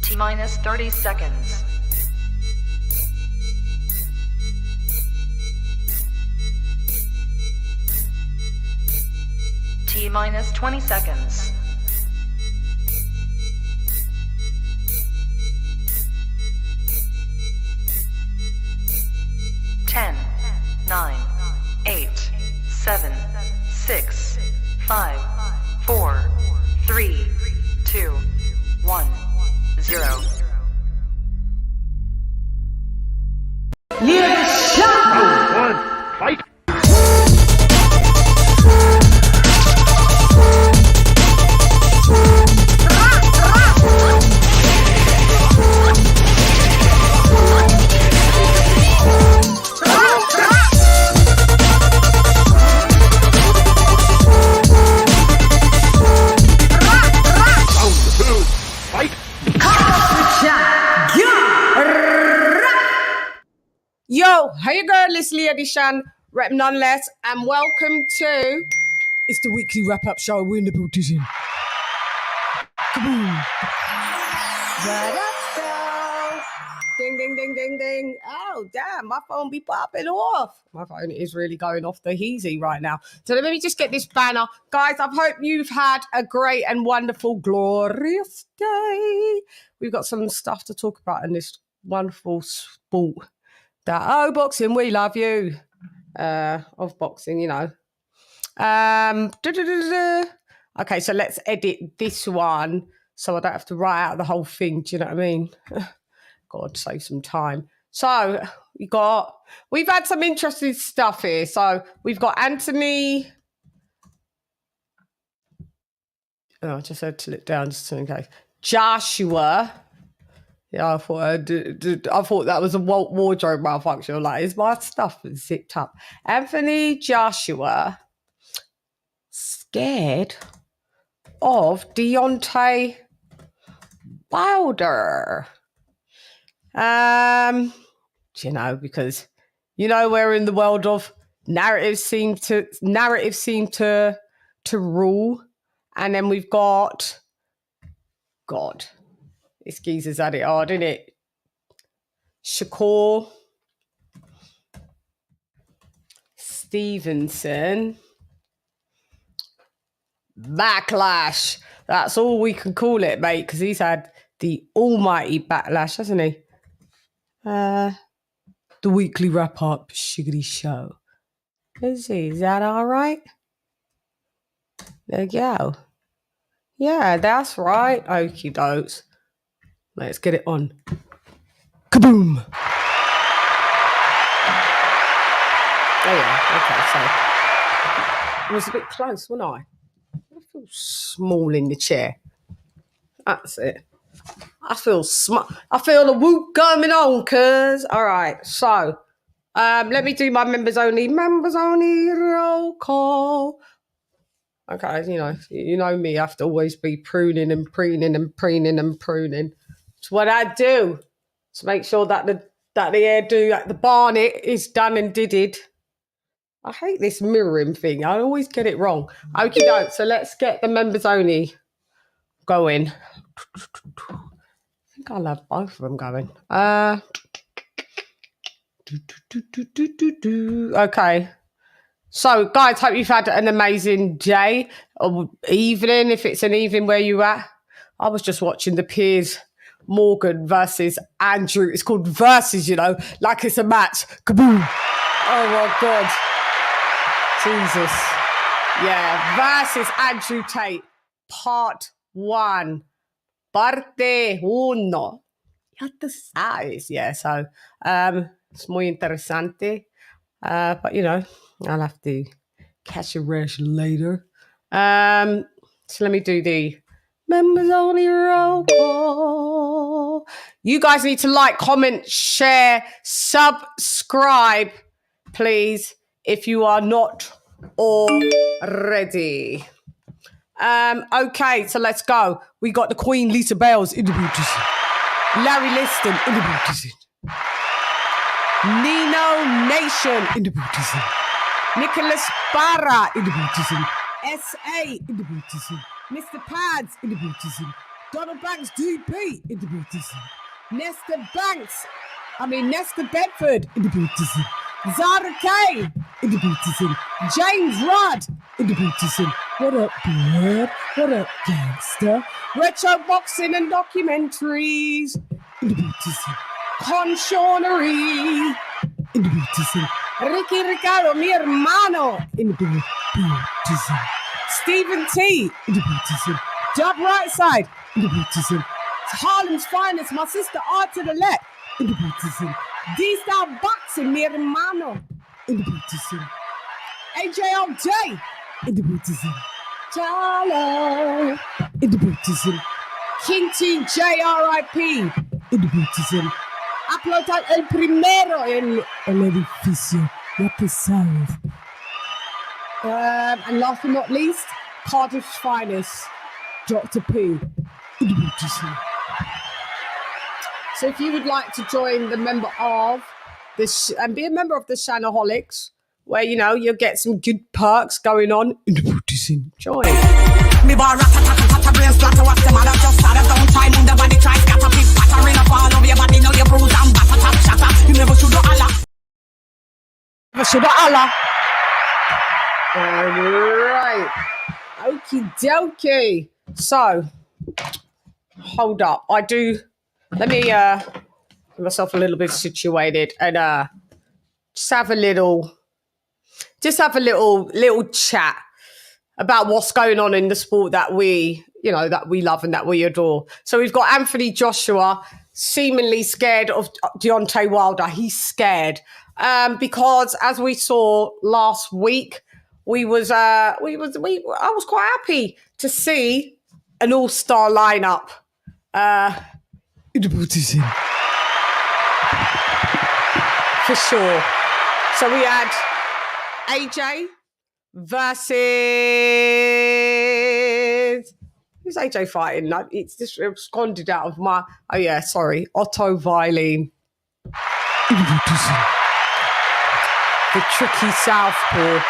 T-minus 30 seconds. T-minus 20 seconds. Ten, 9, 8, 7, 6, 5, 4, 3, 2, 1, 0. LadyChann! Fight! Yo, hey girl, it's LadyChann, rep nonetheless, and welcome to it's the weekly wrap-up show. We're in the beautician. Kaboom! What up, girl? Ding, ding, ding, ding, ding. Oh, damn, my phone be popping off. My phone is really going off the heezy right now. So let me just get this banner. Guys, I hope you've had a great and wonderful, glorious day. We've got some stuff to talk about in this wonderful sport. Oh, boxing, we love you. Of boxing, you know. Okay, so let's edit this one so I don't have to write out the whole thing. Do you know what I mean? God, save some time. So we've had some interesting stuff here. So we've got Anthony. Oh, I just had to look down just in case. Joshua. Yeah, I thought that was a wardrobe malfunction. I'm like, is my stuff zipped up? Anthony Joshua scared of Deontay Wilder. You know, because we're in the world of narratives seem to rule, and then we've got God. This geezer's had it hard, isn't it? SHAKUR Stevenson Backlash. That's all we can call it, mate, because he's had the almighty backlash, hasn't he? The weekly wrap-up shiggity show. Is that all right? There you go. Yeah, that's right. Okie dokes. Let's get it on. Kaboom! Oh yeah, okay, so I was a bit close, wasn't I? I feel small in the chair. That's it. I feel smart. I feel the whoop coming on, cuz. All right, so let me do my members only roll call. Okay, you know me. I have to always be pruning and preening and preening and pruning. It's what I do to make sure that the hairdo at the barnet is done and did. I hate this mirroring thing. I always get it wrong. Okie doke. So let's get the members only going. I think I'll have both of them going. Okay. So, guys, hope you've had an amazing day or evening, if it's an evening where you're at. I was just watching the Piers Morgan versus Andrew. It's called Versus, like it's a match. Kaboom. Oh, my God. Jesus. Yeah, versus Andrew Tate, part 1. Parte 1. Ya tú sabes. Yeah, so it's muy interesante. But, I'll have to catch a rush later. So let me do the members only roll call. You guys need to like, comment, share, subscribe, please, if you are not already. Okay, so let's go. We got the Queen Lisa Bales in the beautician. Larry Liston in the beautician. Nino Nation in the beautician. Nicholas Barra in the beautician. SA in the beautician. Mr. Pads in the beautician. Donald Banks DP in the building. Nesta Bedford in the building. Zara Kay in the building. James Rudd in the building. What up, blood? What up, gangster? Retro boxing and documentaries in the building. Conshawnery in the building. Ricky Ricardo, mi hermano in the building. Stephen T in the building. Dub right side in the building. Harlem's finest, my sister R to the left in the building. D-Style Boxing, mi hermano in the building. AJ all day in the building. Tyler in the building. King T JRIP in the building. Upload el primero en el edificio. Ya te sabes. And last but not least, Cardiff's finest, Dr. P in the building. So if you would like to join the member of this and be a member of the Shannaholics, where you'll get some good perks going on in the building, join. Me bar rat-a-tat-a-tat-a brain splatter. What's the matter? Just started. Don't try move the body. Try scatter. Pick pattering up all over your body. Now you bruise and batter. Tap shatter. You never should do Allah. Never should do Allah. Alright. Okie dokie. So, hold up. Let me get myself a little bit situated and just have a little chat about what's going on in the sport that we love and that we adore. So we've got Anthony Joshua seemingly scared of Deontay Wilder. He's scared because, as we saw last week, I was quite happy to see an all-star lineup. For sure. So we had AJ versus... Who's AJ fighting? No, it's just absconded out of my... Oh, yeah, sorry. Otto Vilene. The tricky southpaw.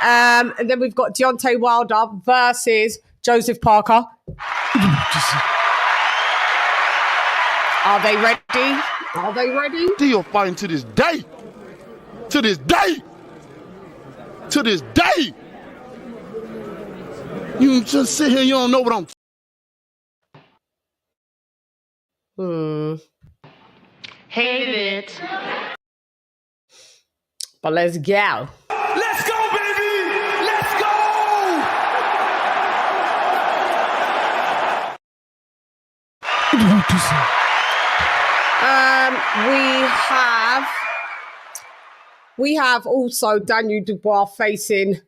And then we've got Deontay Wilder versus Joseph Parker. Are they ready? Are they ready? Still fighting to this day. To this day. To this day. You just sit here and you don't know what I'm... Hated it. But let's go. Let's go, baby! Let's go! We have also Daniel Dubois facing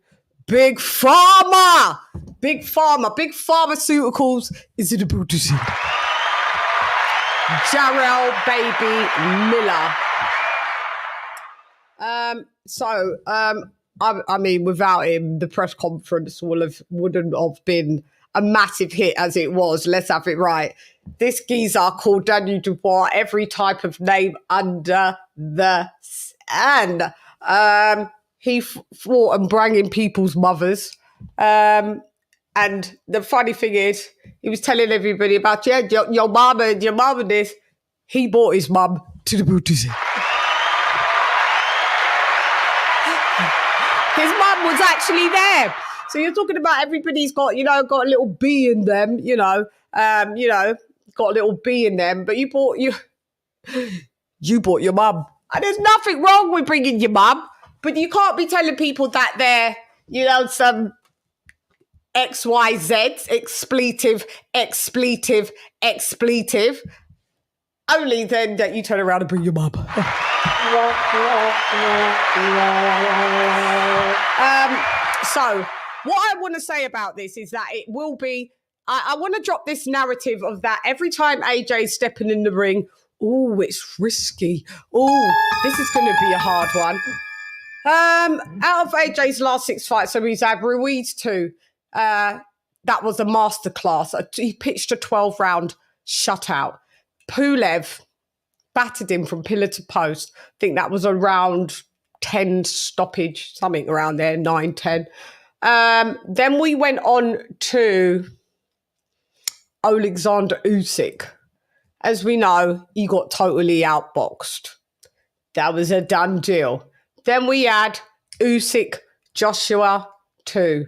Big Pharma. Big Pharmaceuticals is in the building. Jarrell Baby Miller. I mean, without him, the press conference wouldn't have been a massive hit as it was. Let's have it right. This geezer called Daniel Dubois every type of name under the sun. He fought and banging people's mothers. And the funny thing is, he was telling everybody about, your mum and this. He brought his mum to the boutique. His mum was actually there. So you're talking about everybody's got a little bee in them, got a little bee in them, but you bought your mum. And there's nothing wrong with bringing your mum, but you can't be telling people that they're, some XYZ, expletive, only then that you turn around and bring your mum. So what I want to say about this is that it will be, I want to drop this narrative of that every time AJ's stepping in the ring, oh, it's risky. Oh, this is going to be a hard one. Out of AJ's last 6 fights, so he's had Ruiz 2. That was a masterclass. He pitched a 12-round shutout. Pulev battered him from pillar to post. I think that was around 10 stoppage, something around there, 9, 10. Then we went on to Alexander Usyk. As we know, he got totally outboxed. That was a done deal. Then we had Usyk Joshua 2,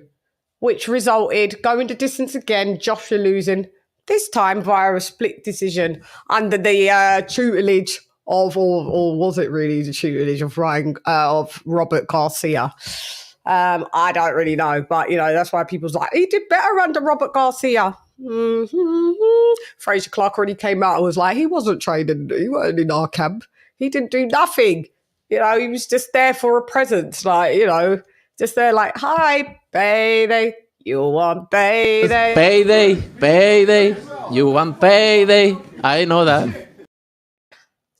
which resulted going the distance again, Joshua losing, this time via a split decision under the tutelage of, or was it really the tutelage of Robert Garcia? I don't really know, but that's why people's like, he did better under Robert Garcia. Fraser Clark already came out and was like, he wasn't training, he wasn't in our camp. He didn't do nothing. He was just there for a presence, just there like, hi, baby, you want payday. Payday, you want payday. I know that.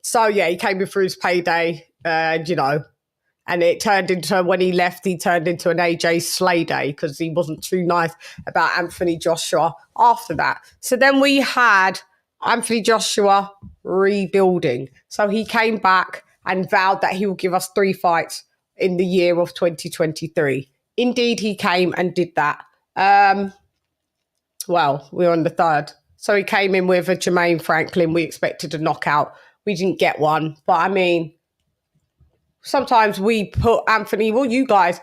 So, yeah, he came in for his payday, and it turned into, when he left, he turned into an AJ Slay day because he wasn't too nice about Anthony Joshua after that. So then we had Anthony Joshua rebuilding. So he came back and vowed that he will give us 3 fights in the year of 2023. Indeed, he came and did that. Well, we're on the 3rd. So he came in with a Jermaine Franklin. We expected a knockout. We didn't get one. But, I mean, sometimes we put Anthony, well, you guys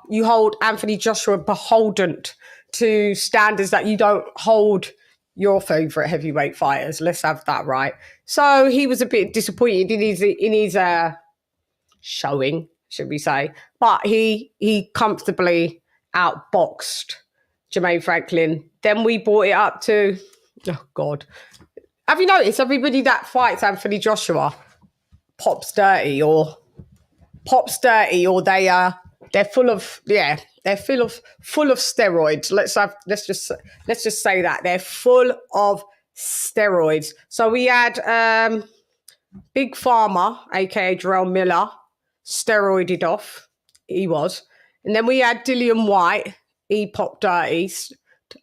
you hold Anthony Joshua beholden to standards that you don't hold your favourite heavyweight fighters. Let's have that right. So he was a bit disappointed in his showing, should we say. But he comfortably outboxed Jermaine Franklin. Then we brought it up to, oh, God. Have you noticed everybody that fights Anthony Joshua pops dirty or they're full of steroids. Let's just say that they're full of steroids. So we had Big Pharma, aka Jarrell Miller, steroided off. He was, and then we had Dillian White. He popped dirty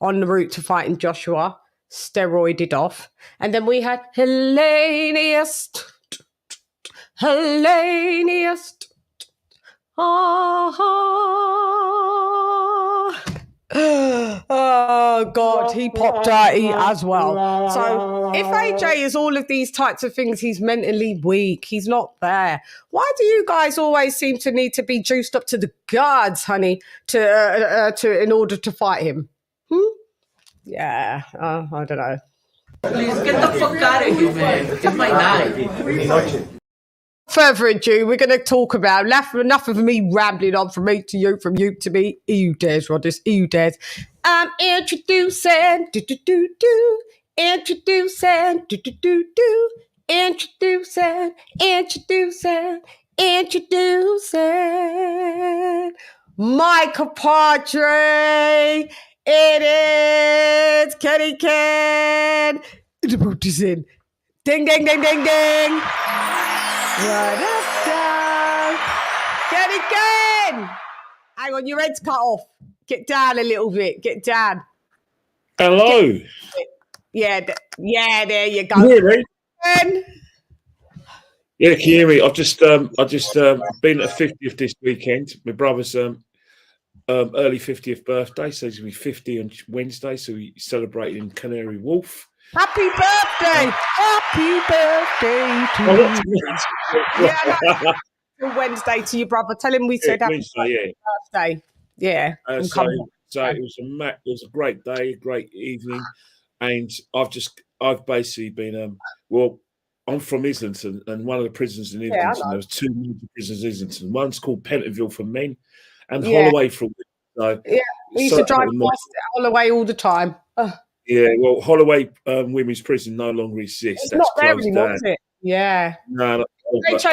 on the route to fighting Joshua, steroided off, and then we had Hellenius. Oh, God, he popped dirty as well. So if AJ is all of these types of things, he's mentally weak. He's not there. Why do you guys always seem to need to be juiced up to the guards, honey, to in order to fight him? Yeah, I don't know. Please get the fuck out of here, man. It's my night. Further ado, we're going to talk about enough of me rambling on from me to you, from you to me. You dares, Rodders, you dares. I'm introducing, introducing, introducing Michael Padre. It is Kenny Ken. Introducing. Ding, ding, ding, ding, ding. What up, guys? Get it again! Hang on, your head's cut off. Get down a little bit. Get down. Hello. Yeah, there you go. Can you hear me? Yeah, can you hear me? I've just been at a 50th this weekend. My brother's early 50th birthday, so he's going to be 50 on Wednesday, so we celebrated in Canary Wharf. Happy birthday! Happy birthday to you. Yeah, Wednesday to your brother. Tell him we said happy birthday. Yeah. So it was a great day, a great evening, and I've basically been I'm from Islington, and one of the prisons in Islington, there was 2 major prisons in Islington. One's called Pentonville for men, and Holloway for women. So, we used to drive past Holloway all the time. Yeah, well, Holloway Women's Prison no longer exists. It's not there anymore, is it? Yeah. No,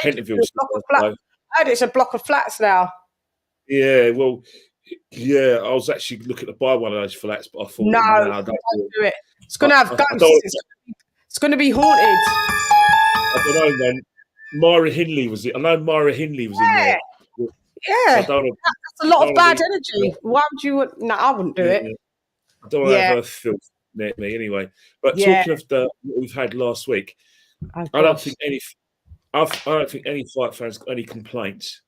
Pentonville's. I heard it's a block of flats now. Yeah, well, yeah, I was actually looking to buy one of those flats, but I thought, no, don't do it. It's going to have ghosts. It's going to be haunted. I don't know, man. Myra Hindley was it? I know Myra Hindley was in there. Yeah, that's a lot of bad energy. Why would you? No, I wouldn't do it. I don't want to have her filth near me anyway. But talking of what we've had last week, I don't think any fight fans got any complaints,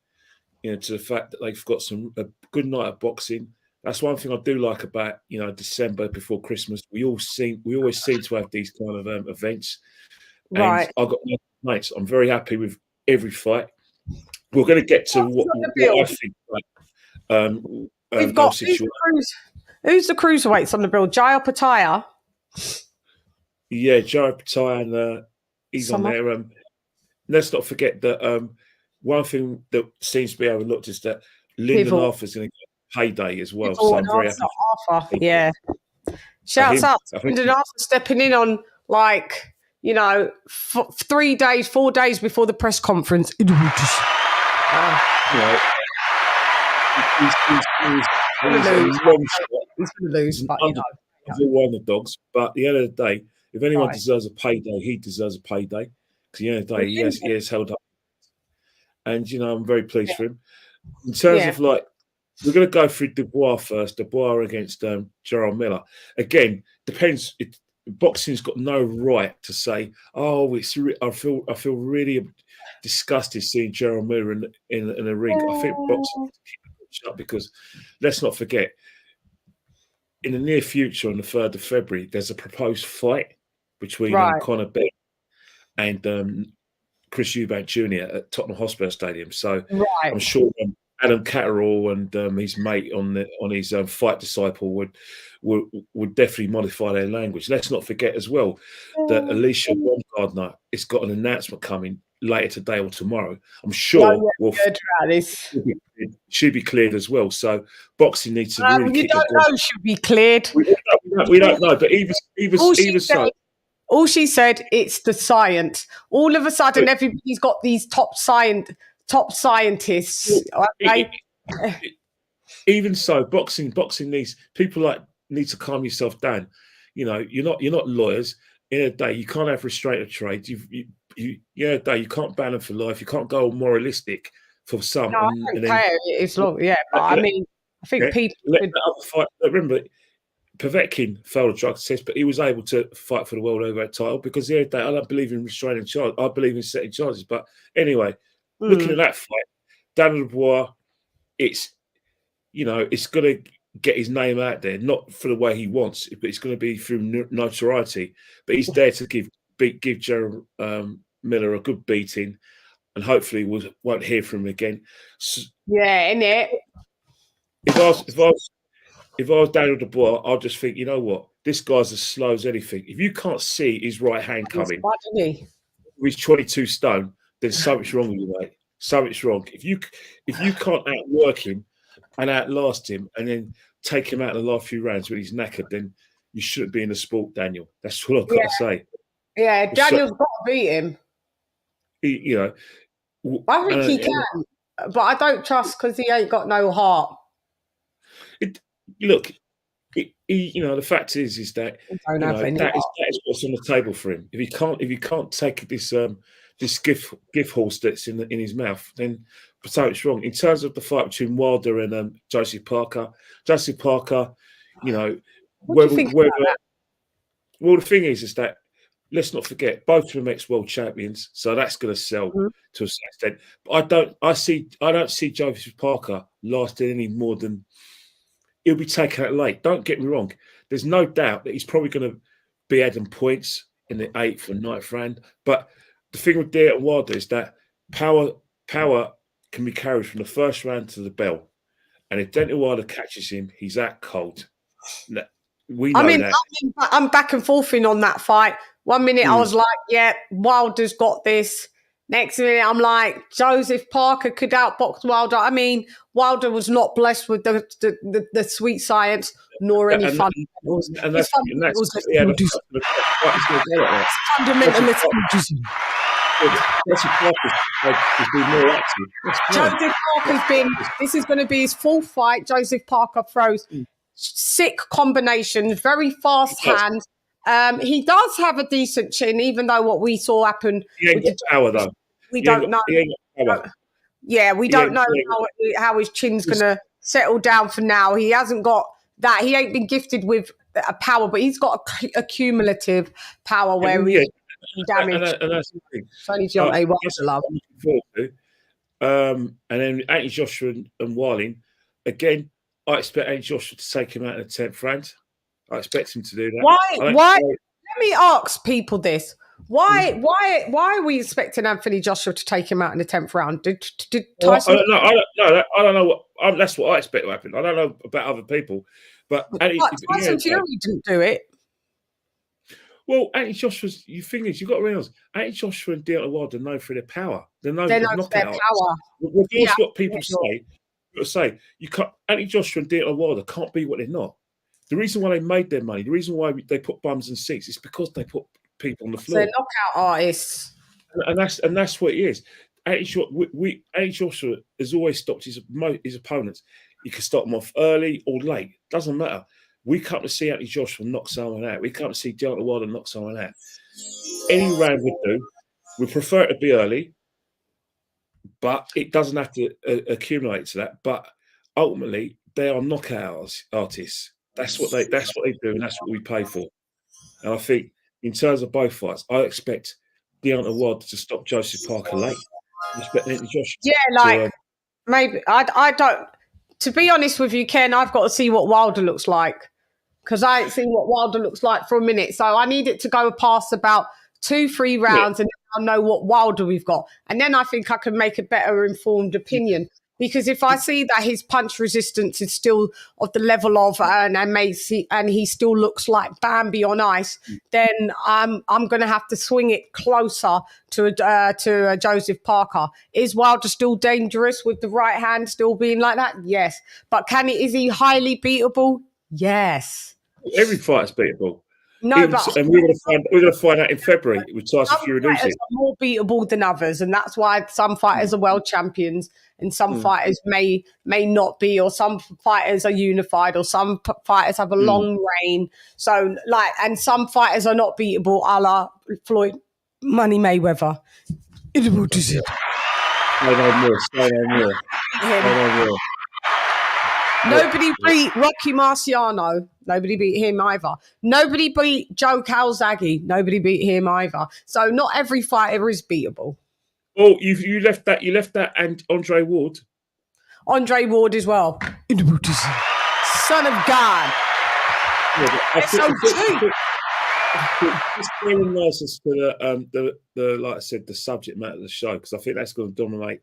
to the fact that they've got a good night of boxing. That's one thing I do like about December before Christmas. We always seem to have these kind of events, Right. and I've got no complaints. I'm very happy with every fight. We're going to get to what I think. We've got who's the cruiserweights on the bill? Jaya Pattaya. Yeah, Jaya Pattaya, and he's on there. Let's not forget that one thing that seems to be overlooked is that Lyndon Arthur's going to get payday as well. So I'm very happy. Arthur, yeah. Shouts out to Lyndon Arthur stepping in on 4 days before the press conference. He's going to lose, but all underdogs. But at the end of the day, if anyone deserves a payday, he deserves a payday. Because at the end of the day, he has held up. And, I'm very pleased for him. In terms of we're going to go through Dubois first. Dubois against Gerald Miller. Again, depends. Boxing's got no right to say, "Oh, I feel really disgusted seeing Gerald Miller in a ring." I think boxing needs to keep it shut because let's not forget, in the near future, on the 3rd of February, there's a proposed fight between Conor Benn and Chris Eubank Jr. at Tottenham Hotspur Stadium. So I'm sure Adam Catterall and his mate on his Fight Disciple would definitely modify their language. Let's not forget as well that Alicia Baumgardner has got an announcement coming later today or tomorrow. I'm sure she'll be cleared as well. So boxing needs to really. You don't know she'll be cleared. We don't know, but even so. All she said, it's the science. All of a sudden, everybody's got these top scientists. Okay? Even so, boxing needs people need to calm yourself down. You're not lawyers. In a day, you can't have restraint of trade. You can't ban them for life. You can't go moralistic for some. No, it's long, but I mean, I think people. Remember, Povetkin failed a drug test, but he was able to fight for the world heavyweight title because the other day, I don't believe in restraining charge. I believe in setting charges. But anyway, looking at that fight, Daniel Dubois, it's going to get his name out there, not for the way he wants, but it's going to be through notoriety. But he's there to give Gerald Miller a good beating, and hopefully we won't hear from him again. So, innit? If I was Daniel Dubois, I'd just think, you know what? This guy's as slow as anything. If you can't see his right hand coming, he's 22 stone, then something's wrong with you, mate. Something's wrong. If you can't outwork him and outlast him and then take him out in the last few rounds when he's knackered, then you shouldn't be in the sport, Daniel. That's all I've got to say. Yeah, Daniel's got to beat him. I think he can, but I don't trust because he ain't got no heart. Look, the fact is that that is what's on the table for him. If he can't take this gift horse that's in his mouth, then something's wrong. In terms of the fight between Wilder and Joseph Parker, well, the thing is that let's not forget both of them ex-world champions, so that's going to sell to a certain extent. But I don't see Joseph Parker lasting any more than. He'll be taken out late. Don't get me wrong. There's no doubt that he's probably going to be adding points in the 8th and 9th round. But the thing with Deontay Wilder is that power can be carried from the first round to the bell. And if Deontay Wilder catches him, he's out cold. We know that. I'm back and forth on that fight. 1 minute I was like, Wilder's got this. Next minute, I'm like, Joseph Parker could outbox Wilder. I mean, Wilder was not blessed with the sweet science nor any fundamentals. And that's fundamentalist. Joseph Parker's been more active. Joseph Parker's been. This is going to be his 4th fight. Joseph Parker throws sick combinations, very fast hand. He does have a decent chin, even though what we saw happen. He ain't got power, though. We don't know. He ain't got power. Yeah, we don't know how his chin's going to settle down for now. He hasn't got that. He ain't been gifted with a power, but he's got a cumulative power where he's damaged. And that's the thing. It's only Deontay Wilder, love. And then Anthony Joshua and Willing, again, I expect Andy Joshua to take him out in the 10th round. I expect him to do that. Why? Let me ask people this. Why are we expecting Anthony Joshua to take him out in the 10th round? Did Tyson? I don't know what. That's what I expect to happen. I don't know about other people, but Tyson Fury didn't do it. Well, Anthony Joshua's. The thing is, you've got to realize Anthony Joshua and Deontay Wilder are known for their power. They're known for their power. Regardless what people say, you can't. Anthony Joshua and Deontay Wilder can't be what they're not. The reason why they made their money, the reason why they put bums in seats, is because they put people on the floor. They're knockout artists, and that's what it is. Anthony Joshua has always stopped his opponents. You can stop them off early or late. Doesn't matter. We come to see Anthony Joshua knock someone out. We come to see Deontay Wilder knock someone out. Any round would do. We prefer it to be early, but it doesn't have to accumulate to that. But ultimately, they are knockout artists. That's what they do, and that's what we pay for. And I think, in terms of both fights, I expect Deontay Wilder to stop Joseph Parker late. I expect Anthony Joshua. Yeah, maybe I don't. To be honest with you, Ken, I've got to see what Wilder looks like, because I ain't seen what Wilder looks like for a minute. So I need it to go past about 2-3 rounds, and then I'll know what Wilder we've got, and then I think I can make a better informed opinion. Because if I see that his punch resistance is still of the level of and he still looks like Bambi on ice, then I'm going to have to swing it closer to Joseph Parker. Is Wilder still dangerous with the right hand still being like that? Yes. But is he highly beatable? Yes. Every fight is beatable. No, and we're going to find out in February with Tyson Fury. Some fighters are more beatable than others, and that's why some fighters are world champions, and some fighters may not be, or some fighters are unified, or some fighters have a long reign. So, and some fighters are not beatable, a la Floyd Money Mayweather. Say no more. Nobody beat Rocky Marciano. Nobody beat him either. Nobody beat Joe Calzaghe. Nobody beat him either. So not every fighter is beatable. Oh, you left that, and Andre Ward. Andre Ward as well. Son of God. So just very nice as to the like I said, the subject matter of the show, because I think that's going to dominate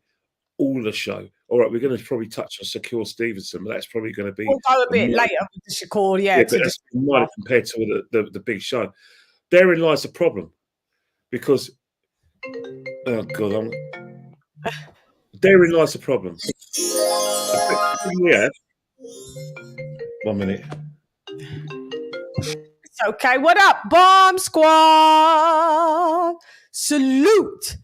all the show. All right, we're going to probably touch on SHAKUR Stevenson, but that's probably going to be. We'll go a bit later with the SHAKUR, but that's minor compared to the big show. Therein lies the problem, because therein lies the problem. We have 1 minute. It's okay. What up, Bomb Squad? Salute.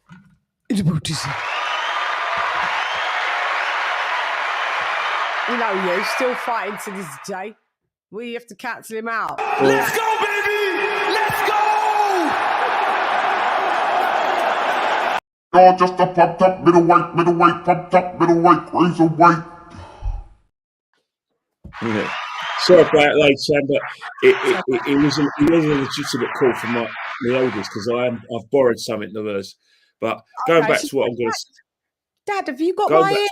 You know, you still fighting to this day. We have to cancel him out. Let's go, baby! Let's go! Y'all just a pumped up middleweight, pumped up middleweight, cruiserweight. Yeah. Sorry about it, LadyChann, but it was a legitimate call from my elders, because I've borrowed something of hers. But going back to what I'm going to say. Dad, have you got my ear?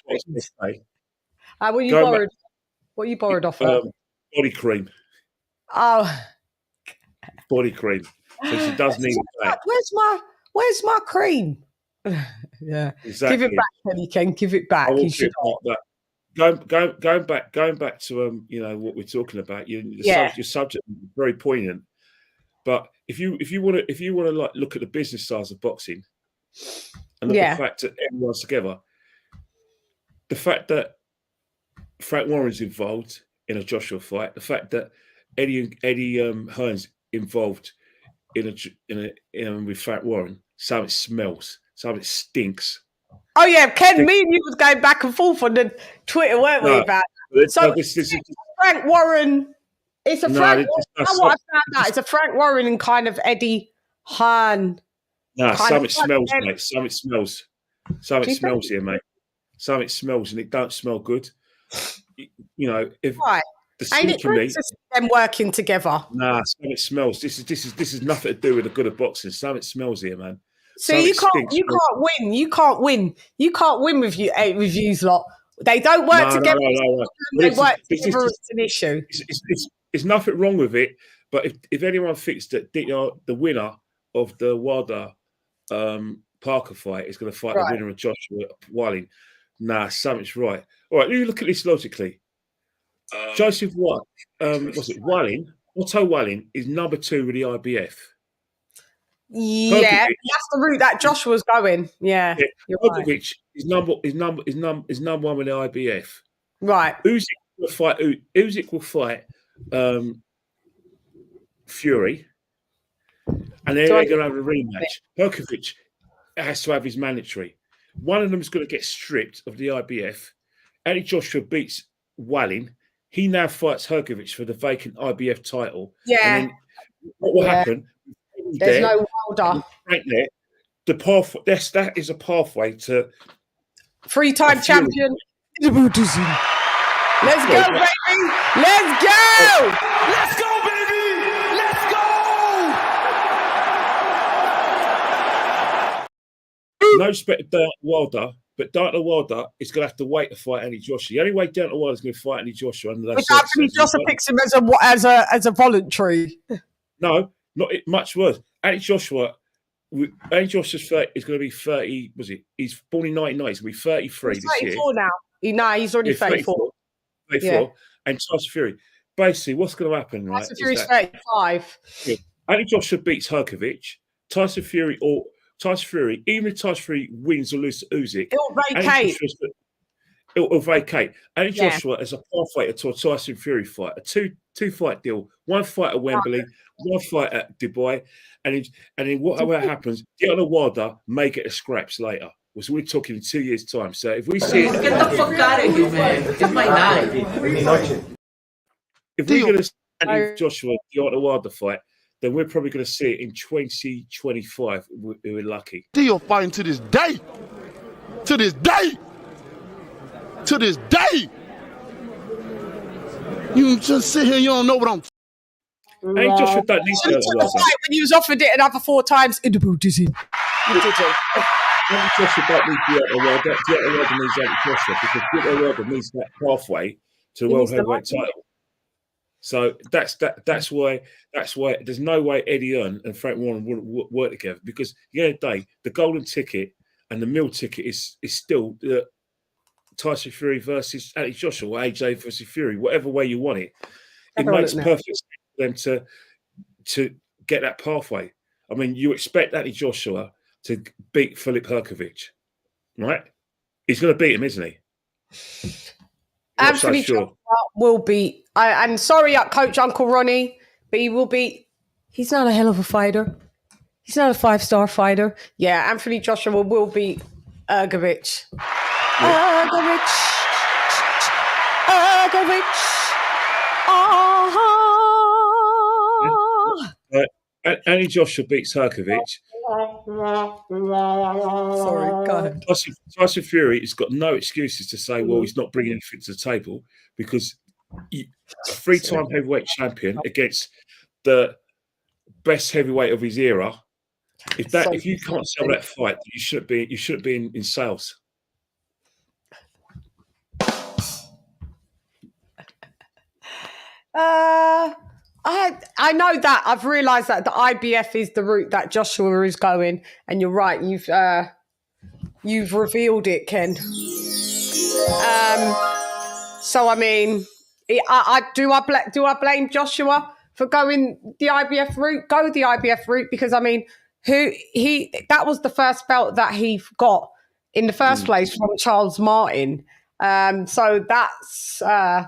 What you borrowed off her? Body cream. Oh. Body cream. So she does need it back. Where's my cream? Yeah. Exactly. Give it back, Penny Ken. Give it back. You should. Going back to what we're talking about. Your subject is very poignant. But if you want to like look at the business sides of boxing, and look at the fact that everyone's together, the fact that Frank Warren's involved in a Joshua fight, the fact that Eddie Hearn's involved in with Frank Warren, something smells, something stinks. Oh yeah, Ken, me and you was going back and forth on the Twitter, weren't we? About this is Frank Warren. It's a Frank. What I found out, it's a Frank Warren and kind of Eddie Hearn. No, something smells, mate. Something smells. Something smells here, mate. Something smells, and it don't smell good. If the sneaky meat, them working together. Nah, something smells. This is nothing to do with the good of boxing. Something smells here, man. So you can't win. You can't win with you lot They don't work together. No. They work together. It's an issue. There's nothing wrong with it. But if anyone thinks that the winner of the Wilder Parker fight is going to fight the winner of Joshua Wallin, nah, something's right. All right, you look at this logically. Joseph Wallin, Otto Wallin is number 2 with the IBF. Yeah, that's the route that Joshua's going. Yeah. Hergovic is number 1 with the IBF. Right. Usyk will fight Fury, and then they're going to have a rematch. Hergovic has to have his mandatory. One of them is going to get stripped of the IBF. Anthony Joshua beats Wallin. He now fights Hergovic for the vacant IBF title. Yeah. And then what will happen? There's no Wilder. Right there, that is a pathway to 3-time champion. Let's go, baby. Let's go. Let's go, baby! Let's go! No respect to Deontay Wilder, but Deontay Wilder is going to have to wait to fight Anthony Joshua. The only way Deontay Wilder is going to fight Anthony Joshua under those Anthony Joshua picks him as a voluntary. No, not much worse. Anthony Joshua's 30 is going to be 30. Was it? He's born in 1990. He's going to be 33 he's this year. 34 now. He's already 34. 34. Yeah. And Tyson Fury. Basically, what's going to happen, right? Tyson Fury's 35. Yeah, Anthony Joshua beats Hergovic. Tyson Fury, even if Tyson Fury wins or loses to Usyk, it'll vacate. Anthony Joshua as a pathway to a Tyson Fury fight, a two-fight deal. One fight at Wembley, one fight at Dubai, and then whatever happens, Deontay Wilder may get the scraps later. So we're talking in 2 years' time. So if we see it, get the fuck out of here, man! It's my night. If we're going to see Joshua Deontay Wilder fight, then we're probably going to see it in 2025. We're lucky. Still fighting to this day. To this day. To this day. You just sit here, you don't know what I'm. Hey, Joshua don't need to when he was offered it another 4 times in the boot, is he? Joshua don't need Deontay Wilder. Deontay Wilder needs Anthony Joshua because Deontay Wilder needs that pathway to the world heavyweight title. So that's why there's no way Eddie Hearn and Frank Warren wouldn't work together, because at the end of the day, the golden ticket and the meal ticket is still Tyson Fury versus Anthony Joshua, or AJ versus Fury, whatever way you want it. It makes perfect sense for them to get that pathway. I mean, you expect Anthony Joshua to beat Filip Hergovic, right? He's going to beat him, isn't he? Anthony Joshua will beat. And sorry, Coach Uncle Ronnie, but he will beat. He's not a hell of a fighter. He's not a 5-star fighter. Yeah, Anthony Joshua will beat Hergovic. Hergovic. Anthony Joshua beats Hergovic. Sorry, go ahead. Tyson Fury has got no excuses to say, well, he's not bringing anything to the table, because a 3-time heavyweight champion against the best heavyweight of his era. If you can't sell that fight, you shouldn't be in sales. I know that. I've realised that the IBF is the route that Joshua is going, and you're right. You've revealed it, Ken. So I mean, do I blame Joshua for going the IBF route? Go the IBF route, because I mean, that was the first belt that he got in the first place from Charles Martin. So that's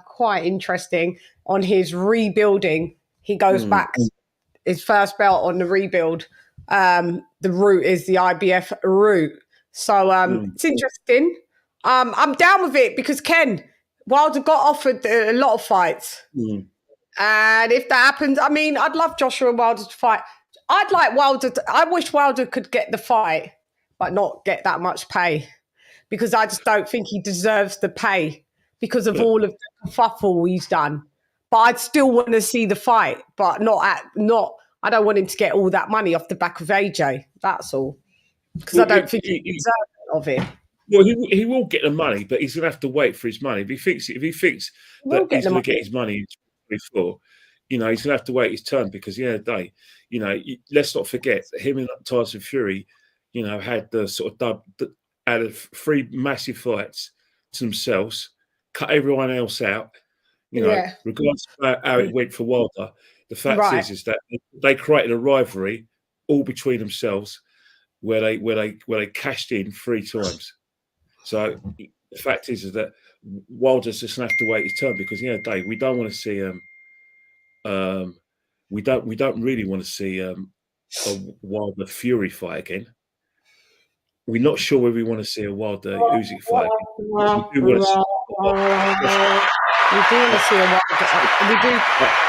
quite interesting. On his rebuilding, he goes back his first belt on the rebuild. The route is the IBF route. So it's interesting. I'm down with it because Ken, Wilder got offered a lot of fights. And if that happens, I mean, I'd love Joshua and Wilder to fight. I'd like Wilder. I wish Wilder could get the fight, but not get that much pay, because I just don't think he deserves the pay because of all of the kerfuffle he's done. But I'd still want to see the fight, but I don't want him to get all that money off the back of AJ. That's all. Because I don't think he deserves of it. Well, he will get the money, but he's going to have to wait for his money. If he thinks that he's going to get his money before, he's going to have to wait his turn, because at the end of the day, let's not forget him and Tyson Fury, had the sort of added 3 massive fights to themselves, cut everyone else out. Regardless of how it went for Wilder, the fact is that they created a rivalry all between themselves, where they cashed in 3 times. So the fact is that Wilder's just gonna have to wait his turn, because at the end of the day, we don't want to see we don't really want to see a Wilder Fury fight again. We're not sure whether we want to see a Wilder Usyk fight again. We do want to see a Wilder.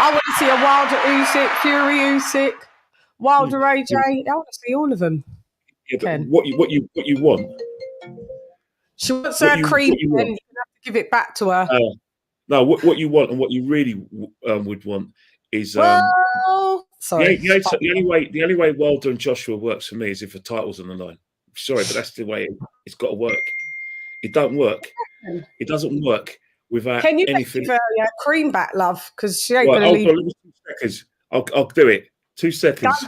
I want to see a Wilder Usyk, Fury Usyk, Wilder AJ. I want to see all of them. Yeah, what you want? She wants her cream, and you have to give it back to her. No, what you want and what you really would want is sorry. The only way Wilder and Joshua works for me is if the title's on the line. Sorry, but that's the way it's got to work. It don't work. It doesn't work without anything. Can you give her cream back, love? Because she ain't going to leave. 2 seconds. I'll do it. 2 seconds.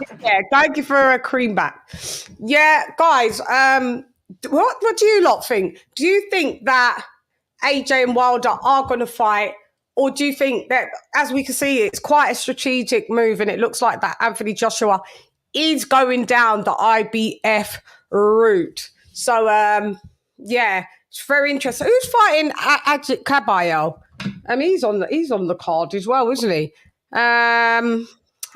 Go give her a cream back. Yeah, guys. What do you lot think? Do you think that AJ and Wilder are going to fight, or do you think that, as we can see, it's quite a strategic move, and it looks like that Anthony Joshua is going down the IBF route? So, it's very interesting. Who's fighting Ajit Kabayel? He's on the card as well, isn't he? And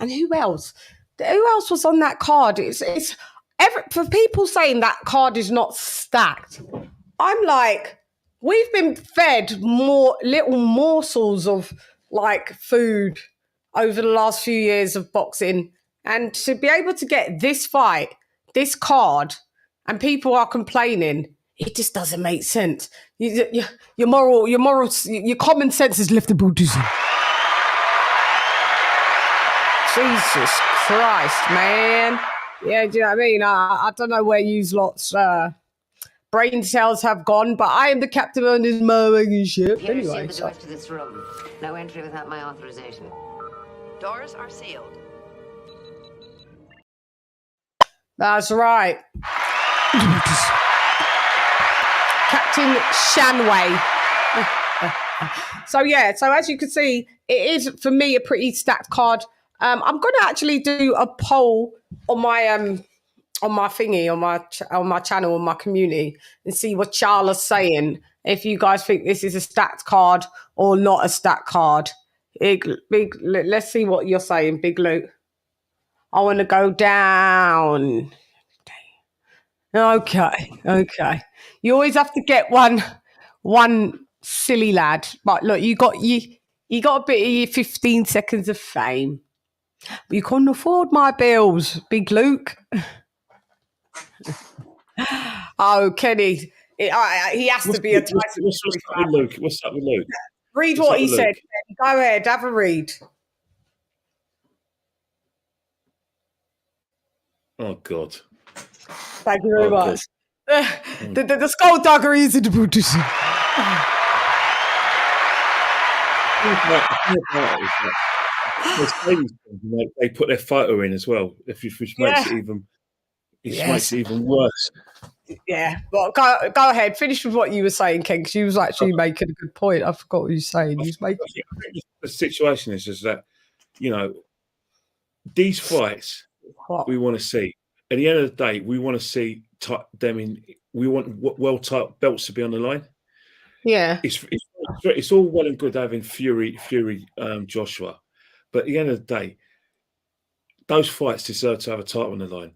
who else? Who else was on that card? It's for people saying that card is not stacked. I'm like, we've been fed more little morsels of like food over the last few years of boxing, and to be able to get this fight, this card, and people are complaining, it just doesn't make sense. Your common sense is left the Buddhism. Jesus Christ, man. Yeah, do you know what I mean? I don't know where you lot's brain cells have gone, but I am the captain on this mowing ship. Anyway, the doors to this room. No entry without my authorization. Doors are sealed. That's right. Captain Shanway. So as you can see, it is for me a pretty stacked card. I'm going to actually do a poll on my thingy, on my channel, on my community, and see what y'all are saying. If you guys think this is a stacked card or not a stacked card, let's see what you're saying, Big Luke. I want to go down. Okay. You always have to get one silly lad, but look, you got a bit of your 15 seconds of fame. But you couldn't afford my bills, Big Luke. Oh, Kenny. He has to be a Tyson. What's up with Luke? Read what he said. Go ahead, have a read. Oh, God. Thank you very much. The skullduggery is in the Buddhism. They put their photo in as well, which makes it even worse. Yeah, well, go ahead. Finish with what you were saying, Ken, because you was actually making a good point. I forgot what you were saying. The situation is that, these fights we want to see. At the end of the day, we want to see them in. We want well-tight belts to be on the line. Yeah, it's all well and good having Fury, Joshua, but at the end of the day, those fights deserve to have a title on the line.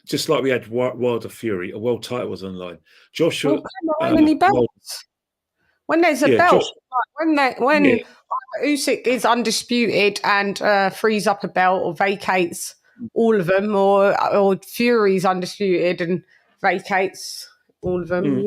Just like we had Wilder Fury, a world title was on the line. Joshua, how many belts? When there's a belt, when Usyk is undisputed and frees up a belt or vacates all of them, or Fury's undisputed and vacates all of them,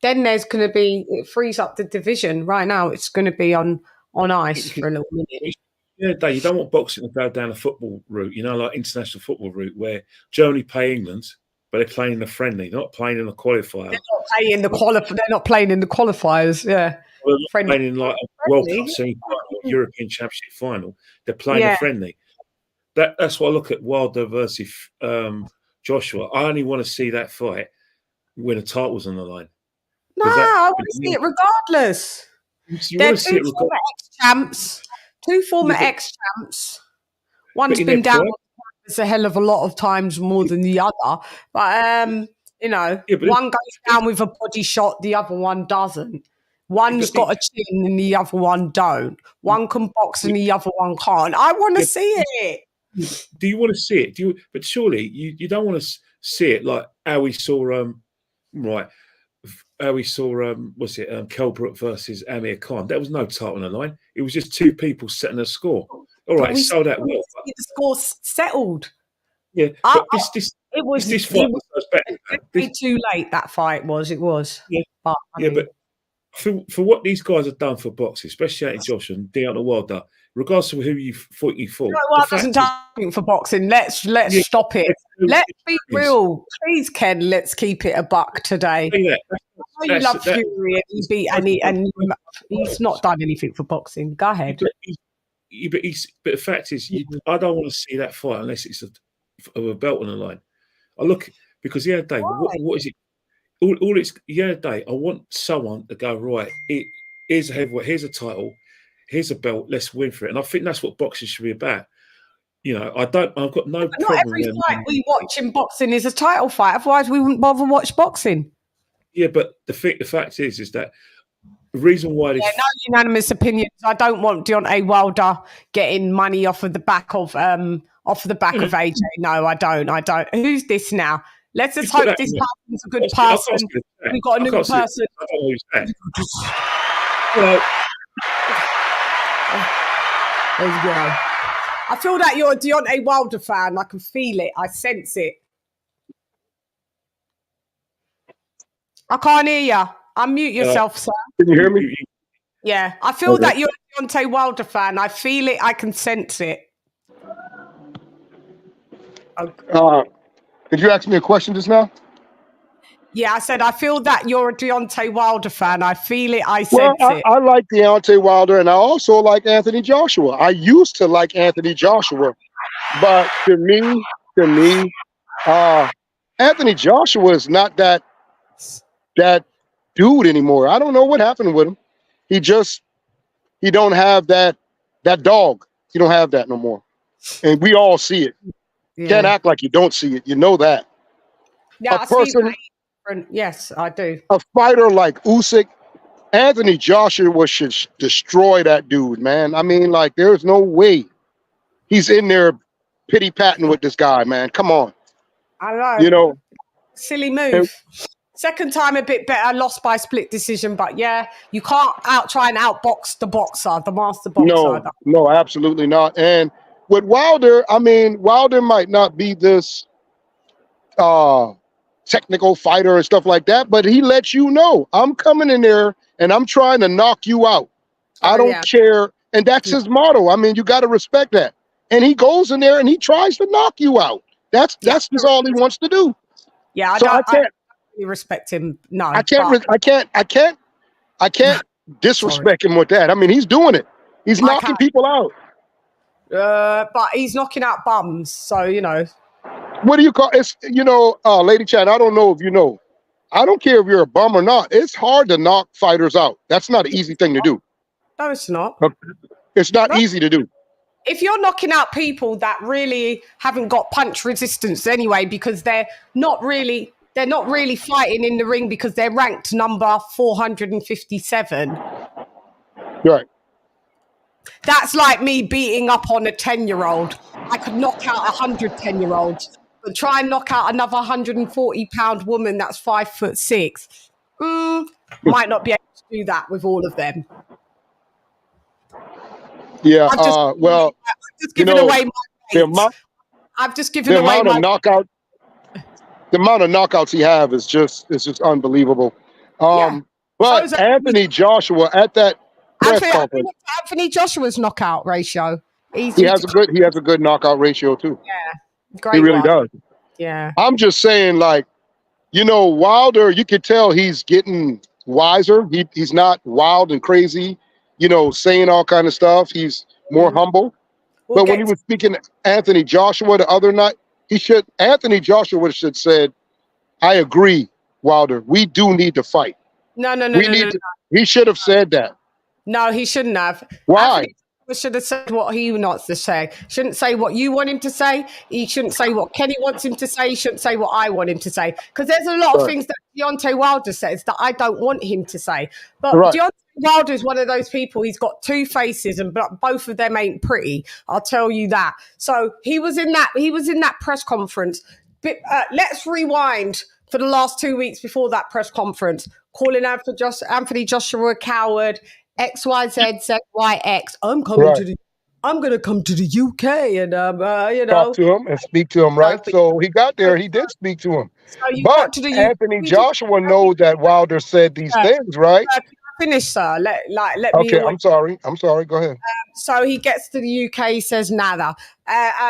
then there's going to be, it frees up the division. Right now, it's going to be on ice for a little minute. Yeah, you don't want boxing to go down a football route, like international football route, where Germany pay England, but they're playing the friendly, not playing in the qualifier. They're not playing they're not playing in the qualifiers. Yeah, Well, they're not playing in like a World Cup semi-final or European Championship final. They're playing a friendly. That's why I look at Wilder versus Joshua. I only want to see that fight when a title's on the line. No, I want to see it regardless. They're two former ex-champs. Two former ex-champs. One's been down a hell of a lot of times more than the other. But, you know, one goes down with a body shot, the other one doesn't. One's got a chin and the other one don't. One can box and the other one can't. I want to see it. Do you want to see it? But surely you don't want to see it like how we saw Kell Brook versus Amir Khan. There was no title on the line. It was just two people setting a score. All right, it sold out well. The score settled. Yeah, but this fight was better. Too late. That fight was. It was. Yeah, but for what these guys have done for boxing, especially out in Josh and Deontay Wilder, regardless of who you thought. No, doesn't talking for boxing. Let's stop it. Let's be real, please, Ken. Let's keep it a buck today. Yeah, you love Fury and he's not done anything for boxing. Go ahead. But the fact is, I don't want to see that fight unless it's a belt on the line. I look because the other day, what is it? All it's the other day. I want someone to go right. Here's a heavyweight. Here's a title. Here's a belt. Let's win for it. And I think that's what boxing should be about. You know, I've got no problem. Not every fight we watch in boxing is a title fight. Otherwise, we wouldn't bother watch boxing. Yeah, but the fact is that the reason why this... no unanimous opinions. I don't want Deontay Wilder getting money off the back of AJ. No, I don't. Who's this now? Let's just hope this person's a good person. We've got a new person. I don't know who's that. Well, there you go. I feel that you're a Deontay Wilder fan. I can feel it. I sense it. I can't hear you. Unmute yourself, sir. Can you hear me? Yeah. I feel that you're a Deontay Wilder fan. I feel it. I can sense it. Did you ask me a question just now? Yeah, I said, I feel that you're a Deontay Wilder fan. I feel it. I sense it. I like Deontay Wilder, and I also like Anthony Joshua. I used to like Anthony Joshua, but to me, Anthony Joshua is not that dude anymore. I don't know what happened with him. He don't have that dog. He don't have that no more. And we all see it. Yeah. Can't act like you don't see it. You know that. Yeah, yes, I do. A fighter like Usyk, Anthony Joshua should destroy that dude, man. I mean, like, there's no way he's in there pity-patting with this guy, man. Come on. I know. You know. Silly move. Second time a bit better, lost by split decision, but yeah, you can't try and outbox the boxer, the master boxer. No, absolutely not. And with Wilder, I mean, Wilder might not be this technical fighter and stuff like that, but he lets you know, I'm coming in there and I'm trying to knock you out. I don't care. And that's his motto. I mean, you got to respect that. And he goes in there and he tries to knock you out. That's just all he wants to do. Yeah, I can't respect him. No, I can't disrespect him with that. I mean, he's doing it. He's knocking people out. But he's knocking out bums. So, you know. What do you call it? LadyChann, I don't know if you know. I don't care if you're a bum or not. It's hard to knock fighters out. That's not an easy thing to do. No, it's not. It's not easy to do. If you're knocking out people that really haven't got punch resistance anyway, because they're not really fighting in the ring because they're ranked number 457. Right. That's like me beating up on a 10-year-old. I could knock out 100 10-year-olds, but try and knock out another 140-pound woman that's 5'6". Might not be able to do that with all of them. Yeah. I've just given away my I've just given away my knockout. The amount of knockouts he have is just unbelievable. But so Anthony Joshua at that press conference, Anthony Joshua's knockout ratio. He has a good knockout ratio too. Yeah, great. He really does. Yeah. I'm just saying, like, you know, Wilder, you could tell he's getting wiser. He's not wild and crazy, you know, saying all kind of stuff. He's more humble. But when he was speaking to Anthony Joshua the other night, Anthony Joshua should said, I agree, Wilder. We do need to fight. No. He should have said that. No, he shouldn't have. Why? Anthony should have said what he wants to say. Shouldn't say what you want him to say. He shouldn't say what Kenny wants him to say. He shouldn't say what I want him to say. Because there's a lot of things that Deontay Wilder says that I don't want him to say. But Deontay Wilder is one of those people. He's got two faces, and both of them ain't pretty. I'll tell you that. So he was in that press conference. But, let's rewind for the last 2 weeks before that press conference, calling Anthony Joshua a coward. XYZ ZYX. I'm going to come to the UK and you know, talk to him and speak to him, right? So he got there. He did speak to him. So but Anthony Joshua knows that Wilder said these things, right? Finish, sir. Let me. Okay, I'm sorry. Go ahead. So he gets to the UK. He says nada.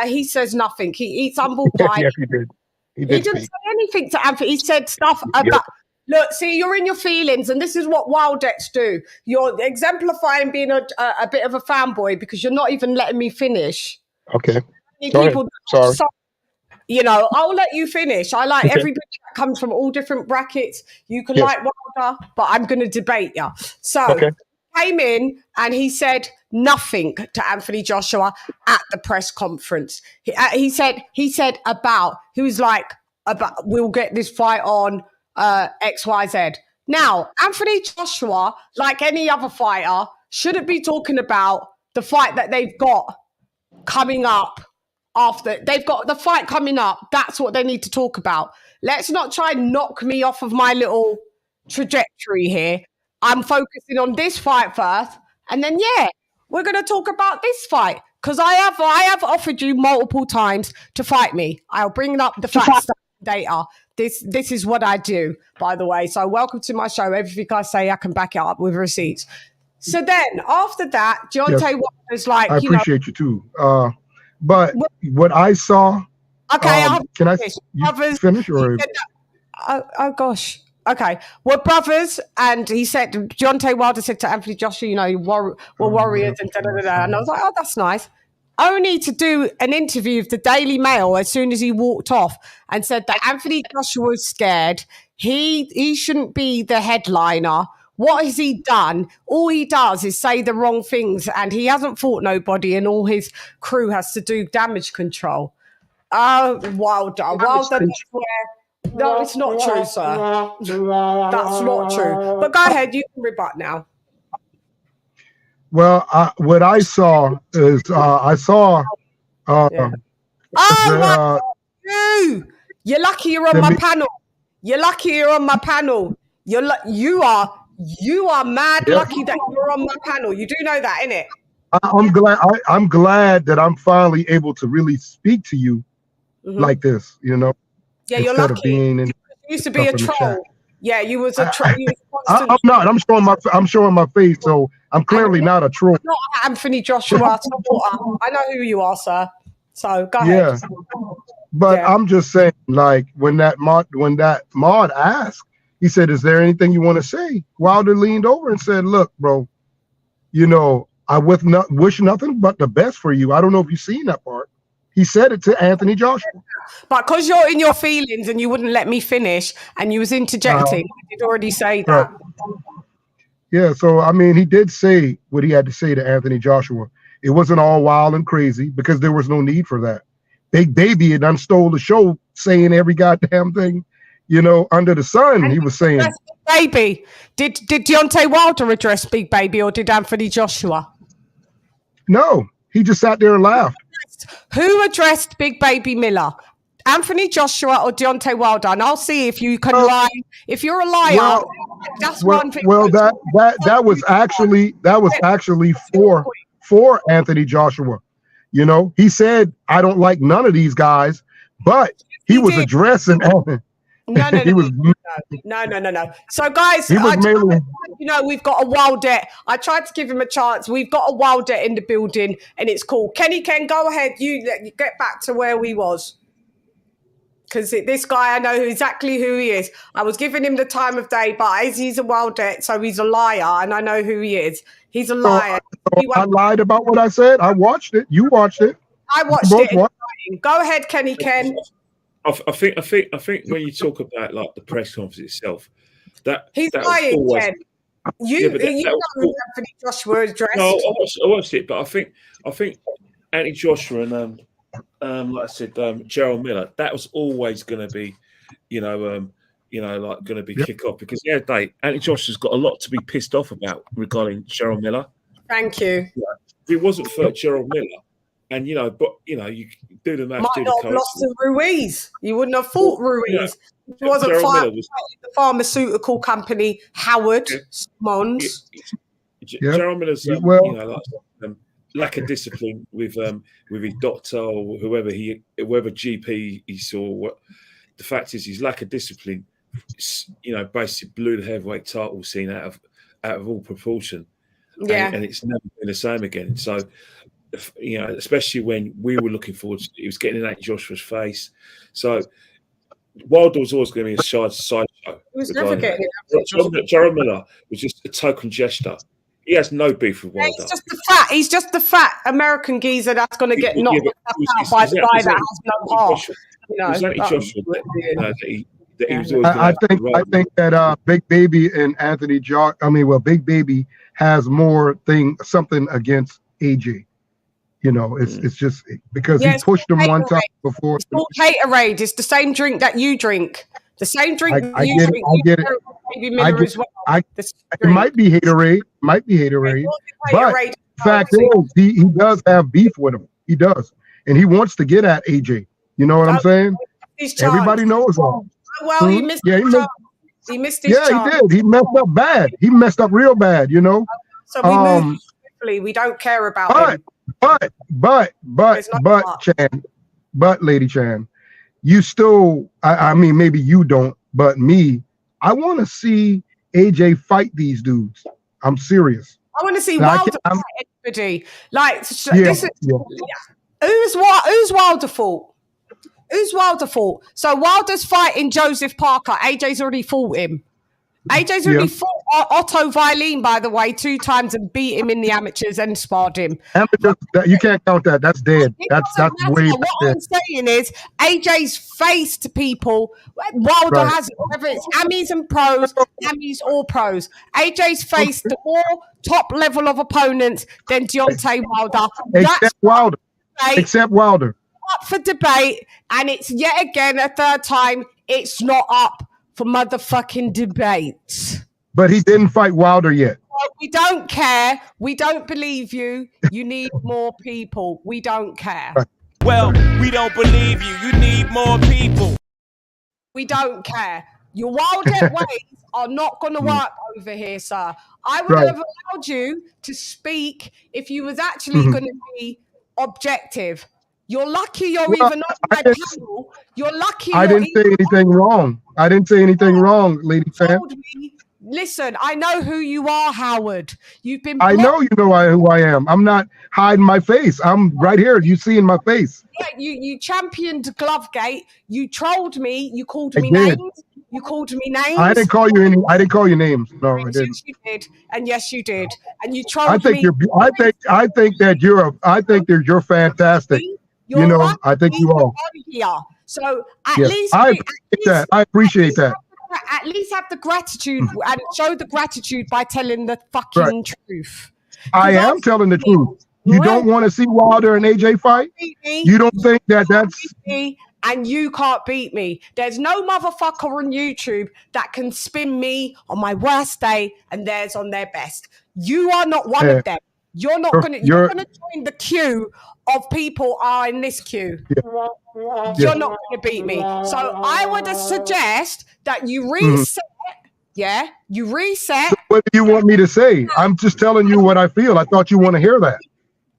He says nothing. He eats humble pie. Yes, he did. He didn't say anything to Anthony. He said stuff about. Look, see, you're in your feelings, and this is what Wildex do. You're exemplifying being a bit of a fanboy because you're not even letting me finish. Okay. Sorry. You know, I'll let you finish. I like everybody that comes from all different brackets. You can like Wilder, but I'm going to debate you. So came in and he said nothing to Anthony Joshua at the press conference. He said about we'll get this fight on XYZ. Now, Anthony Joshua, like any other fighter, shouldn't be talking about the fight that they've got coming up. After they've got the fight coming up, that's what they need to talk about. Let's not try and knock me off of my little trajectory here. I'm focusing on this fight first, and then we're going to talk about this fight because I have offered you multiple times to fight me. I'll bring up the facts, data. This is what I do, by the way. So welcome to my show. Everything I say, I can back it up with receipts. So then after that, Deontay Wilder's like, I appreciate you too. But what I saw. Okay, can I finish or? Oh gosh. Okay, we're brothers, and he said Deontay Wilder said to Anthony Joshua, you know, we're warriors and da-da-da-da. And I was like, oh, that's nice. Only to do an interview with the Daily Mail as soon as he walked off and said that Anthony Joshua was scared. He shouldn't be the headliner. What has he done? All he does is say the wrong things, and he hasn't fought nobody, and all his crew has to do damage control. Oh, Wilder. No, it's not true, sir. That's not true. But go ahead, you can rebut now. Well, what I saw is you're lucky you're on my panel. You're lucky you're on my panel. You are mad lucky that you're on my panel. You do know that, innit? I'm glad that I'm finally able to really speak to you like this, you know. Yeah, you're lucky. You used to be a troll. Yeah, you was a troll. I'm not. I'm showing my face, so I'm clearly not a troll. Not Anthony Joshua. I know who you are, sir. So go ahead. Yeah, but I'm just saying, like when that mod asked, he said, "Is there anything you want to say?" Wilder leaned over and said, "Look, bro, you know, I wish nothing but the best for you." I don't know if you've seen that part. He said it to Anthony Joshua. But because you're in your feelings and you wouldn't let me finish and you was interjecting, I did already say that. Right. Yeah, so, I mean, he did say what he had to say to Anthony Joshua. It wasn't all wild and crazy because there was no need for that. Big Baby had done stole the show saying every goddamn thing, you know, under the sun, he was saying. Baby. Did Deontay Wilder address Big Baby or did Anthony Joshua? No, he just sat there and laughed. Who addressed Big Baby Miller? Anthony Joshua or Deontay Wilder? And I'll see if you can lie. If you're a liar, that's one thing. Well, that was actually for Anthony Joshua. You know, he said, "I don't like none of these guys," but he was addressing. No. So, guys, you know, we've got a Wilder. I tried to give him a chance. We've got a Wilder in the building, and it's cool. Kenny Ken, go ahead. You get back to where we was. because this guy, I know exactly who he is. I was giving him the time of day, but as he's a Wilder, so he's a liar, and I know who he is. He's a liar. I lied about what I said. I watched it. You watched it. I watched it. Go ahead, Kenny Ken. I think when you talk about like the press conference itself, he's that lying, always, Ken. You know who Anthony Joshua addressed. No, I watched it, but I think Anthony Joshua and like I said, Gerald Miller, that was always going to be, like going to be kick off because Anthony Joshua's got a lot to be pissed off about regarding Gerald Miller. Thank you. Yeah. If it wasn't for Gerald Miller, and you do the math. Might not have lost to Ruiz. You wouldn't have fought Ruiz. Yeah. He wasn't fighting the pharmaceutical company Howard Simmons. Gerald Miller's lack of discipline with his doctor or whoever GP he saw. The fact is, his lack of discipline, basically blew the heavyweight title scene out of all proportion. Yeah, and it's never been the same again. So, especially when we were looking forward to it was getting in Anthony Joshua's face. So Wilder was always going to be a sideshow. He was never getting Gerald Miller was just a token gesture. He has no beef with Wilder. He's just the fat American geezer that's going to get knocked out by the guy that has no heart. I think that Big Baby and Anthony Big Baby has something against AJ. It's just because he pushed him one time before. It's called Haterade. It's the same drink that you drink. The same drink I get it. It might be Haterade. But fact is, he does have beef with him. He does. And he wants to get at AJ. You know what I'm saying? Everybody knows that. Well, he missed his chance. He missed his chance. Yeah, he did. He messed up bad. He messed up real bad, So we move swiftly. We don't care about him. But LadyChann, you still, I mean, maybe you don't, but me, I want to see AJ fight these dudes. I'm serious. I want to see Wilder fight anybody. Who's Wilder fought? Who's Wilder fought? So Wilder's fighting Joseph Parker. AJ's already fought him. AJ's already fought Otto Violin, by the way, 2 times and beat him in the amateurs and sparred him. You can't count that. That's dead. That's way dead. What I'm saying is AJ's faced people. Wilder hasn't, whether it's amis and pros, amis or pros. AJ's faced the more top level of opponents than Deontay Wilder. Except Wilder. Up for debate, and it's yet again a third time it's not up for motherfucking debates. But he didn't fight Wilder yet. Well, we don't care. We don't believe you. You need more people. We don't care. Right. Well, we don't believe you. You need more people. We don't care. Your Wilder ways are not going to work over here, sir. I would have allowed you to speak if you was actually going to be objective. You're lucky you're even on my panel. You're lucky. I didn't say anything wrong. LadyChann. Listen, I know who you are, Howard. You've been. I know you know who I am. I'm not hiding my face. I'm right here. You see in my face. Yeah, you championed Glovegate. You trolled me. You called me names. You called me names. I didn't call you any. I didn't call you names. No, I didn't. Yes, you did. And yes, you did. And you trolled me. I think that you're fantastic. I think you are. Here. So at least I appreciate that. At least have the gratitude and show the gratitude by telling the fucking truth. I am telling the truth. You don't want to see Wilder and AJ fight? You don't think that's... And you can't beat me. There's no motherfucker on YouTube that can spin me on my worst day and theirs on their best. You are not one of them. You're gonna join the queue of people are in this queue. You're not gonna beat me. So I would suggest that you reset. You reset. So what do you want me to say? I'm just telling you what I feel. I thought you want to hear that.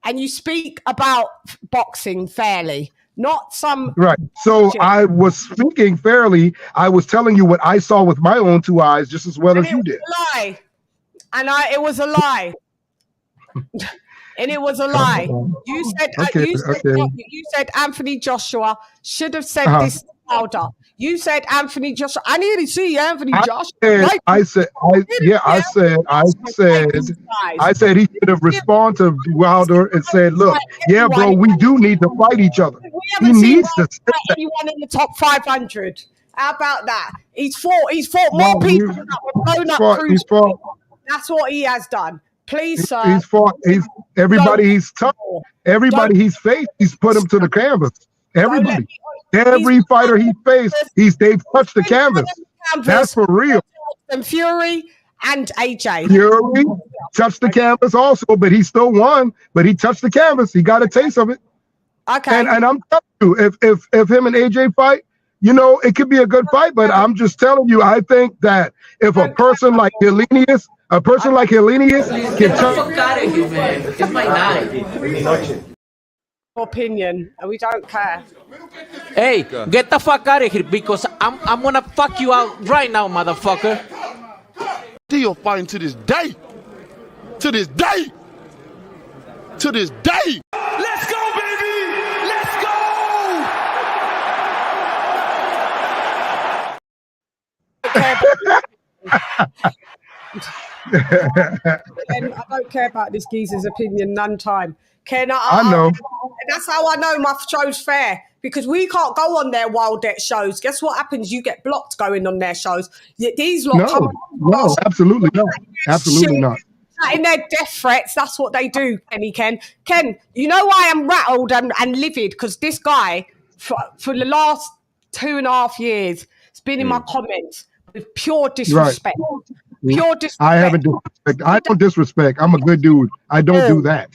And you speak about boxing fairly, not some So I was speaking fairly. I was telling you what I saw with my own 2 eyes, just as well as you did. It was a lie. And it was a lie. You said you said Anthony Joshua should have said this Wilder. You said Anthony Joshua. I nearly see Anthony Joshua. I said he should have responded to Wilder and said, "Look, yeah, bro, we do need to fight each other." He needs to say that. Anyone in the top 500. How about that? He's fought more people that were blown up cruise. That's what he has done. Please, sir. He's fought. Everybody he's touched. Everybody he's faced. He's put him to the canvas. Everybody. Every fighter he faced, they've touched the canvas. That's for real. And Fury and AJ. Fury touched the canvas also, but he still won. But he touched the canvas. He got a taste of it. Okay. And I'm telling you, if him and AJ fight, you know, it could be a good fight. But I'm just telling you, I think that if a person like Helenius, can touch. Get the fuck out of here, man. It's my night. Opinion, and we don't care. Hey, get the fuck out of here because I'm gonna fuck you out right now, motherfucker. Still fighting to this day. To this day. To this day. Let's go, baby! Let's go! I don't care about this geezer's opinion none time. Ken, I know. That's how I know my show's fair, because we can't go on their Wilder shows. Guess what happens? You get blocked going on their shows. These lot come on. No, absolutely not. Absolutely not. In their death threats, that's what they do, Ken. Ken, you know why I'm rattled and livid? Because this guy, for the last 2.5 years, has been in my comments with pure disrespect. Right. Pure disrespect. I haven't disrespect. I don't disrespect. I'm a good dude. I don't do that.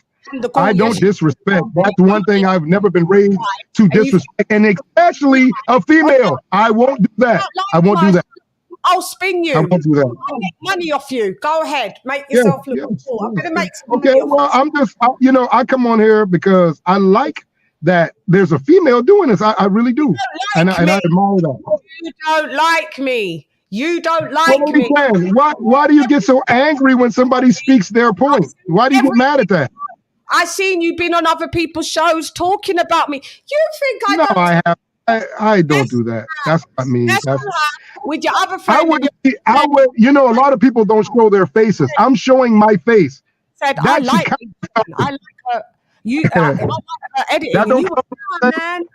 I don't disrespect. That's one thing I've never been raised to disrespect, and especially a female. I won't do that. I won't do that. I'll spin you. I won't do that. I'll make money off you. Go ahead. Make yourself look cool. I'm going to make some money. Okay, well, I come on here because I like that there's a female doing this. I really do. And I admire that. You don't like me. You don't like me. Why do you get so angry when somebody speaks their point? Why do you get mad at that? I seen you been on other people's shows talking about me. You think I don't? No, I have. I don't do that. That's not me. With your other friend. I would. You know, a lot of people don't show their faces. I'm showing my face. I like her. You I like her editing. Man.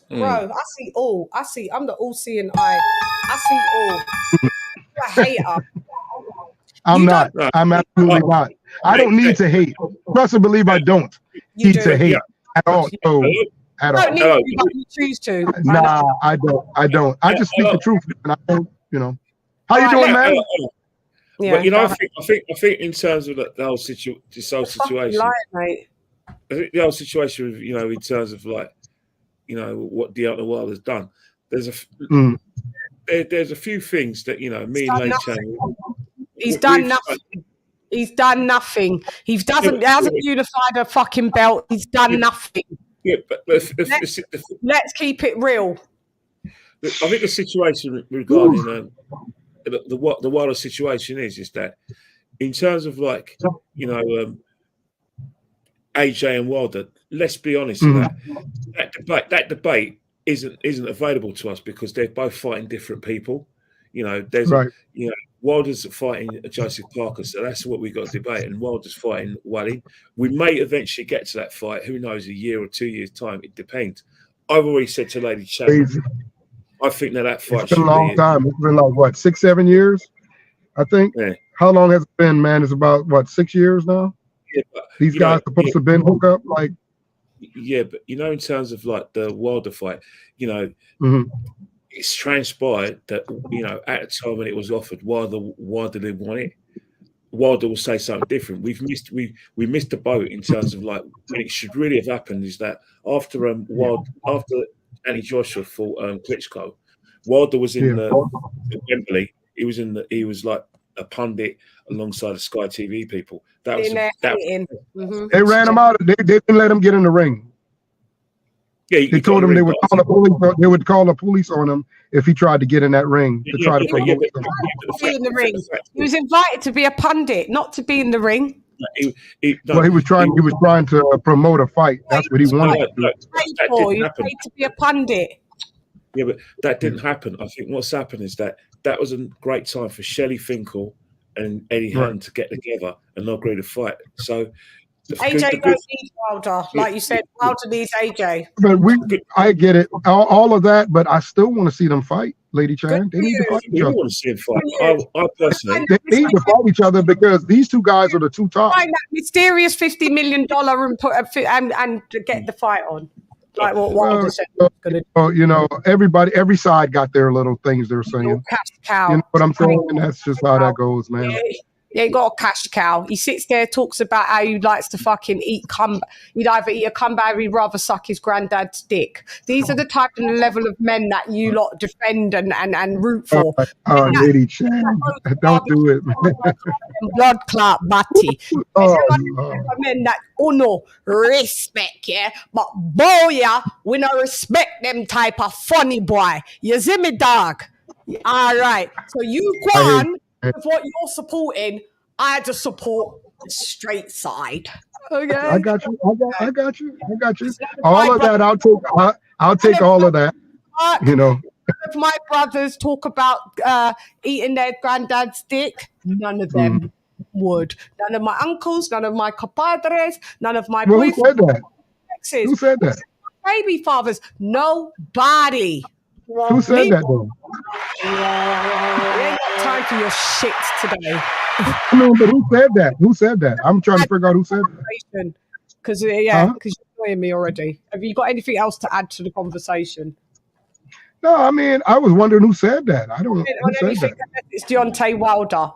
Bro, I see all. I'm the all-seeing eye. I see all. You're a hater. I'm not. I'm absolutely not. I don't need to hate. Trust and believe I don't need to hate at all. So, at all. You choose to. Nah, I don't. I just speak the truth. And I don't, you know. How you doing, man? Yeah, but you know, I think in terms of the whole situation, mate. I think the whole situation, you know, in terms of like, you know, what Deontay Wilder has done. There's a few things that, you know, me and LadyChann. He's done nothing. He's done nothing. He hasn't unified a fucking belt. He's done nothing. Yeah, but let's keep it real. I think the situation regarding the Wilder situation is that in terms of like, you know, AJ and Wilder, let's be honest, that debate isn't available to us because they're both fighting different people. You know, you know, Wilder's fighting Joseph Parker, so that's what we got to debate. And Wilder's fighting Wally. We may eventually get to that fight. Who knows? A year or 2 years time, it depends. I've already said to LadyChann, I think that fight. It's been a long time. It's been like what, 6-7 years? I think. Yeah. How long has it been, man? It's about what, 6 years now. Yeah, but, these guys are supposed to been hook up like. Yeah, but you know, in terms of like the Wilder fight, you know, it's transpired that, you know, at the time when it was offered, Wilder didn't want it. Wilder will say something different. We missed the boat in terms of like when it should really have happened is that after Anthony Joshua fought Klitschko, Wilder was in Wembley. He was like a pundit alongside the Sky TV people. They ran him out. They didn't let him get in the ring. Yeah, they told him they would call the police. They would call the police on him if he tried to get in that ring to try to promote him. In the ring. He was invited to be a pundit, not to be in the ring. He was trying to promote a fight. That's what he wanted to do. He paid to be a pundit. Yeah, but that didn't happen. I think what's happened is that was a great time for Shelley Finkel and Eddie Hearn to get together and not agree to fight. So AJ don't need Wilder, like you said. Wilder needs AJ. But I get it, all of that, but I still want to see them fight, LadyChann. They need to fight each other. want to see them fight. I personally, they need to fight each other because these two guys are the two top. Find that mysterious $50 million and get the fight on. Like what Wilder said. You know, every side got their little things they're saying. Cash cow. You know what I'm saying? And that's just how that goes, man. Yeah, he got a cash cow. He sits there, talks about how he likes to fucking eat he'd either eat a cumbar or he'd rather suck his granddad's dick. These are the type and level of men that you lot defend and root for. LadyChann, don't do it, man. Blood clot batty. Men that no respect, yeah. But boy, yeah, we don't respect them type of funny boy. You see me, dog? All right. So you go on with what you're supporting. I just support the straight side. Okay. I got you. All of that, I'll take all of that. You know. If my brothers talk about eating their granddad's dick, none of them would. None of my uncles, none of my compadres, none of my boyfriends. Who said that? Exes, who said that? Baby fathers. Nobody. Who said that though? We ain't got time for your shit today. No, but who said that? Who said that? I'm trying to figure out who said that. Because you're annoying me already. Have you got anything else to add to the conversation? No, I mean, I was wondering who said that. I don't know who said that. It's Deontay Wilder.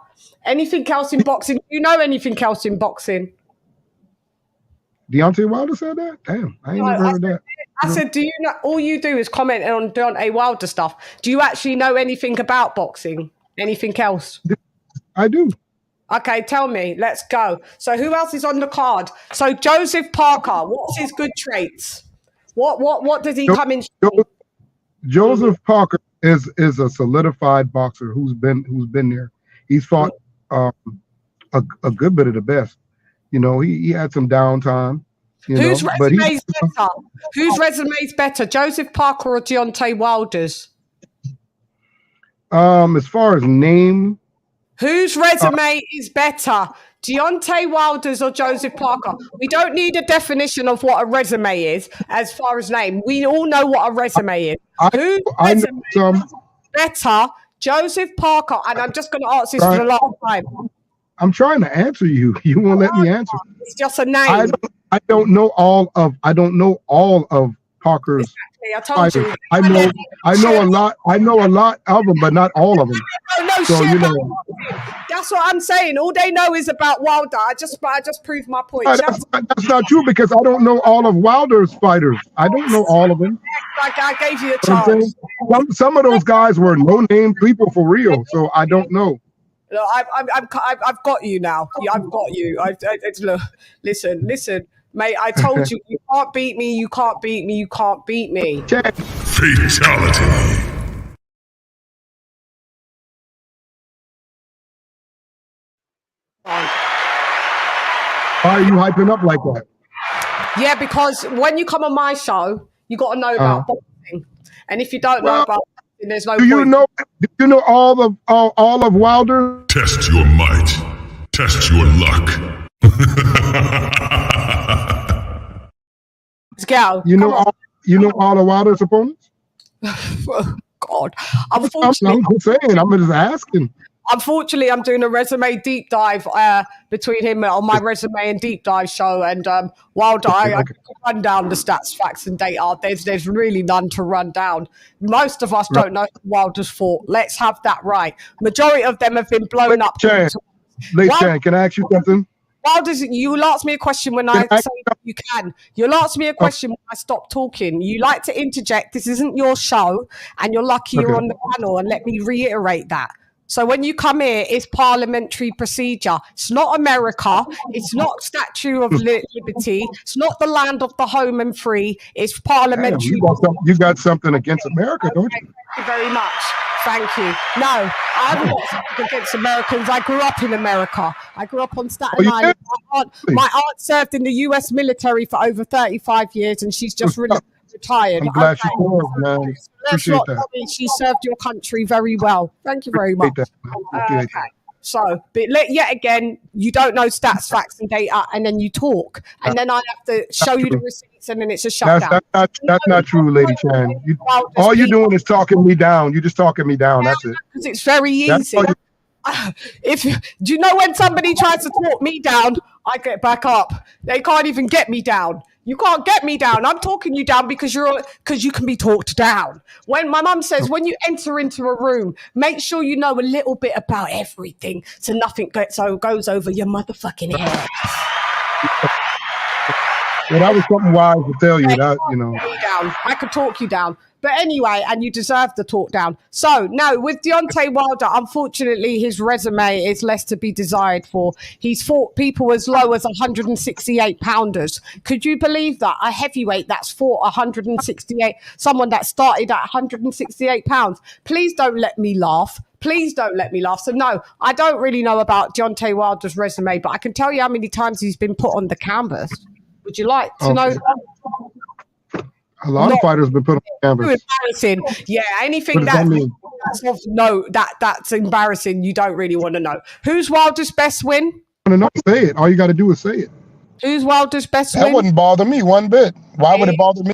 Anything else in boxing? Do you know anything else in boxing? Deontay Wilder said that? Damn, I ain't never heard that. I said, do you know? All you do is comment on Deontay Wilder stuff. Do you actually know anything about boxing? Anything else? I do. Okay, tell me. Let's go. So who else is on the card? So Joseph Parker. What's his good traits? What does he come in? Joseph Parker is a solidified boxer who's been there. He's fought a good bit of the best. You know, he had some downtime. Whose resume is better? Whose resume is better, Joseph Parker or Deontay Wilder's? As far as name, whose resume is better, Deontay Wilder's or Joseph Parker? We don't need a definition of what a resume is as far as name. We all know what a resume is. Whose resume is better, Joseph Parker? And I'm just going to ask this for the last time. I'm trying to answer you. You won't let me answer. It's just a name. I don't know all of Parker's. Exactly, I told you. I know a lot. I know a lot of them, but not all of them. So you know. That's what I'm saying. All they know is about Wilder. I just proved my point. That's not true because I don't know all of Wilder's fighters. I don't know all of them. Like I gave you a chance. Some of those guys were no-name people for real, so I don't know. Look, I've got you now. I've got you. Look, listen, mate. I told you, you can't beat me. You can't beat me. You can't beat me. Fatality. Why are you hyping up like that? Yeah, because when you come on my show, you got to know about boxing, and if you don't know about boxing, there's no point. Do you know all of Wilder? Test your might. Test your luck. Go. You know all of Wilder's opponents? God, unfortunately, I'm just saying. I'm just asking. Unfortunately, I'm doing a resume deep dive between him on my resume and deep dive show, and Wilder. I can run down the stats, facts, and data. There's really none to run down. Most of us don't know who Wilder's fought. Let's have that right. Majority of them have been blown up. LadyChann, can I ask you something? Wilder's. You'll ask me a question when I say you can. You'll ask me a question when I stop talking. You like to interject. This isn't your show, and you're lucky you're on the panel. And let me reiterate that. So when you come here, it's parliamentary procedure. It's not America. It's not Statue of Liberty. It's not the land of the home and free. It's parliamentary. You got something against America, don't you? Thank you very much. Thank you. No, I haven't got something against Americans. I grew up in America. I grew up on Staten Island. My aunt served in the U.S. military for over 35 years, and she's just retired. I'm glad Okay. she served, man. Let's Appreciate not that. worry, she served your country very well. Thank you very much. Appreciate that. Appreciate Okay. So, but yet again, you don't know stats, facts, and data, and then you talk, and then I have to show you the receipts, and then it's a shutdown. That's not true, Lady Chan. All you're doing is talking me down. You're just talking me down. That's it. Because it's very easy. Do you know when somebody tries to talk me down, I get back up. They can't even get me down. You can't get me down. I'm talking you down because you can be talked down. When my mum says, when you enter into a room, make sure you know a little bit about everything, so nothing goes over your motherfucking head. Well, that was something wise to tell you. That I could talk you down. But anyway, and you deserve the talk down. So, no, with Deontay Wilder, unfortunately, his resume is less to be desired for. He's fought people as low as 168-pounders. Could you believe that? A heavyweight that's fought 168, someone that started at 168 pounds. Please don't let me laugh. Please don't let me laugh. So, no, I don't really know about Deontay Wilder's resume, but I can tell you how many times he's been put on the canvas. Would you like to know? A lot of fighters have been put on canvas. Embarrassing. Yeah, anything that's of note that's embarrassing, you don't really want to know. Who's Wilder's best win? I want to know. Say it. All you got to do is say it. Who's Wilder's best win? That wouldn't bother me one bit. Why would it bother me?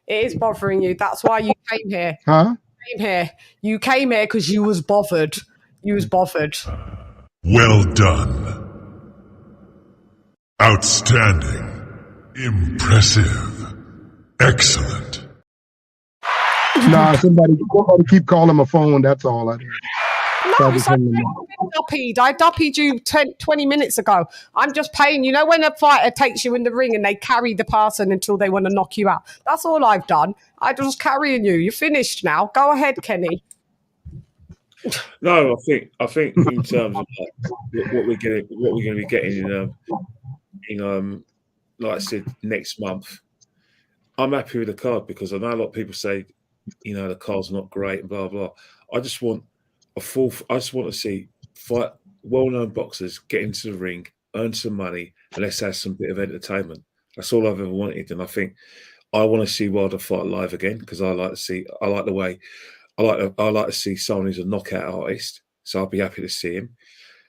It is bothering you. That's why you came here. Huh? You came here because you was bothered. You was bothered. Well done. Outstanding. Impressive. Excellent. Nah, somebody keep calling my phone. That's all I do. No, I duppied you 20 minutes ago. I'm just paying. You know when a fighter takes you in the ring and they carry the person until they want to knock you out? That's all I've done. I'm just carrying you. You're finished now. Go ahead, Kenny. No, I think in terms of what we're going to be getting in like I said, next month, I'm happy with the card because I know a lot of people say, the card's not great and blah blah. I just want I just want to see well-known boxers get into the ring, earn some money, and let's have some bit of entertainment. That's all I've ever wanted, and I think I want to see Wilder fight live again because I like to see someone who's a knockout artist. So I'll be happy to see him.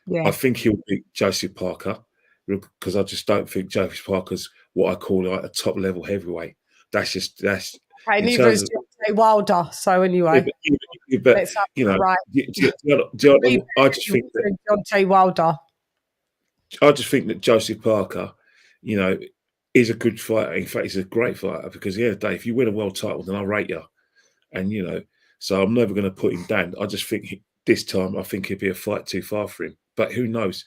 Yeah. I think he'll beat Joseph Parker because I just don't think Joseph Parker's what I call like a top level heavyweight. That's okay, neither is Deontay Wilder. So anyway, but right. I just think that Deontay Wilder. I just think that Joseph Parker, is a good fighter. In fact, he's a great fighter because the other day, if you win a world title, then I'll rate you. And so I'm never going to put him down. I just think this time, I think it'd be a fight too far for him. But who knows?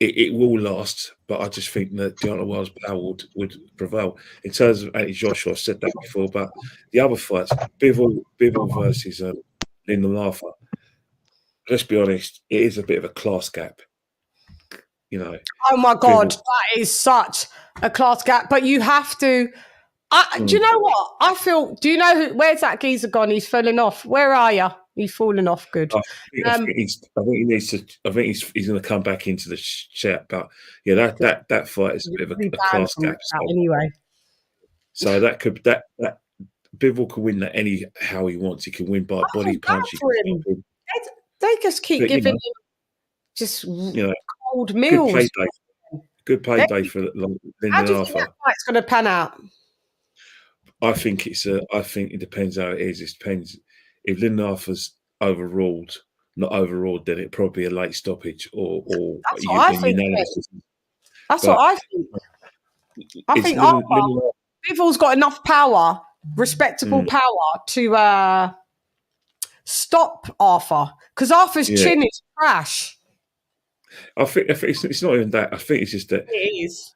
It will last, but I just think that Deontay Wilder's power would prevail. In terms of Anthony Joshua, I've said that before, but the other fights, Bivol versus Lyndon Arthur, let's be honest, it is a bit of a class gap. Oh my God, that is such a class gap. But you have to. Do you know what? I feel. Do you know where's that geezer gone? He's falling off. Where are you? He's falling off. Good. I think he needs to. I think he's going to come back into the chat. But yeah, that fight is a bit of a class gap. Anyway, so that Bivol could win that how he wants. He can win by body punch. They just keep giving him just cold meals. Good payday for Lyndon Arthur. How do you think that fight's going to pan out? I think it depends how it is. It depends. If Lyndon Arthur's not overruled, then it'd probably be a late stoppage or that's what I think. That's what I think. I think Bivol's got enough power, respectable power, to stop Arthur because Arthur's chin is trash. I think it's not even that. I think it's just that it is.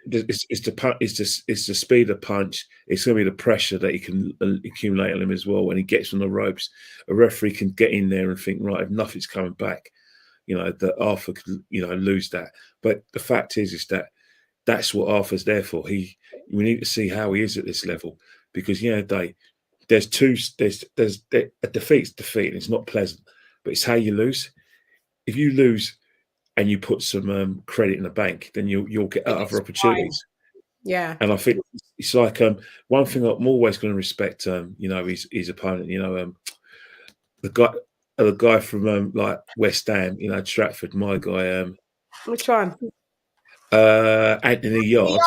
It's the speed of punch. It's going to be the pressure that he can accumulate on him as well. When he gets on the ropes, a referee can get in there and think, right, if nothing's coming back, that Arthur could, lose that. But the fact is that that's what Arthur's there for. We need to see how he is at this level because there's a defeat's defeat. And it's not pleasant, but it's how you lose. If you lose and you put some credit in the bank, then you'll get other opportunities. Yeah. And I think it's like one thing I'm always going to respect, you know, his opponent. You know, the guy from like West Ham, you know, Stratford, my guy. Which one? Anthony Yard.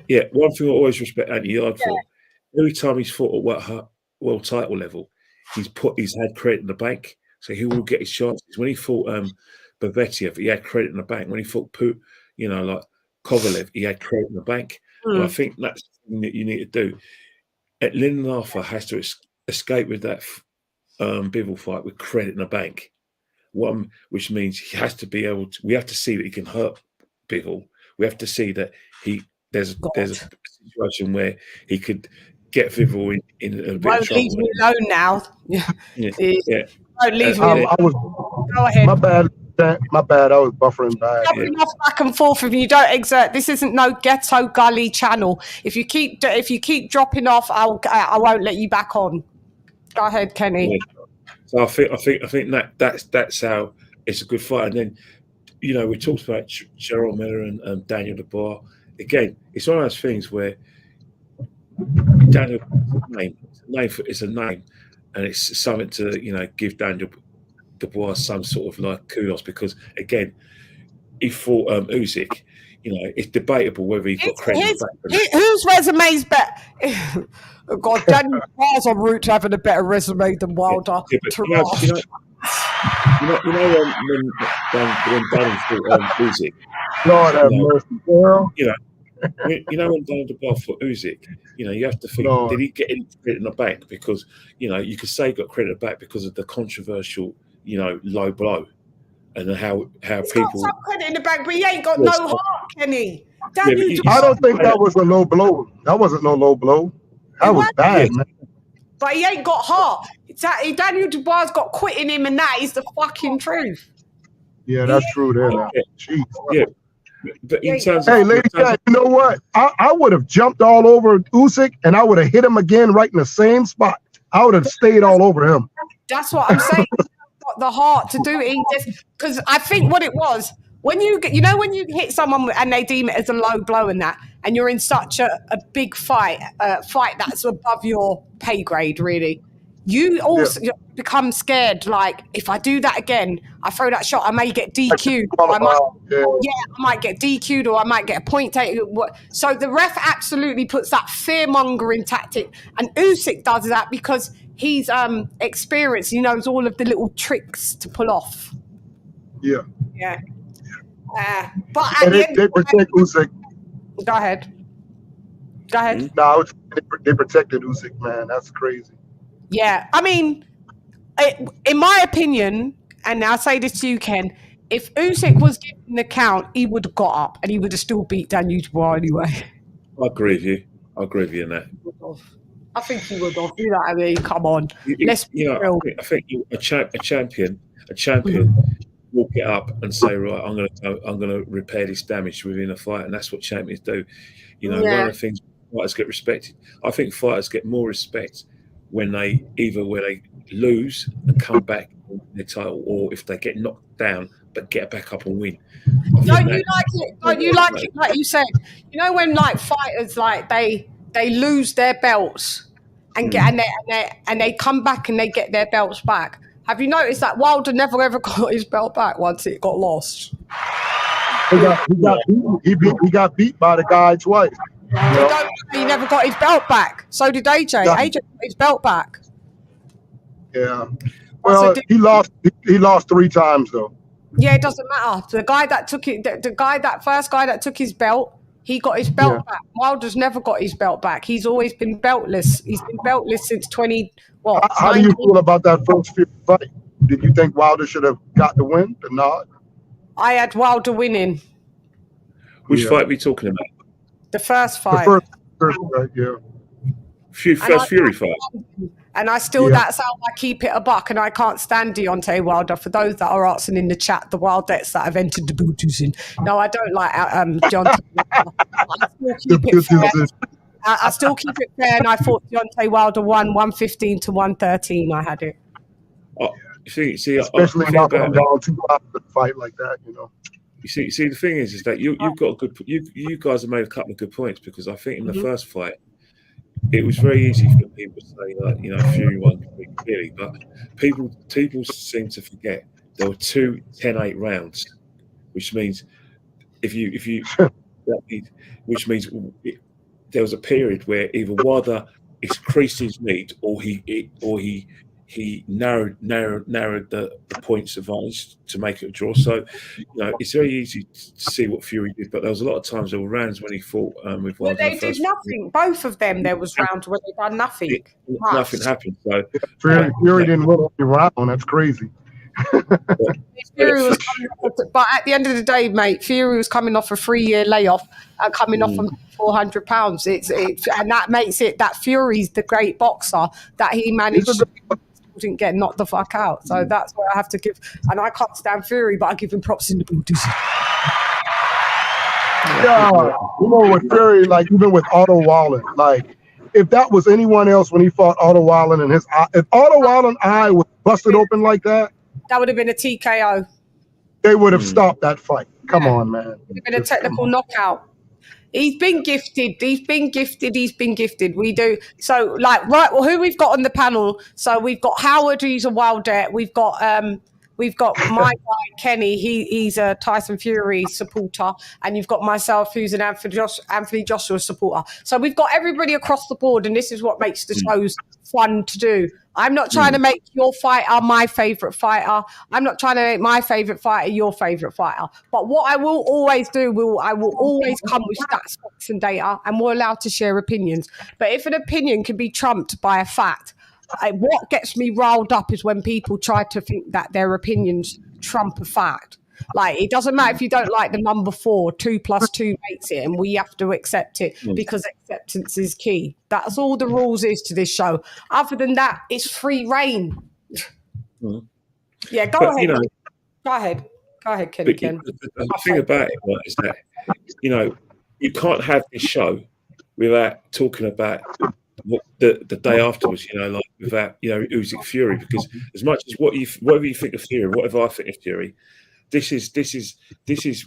Yeah, one thing I always respect Anthony Yard for. Every time he's fought at world title level, he's had credit in the bank, so he will get his chances. When he fought Bavetiev, he had credit in the bank. When he fought you know, like Kovalev, he had credit in the bank. And I think that's the thing that you need to do. Lyndon Arthur has to escape with that Bivol fight with credit in the bank. Which means he has to be able to. We have to see that he can hurt Bivol. We have to see that there's a situation where he could get Bivol in a bit of trouble. Leave me alone now. Yeah. Don't leave me alone. Go ahead. My bad. I was buffering back. Jumping off back and forth if you don't exert. This isn't no ghetto gully channel. If you keep dropping off, I won't let you back on. Go ahead, Kenny. Yeah. So I think that's how it's a good fight. And then, you know, we talked about Gerald Miller and Daniel Dubois. Again, it's one of those things where Daniel it's a name, and it's something to, you know, give Daniel Dubois some sort of like kudos, because again, he fought Usyk. You know, it's debatable whether he got credit. Whose resume is better? God, Daniel Dubois en route to having a better resume than Wilder. Yeah, but you know when Daniel fought Usyk. Lord have mercy, girl. You know when Daniel Dubois fought Usyk, you know, you have to think, did he get any credit in the bank? Because, you know, you could say he got credit in the bank because of the controversial, you know, low blow, and how He's people got some credit in the bank, but he ain't got no heart, Kenny. I don't think that was a low blow. That wasn't no low blow. That was bad, man. But he ain't got heart. Daniel Dubois got quit in him, and that is the fucking truth. Yeah, that's true there. Jeez. Yeah. But in terms hey, LadyChann, you know what? I would have jumped all over Usyk, and I would have hit him again right in the same spot. I would have stayed all over him. That's what I'm saying. Got the heart to do it, because I think what it was, when you hit someone and they deem it as a low blow and that, and you're in such a big fight that's above your pay grade, really, you also become scared. Like, if I do that again, I throw that shot, I may get DQ'd. I might get DQ'd, or I might get a point taken. So the ref absolutely puts that fear-mongering tactic, and Usyk does that because he's experienced. He knows all of the little tricks to pull off. Yeah. But they protect Usyk. Go ahead. No, they protected Usyk, man. That's crazy. Yeah, I mean, in my opinion, and I say this to you, Ken, if Usyk was given the count, he would have got up and he would have still beat Daniel Dubois anyway. I agree with you. I agree with you in that. I think he would have. You know what I mean? Come on. Let's be real. I think a champion will get up and say, right, I'm gonna repair this damage within a fight, and that's what champions do. You know, one of the things fighters get respected. I think fighters get more respect when they lose and come back on their title, or if they get knocked down but get back up and win. Don't you like it? Don't you like it? Like you said, you know, when like fighters, like they lose their belts and they come back and they get their belts back. Have you noticed that Wilder never ever got his belt back once it got lost? He got beat by the guy twice. He never got his belt back. So did AJ. AJ got his belt back. Yeah. Well, he lost 3 times though. Yeah, it doesn't matter. The guy that took it, that first guy that took his belt, he got his belt back. Wilder's never got his belt back. He's always been beltless. He's been beltless since 20. How do you feel about that first fight? Did you think Wilder should have got the win or not? I had Wilder winning. Which fight are we talking about? The first fight. The first fight, yeah. First Fury fight. And I still, that's how I keep it a buck, and I can't stand Deontay Wilder. For those that are asking in the chat, the Wildettes that have entered the booties in. No, I don't like Deontay Wilder. I still keep it fair, and I thought Deontay Wilder won 115 to 113. I had it. Oh, see, especially not going down 2 rounds in a fight like that, you know. You see, the thing is that you've got a good. You guys have made a couple of good points, because I think in the first fight, it was very easy for people to say, like, you know, Fury won clearly, but people seem to forget there were 2 10-8 rounds, which means which means there was a period where either Wilder increased his lead or he narrowed the points advantage to make it a draw. So, you know, it's very easy to see what Fury did, but there was a lot of times there were rounds when he fought with Wilder. Well, they did nothing. Both of them, there was rounds where they done nothing. Nothing happened. So Fury didn't win any round. That's crazy. Fury was but at the end of the day, mate, Fury was coming off a 3-year layoff and coming off from 400 pounds. And that makes it that Fury's the great boxer that he managed to didn't get knocked the fuck out. So that's what I have to give. And I can't stand Fury, but I give him props in the building. Yeah, you know, with Fury, like even with Otto Wallen, like if that was anyone else when he fought Otto Wallen and his eye, if Otto Wallen's eye was busted open like that, that would have been a TKO. They would have stopped that fight. Come on, man. It would have been a technical knockout. He's been gifted. He's been gifted. We do. So, like, right, well, who we've got on the panel? So we've got Howard, who's a Wilder. We've got my guy, Kenny. He's a Tyson Fury supporter. And you've got myself, who's an Anthony Joshua supporter. So we've got everybody across the board, and this is what makes the shows fun to do. I'm not trying to make your fighter my favourite fighter. I'm not trying to make my favourite fighter your favourite fighter. But what I will always do, I will always come with stats, facts and data, and we're allowed to share opinions. But if an opinion can be trumped by a fact, what gets me riled up is when people try to think that their opinions trump a fact. Like, it doesn't matter if you don't like the number 4, 2 + 2 makes it, and we have to accept it because acceptance is key. That's all the rules is to this show. Other than that, it's free reign. Yeah, go ahead. You know, Go ahead, Kenny. The thing about it is that, you know, you can't have this show without talking about what the day afterwards, you know, like without, you know, Usyk Fury, because as much as whatever you think of Fury, whatever I think of Fury, this is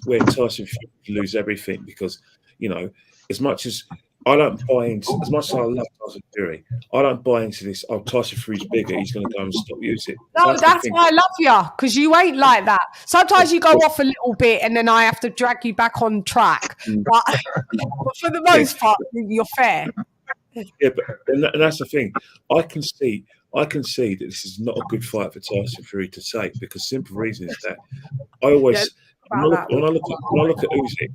where Tyson Fury lose everything, because, you know, as much as I don't buy into, as much as I love Tyson Fury, I don't buy into this. Oh, Tyson Fury's bigger; he's going to go and stop Usyk. No, that's why I love you, because you ain't like that. Sometimes you go off a little bit, and then I have to drag you back on track. But for the most part, you're fair. Yeah, and that's the thing. I can see that this is not a good fight for Tyson Fury to take, because simple reason is that I always when I look at Usyk,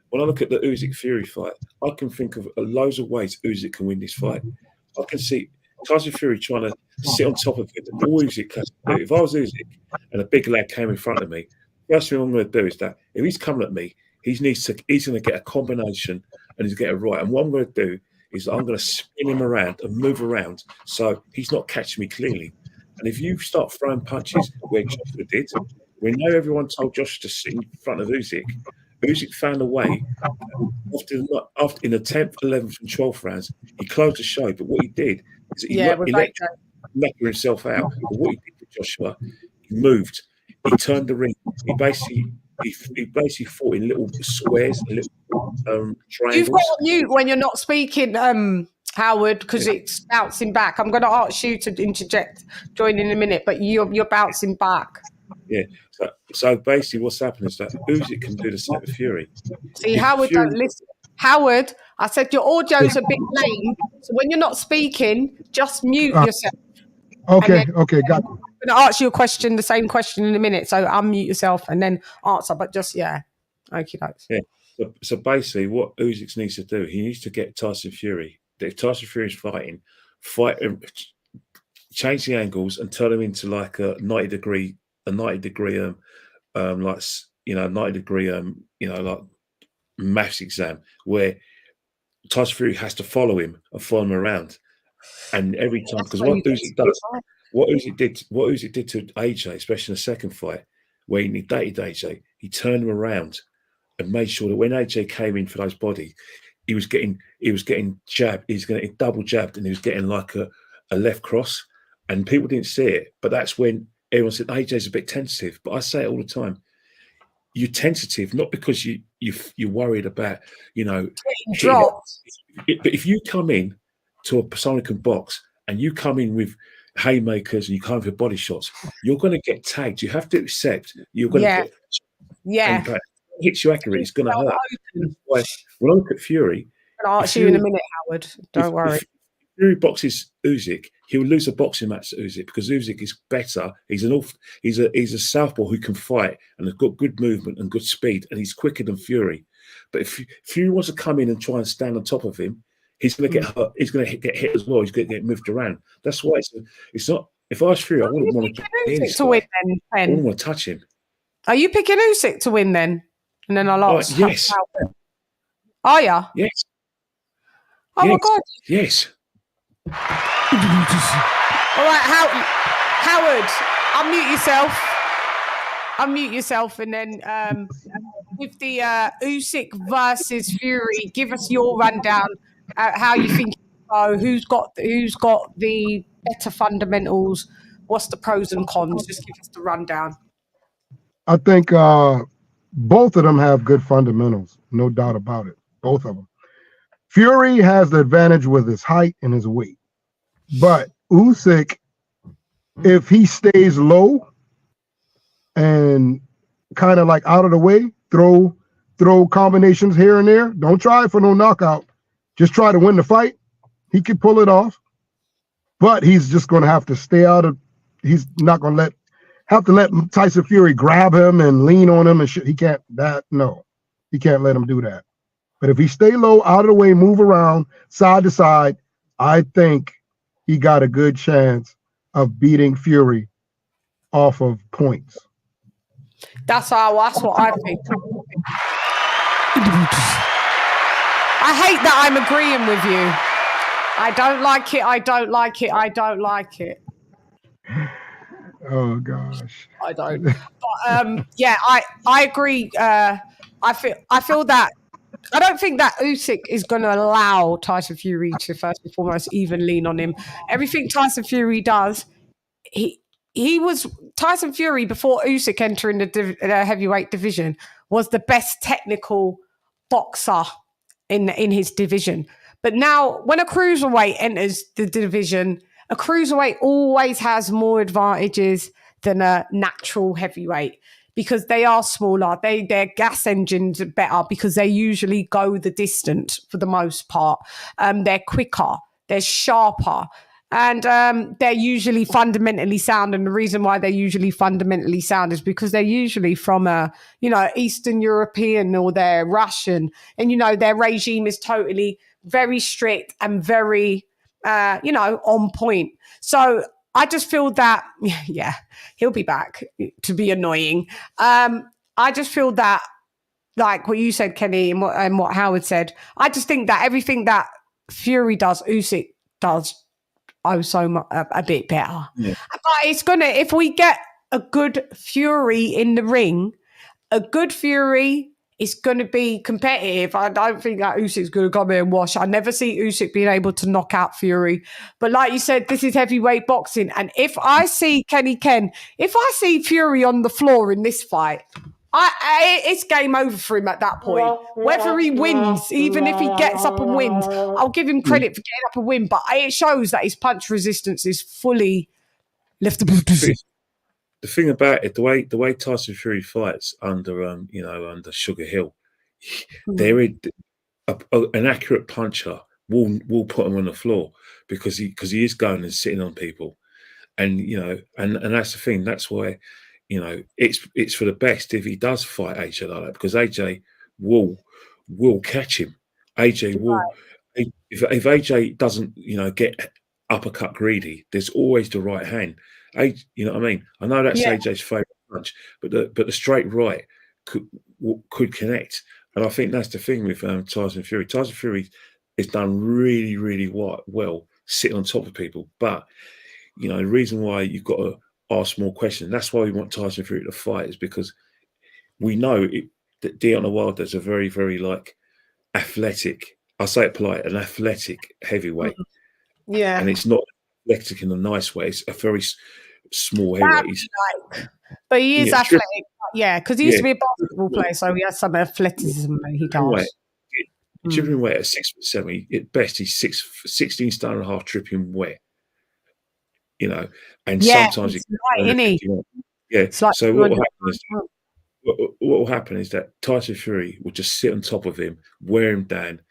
when I look at the Usyk Fury fight, I can think of loads of ways Usyk can win this fight. I can see Tyson Fury trying to sit on top of it. All Usyk has to do. If I was Usyk and a big lad came in front of me, the first thing I'm going to do is that if he's coming at me, he's going to get a combination and he's going to get it right. And what I'm going to do is I'm going to spin him around and move around so he's not catching me cleanly. And if you start throwing punches where Joshua did, we know everyone told Joshua to sit in front of Usyk. Usyk found a way after in the 10th, 11th, and 12th rounds, he closed the show. But what he did is he let himself out. But what he did with Joshua, he moved, he turned the ring, he basically fought in little squares, little triangles. You've got mute when you're not speaking, Howard, because it's bouncing back. I'm going to ask you to interject, join in a minute, but you're bouncing back. Yeah. So basically, what's happened is that Usyk can do the same with Fury. See, Howard, don't listen. Howard, I said your audio's a bit lame, so when you're not speaking, just mute yourself. Okay, got it. I'm going to ask you a question, the same question in a minute, so unmute yourself and then answer. But just yeah. So basically, what Usyk needs to do, he needs to get Tyson Fury. If Tyson Fury is fight, change the angles and turn him into like a 90 degree, like, you know, 90 degree, you know, like maths exam, where Tyson Fury has to follow him and follow him around, and every time, because what Usyk did to AJ, especially in the second fight, where he dated AJ, he turned him around and made sure that when AJ came in for those body, he was getting jabbed, he's getting double jabbed, and he was getting like a left cross, and people didn't see it, but that's when everyone said AJ's a bit tentative. But I say it all the time. you're tentative, not because you're worried about, you know, dropped. But if you come in to a someone who can box and you come in with haymakers and you come with body shots, you're going to get tagged. You have to accept you're going to get hits you accurate. It's going to hurt. When I look at Fury, I'll ask you in a minute, Howard. Don't worry. If Fury boxes Usyk, he'll lose a boxing match to Usyk because Usyk is better. He's a southpaw who can fight and has got good movement and good speed, and he's quicker than Fury. But if Fury wants to come in and try and stand on top of him, he's going to get hurt. He's going to get hit as well. He's going to get moved around. That's why it's not. If I was Fury, I wouldn't want to win. Then, I wouldn't want to touch him. Are you picking Usyk to win then? And then I'll ask. Yes. Are you? Yes. Oh my God. Yes. All right, Howard, unmute yourself, and then with the Usyk versus Fury, give us your rundown. How you think? Who's got the better fundamentals? What's the pros and cons? Just give us the rundown. I think both of them have good fundamentals, no doubt about it. Both of them. Fury has the advantage with his height and his weight. But Usyk, if he stays low and kind of like out of the way, throw combinations here and there, don't try for no knockout. Just try to win the fight. He can pull it off. But he's just going to have to stay out of, he's not going to have to let Tyson Fury grab him and lean on him and shit. He can't, he can't let him do that. But if he stay low, out of the way, move around, side to side, I think he got a good chance of beating Fury off of points. That's what I think. I hate that I'm agreeing with you. I don't like it. I don't like it. I don't like it. Oh gosh. I don't. But yeah, I agree. I feel that I don't think that Usyk is going to allow Tyson Fury to first and foremost even lean on him. Everything Tyson Fury does, he was Tyson Fury before Usyk entering the heavyweight division was the best technical boxer in his division. But now, when a cruiserweight enters the division, a cruiserweight always has more advantages than a natural heavyweight because they are smaller. Their gas engines are better because they usually go the distance for the most part. They're quicker, they're sharper, and they're usually fundamentally sound. And the reason why they're usually fundamentally sound is because they're usually from a, Eastern European or they're Russian. And, their regime is totally very strict and very, on point. So I just feel that, yeah, he'll be back to be annoying. I just feel that, like what you said, Kenny, and what Howard said, I just think that everything that Fury does, Usyk does so much, a bit better. Yeah. But it's if we get a good Fury in the ring, a good Fury is going to be competitive. I don't think that Usyk's going to come in and wash. I never see Usyk being able to knock out Fury. But like you said, this is heavyweight boxing. And if I see if I see Fury on the floor in this fight, it's game over for him at that point. Whether he wins, even if he gets up and wins, I'll give him credit for getting up and win. But it shows that his punch resistance is fully left. The thing about it, the way Tyson Fury fights under under Sugar Hill, there is an accurate puncher will put him on the floor because he is going and sitting on people, and and that's the thing. That's why it's for the best if he does fight AJ like that, because AJ will catch him. AJ will if AJ doesn't get uppercut greedy, there's always the right hand. You know what I mean? I know that's AJ's favourite punch, but the straight right could connect, and I think that's the thing with Tyson Fury. Tyson Fury has done really, really well sitting on top of people, but the reason why you've got to ask more questions. That's why we want Tyson Fury to fight, is because we know that Deontay Wilder is a very, very athletic. I say it polite, an athletic heavyweight. Yeah, and it's not athletic in a nice way. It's a very small heavyweight. But he is athletic. Yeah, because he used to be a basketball Yeah. player, so he has some athleticism that he does. Dripping wet at 6'7", at best he's 16 stone and a half, dripping wet. You know, and sometimes it's light, isn't he? Yeah. Like so what will happen is that Tyson Fury will just sit on top of him, wear him down,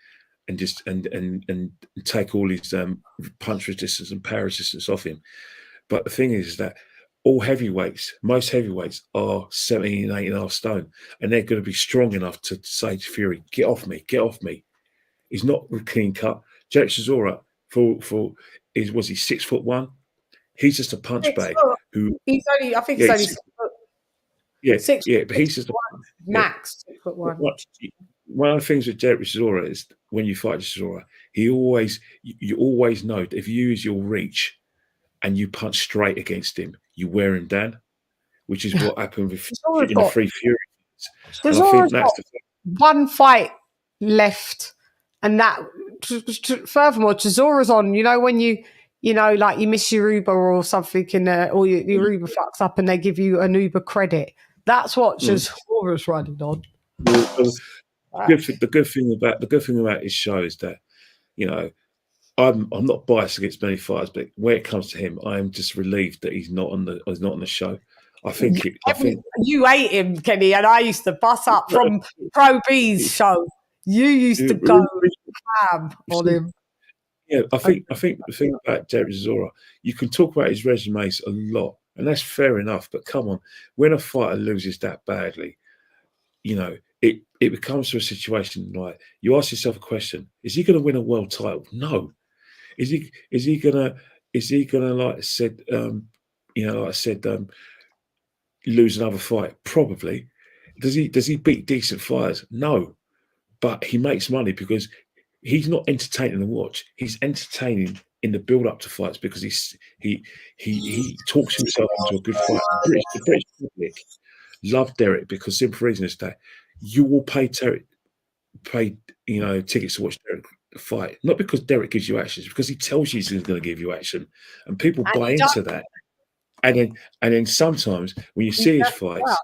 and just and take all his punch resistance and power resistance off him. But the thing is that all heavyweights, most heavyweights are 17, 18.5 stone, and they're going to be strong enough to say to Fury, "Get off me, get off me." He's not clean cut. Derek Chisora, was he 6'1"? He's just a punch bag. He's only, I think he's only 6 foot. Yeah, but he's just a max 6'1". One of the things with Derek Chisora is when you fight Chisora, you always know that if you use your reach and you punch straight against him, you wear him down, which is what happened with in the Free Fury. Chisora's got one fight left, and that furthermore, Chisora's on. You know when you like you miss your Uber or something, or your Uber fucks up, and they give you an Uber credit. That's what Chisora's running on. The good thing about his show is that, I'm not biased against many fighters, but when it comes to him, I am just relieved that he's not on the show. I think you hate him, Kenny, and I used to bus up from Pro B's show. You used to go ham on him. Yeah, I think the thing about Derek Chisora, you can talk about his resumes a lot, and that's fair enough. But come on, when a fighter loses that badly, it becomes to a situation like you ask yourself a question: is he going to win a world title? No. Is he gonna like I said, lose another fight? Probably. Does he beat decent fighters? No. But he makes money because he's not entertaining to watch. He's entertaining in the build up to fights because he talks himself into a good fight. The British public love Derek because the simple reason is that you will pay tickets to watch Derek fight, not because Derek gives you action, it's because he tells you he's going to give you action, and people buy into that. And then sometimes when you see his fights,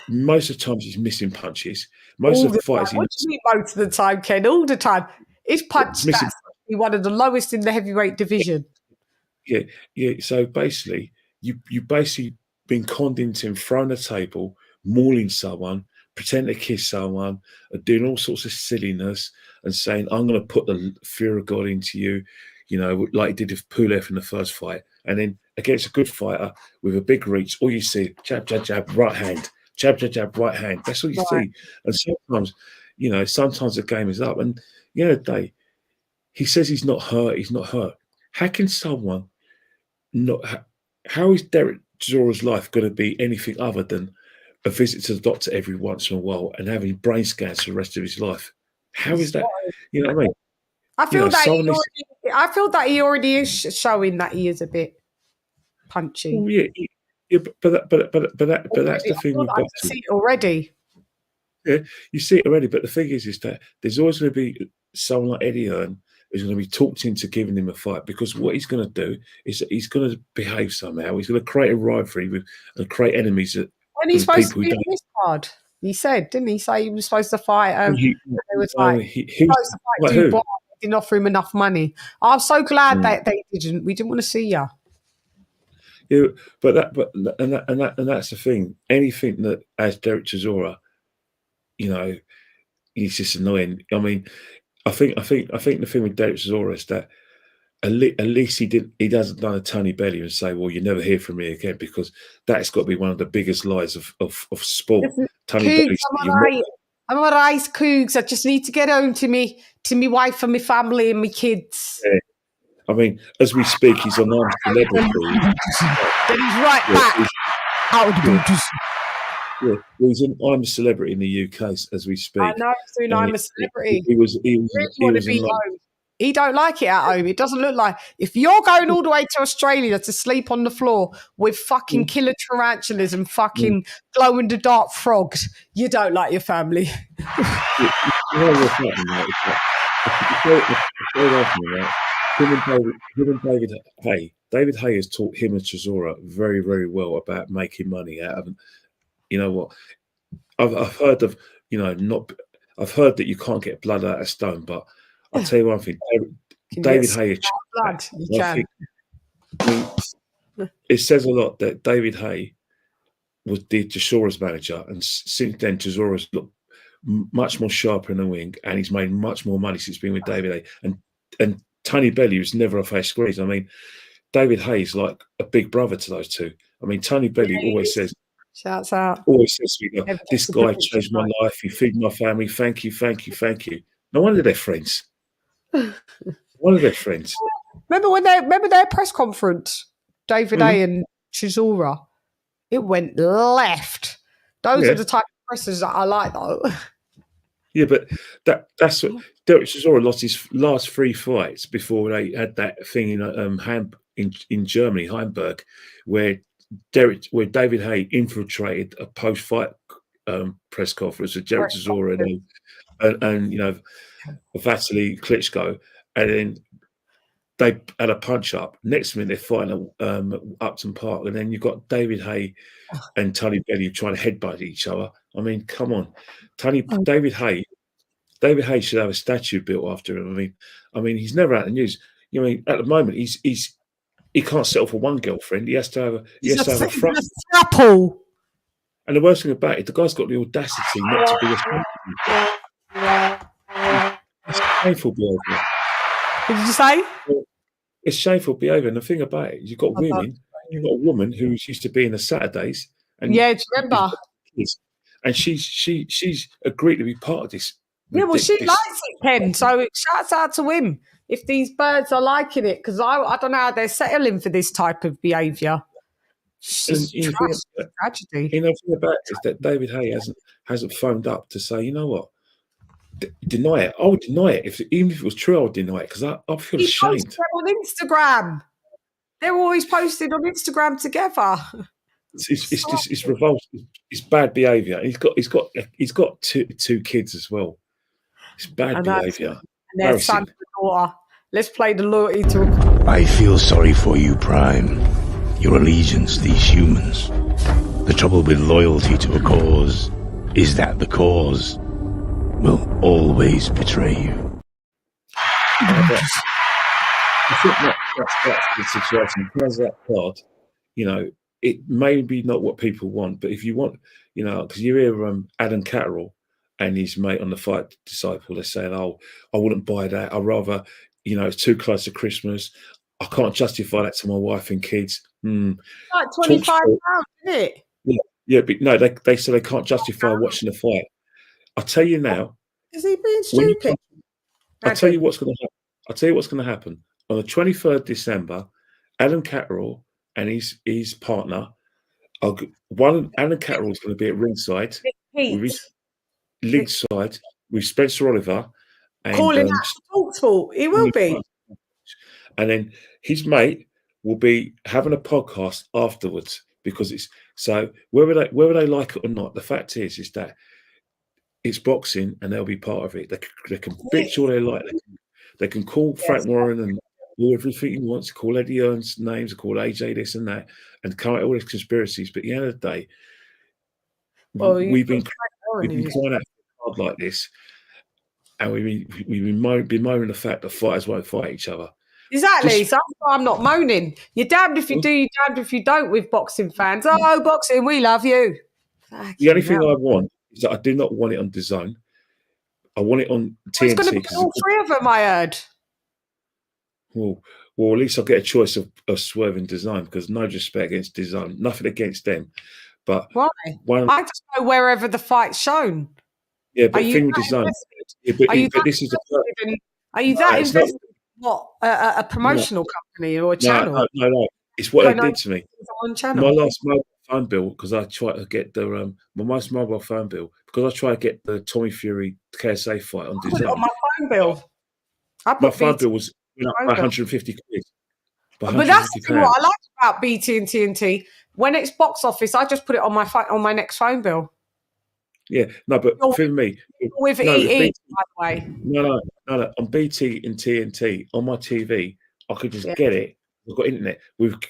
most of the times he's missing punches. Most of the fights, what do you mean most of the time, Ken? All the time, his punch stats be one of the lowest in the heavyweight division. Yeah. So basically, you basically been conned into him, thrown a table, mauling someone, pretending to kiss someone, doing all sorts of silliness, and saying, "I'm going to put the fear of God into you," like he did with Pulev in the first fight. And then against a good fighter with a big reach, all you see, jab, jab, jab, right hand, jab, jab, jab, right hand. That's all you see. And sometimes the game is up. And the other day, he says he's not hurt. He's not hurt. How can someone not? How is Derek Chisora's life going to be anything other than a visit to the doctor every once in a while and having brain scans for the rest of his life? How is that? You know what I mean? I feel that he already is showing that he is a bit punchy. Well, yeah, but that's the thing with boxing. I see it already. Yeah, you see it already. But the thing is that there's always going to be someone like Eddie Hearn who's going to be talked into giving him a fight, because what he's going to do is that he's going to behave somehow. He's going to create a rivalry and create enemies that. When he's supposed to be in this card, he said, didn't he? Say he was supposed to fight. He was supposed to fight Dubois. They didn't offer him enough money. I'm so glad that they didn't. We didn't want to see you. Yeah, but that's the thing. Anything that as Derek Chisora, he's just annoying. I mean, I think the thing with Derek Chisora is that at least he hasn't done a Tony Bellew and say, "Well, you never hear from me again," because that's got to be one of the biggest lies of sport. Tony Bellew. I'm all right, Cougs. I just need to get home to me wife and my family and my kids. Yeah. I mean, as we speak, he's on I'm a Celebrity. Then he's right back out of the borders. Yeah, he's in I'm a Celebrity in the UK as we speak. I know he's doing I'm a Celebrity. He was want to be home. He don't like it at home. It doesn't look like. If you're going all the way to Australia to sleep on the floor with fucking killer tarantulas and fucking glow in the dark frogs, you don't like your family. Him and David Hay, David Haye has taught him and Chisora very, very well about making money out of. You know what? I've heard of, you know, I've heard that you can't get blood out of stone, but I'll tell you one thing. David Haye, blood. You can. It says a lot that David Haye was Chisora's manager, and since then Chisora's looked much more sharper in the wing, and he's made much more money since being with David Haye. And Tony Bellew was never a face squeeze. I mean, David Haye's like a big brother to those two. I mean, Tony Bellew always says, shouts out. Always says to me, this guy changed my life. He feed my family. Thank you, thank you, thank you. No wonder they're friends. One of their friends. Remember their press conference, David Haye and Chisora? It went left. Those are the type of presses that I like, though. Yeah, but that's what Derek Chisora lost his last 3 fights before they had that thing in Germany, Hamburg, where David Haye infiltrated a post-fight press conference with Derek Chisora and you know, Vasily Klitschko, and then they had a punch up. Next minute they're fighting at Upton Park, and then you've got David Haye and Tony Bellew trying to headbutt each other. I mean, come on, David Haye should have a statue built after him. I mean, he's never out of the news. You know, I mean, at the moment he can't settle for one girlfriend. He has to have a front. And the worst thing about it, the guy's got the audacity not to be a It's shameful behaviour. What did you say? It's shameful behaviour. And the thing about it, you've got a woman who's used to be in the Saturdays. And yeah, do you remember? And she's agreed to be part of this. Yeah, well, she likes it, Ken. So it shouts out to him if these birds are liking it, because I don't know how they're settling for this type of behaviour. Tragedy. You know, the thing about it is that David Haye hasn't phoned up to say, you know what, deny it. I would deny it. Even if it was true, I would deny it because I feel ashamed. On Instagram, they're always posted on Instagram together. It's revolting. It's bad behaviour. He's got two kids as well. It's bad behaviour. And their son and daughter. Let's play the loyalty to. I feel sorry for you, Prime. Your allegiance, these humans. The trouble with loyalty to a cause is that the cause will always betray you. I think that's the situation. Because that card, you know, it may be not what people want, but if you want, you know, because you hear Adam Catterall and his mate on the Fight Disciple, they're saying, "Oh, I wouldn't buy that. I'd rather, you know, it's too close to Christmas. I can't justify that to my wife and kids." Like £25, isn't it? Yeah, but no, they say they can't justify watching the fight. I tell you now, is he being stupid? I'll tell you what's going to happen. I'll tell you what's going to happen on the 23rd December. Adam Catterall and his partner, Adam Catterall is going to be at ringside. Ringside with Spencer Oliver. And, calling out talk. He will be. And then his mate will be having a podcast afterwards because it's so whether they like it or not. The fact is that it's boxing and they'll be part of it. They can bitch all they like. They can call Frank Warren and do everything he wants. Call Eddie Earn's names, call AJ this and that, and come out all these conspiracies. But at the end of the day, we've been trying out hard like this, and we've been moaning the fact that fighters won't fight each other. Exactly. So I'm not moaning. You're damned if you do, you're damned if you don't with boxing fans. Oh, boxing, we love you. The only thing I want is that I do not want it on DAZN. I want it on TNT. It's going to be all 3 of them, I heard. Well, at least I'll get a choice of swerving DAZN because no disrespect against DAZN, nothing against them. But why? I just go wherever the fight's shown. Yeah, but the thing with DAZN, this is are you that invested? What, a promotional company or a channel? No. It's what they did to me. My last mobile phone bill, because I tried to get the my most mobile phone bill, because I tried to get the Tommy Fury KSA fight on DAZN. On my phone bill. My phone bill was by 150 quid. But that's what I like about BT and TNT. When it's box office, I just put it on my next phone bill. Yeah, no, but for me, with EE, by the way. No. On BT and TNT on my TV, I could just get it I've got internet. With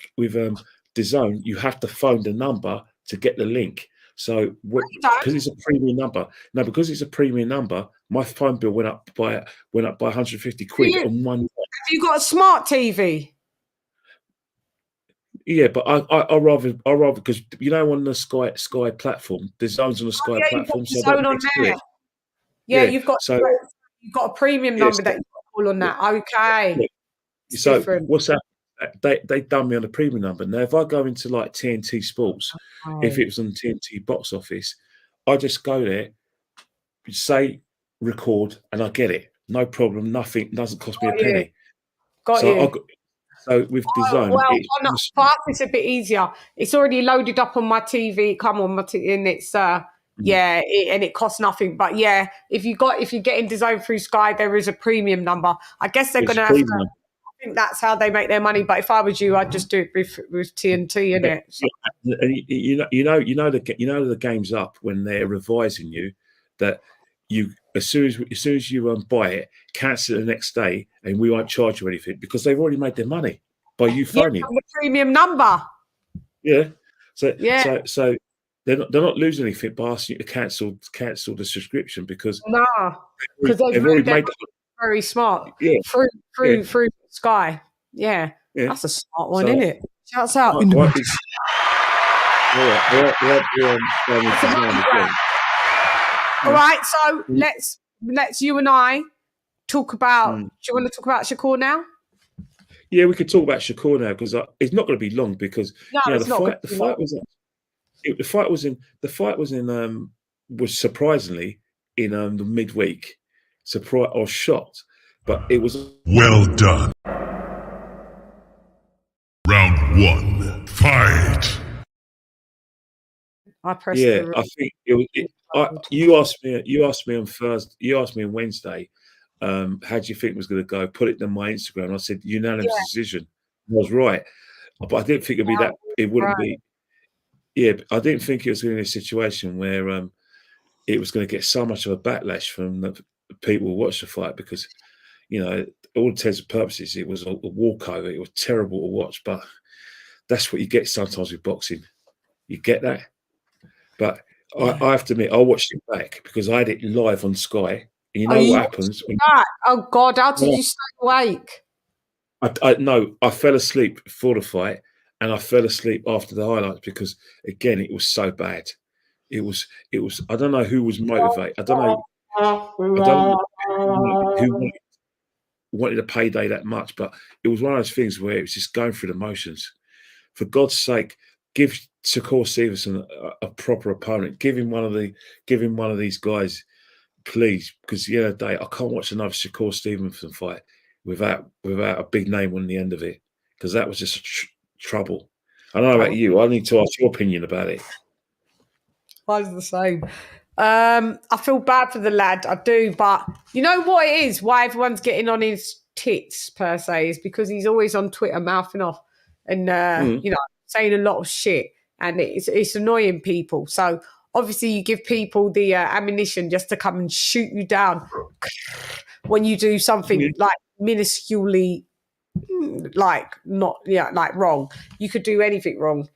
DAZN, you have to phone the number to get the link. So because it's a premium number, because it's a premium number, my phone bill went up by 150 quid on one. Have you got a smart TV? Yeah, but I rather because on the Sky platform, the zones on the Sky platform. So zone on there. Yeah, you've got a premium number that you call on that. Okay. Yeah. So what's that? They done me on a premium number. Now, if I go into like TNT Sports, if it was on TNT box office, I just go there, say record, and I get it. No problem. Nothing. Doesn't cost me a penny. Got you. So with DAZN, for us it's a bit easier. It's already loaded up on my TV. Come on, and it's and it costs nothing. But yeah, if you're getting DAZN through Sky, there is a premium number. I guess they're going to have to. I think that's how they make their money. But if I was you, I'd just do it with TNT, innit? So. And the game's up when they're revising you that you as soon as you buy it, cancel it the next day, and we won't charge you anything because they've already made their money by you phoning. The premium number. Yeah. So they're not losing anything by asking you to cancel the subscription because they've already made very smart. Yeah. Through Sky. Yeah. That's a smart one, isn't it? Shouts out. All right, so let's you and I talk about. Do you want to talk about Shakur now? Yeah, we could talk about Shakur now because it's not going to be long because the fight was surprisingly in the midweek. Surprise! I was shocked, but it was well done. Round 1, fight. I pressed. Yeah, I think it was. You asked me on Thursday. You asked me on Wednesday. How do you think it was going to go? Put it on my Instagram. I said unanimous decision. I was right, but I didn't think it'd be that. It wouldn't be. Yeah, I didn't think it was going to be a situation where it was going to get so much of a backlash from the people who watched the fight because, all intents and purposes, it was a walkover. It was terrible to watch, but that's what you get sometimes with boxing. You get that. But I have to admit, I watched it back because I had it live on Sky. And you know what happens? Oh God, how did you stay awake? I fell asleep before the fight and I fell asleep after the highlights because, again, it was so bad. It was. I don't know who was motivated. I don't know who wanted a payday that much, but it was one of those things where it was just going through the motions. For God's sake, give Shakur Stevenson a proper opponent. Give him one of these guys, please, because the other day I can't watch another Shakur Stevenson fight without a big name on the end of it because that was just trouble. I don't know about you. I need to ask your opinion about it. Mine's the same. I feel bad for the lad, I do, but you know what it is? Why everyone's getting on his tits per se is because he's always on Twitter mouthing off and saying a lot of shit, and it's annoying people. So obviously you give people the ammunition just to come and shoot you down when you do something like minusculely wrong. You could do anything wrong.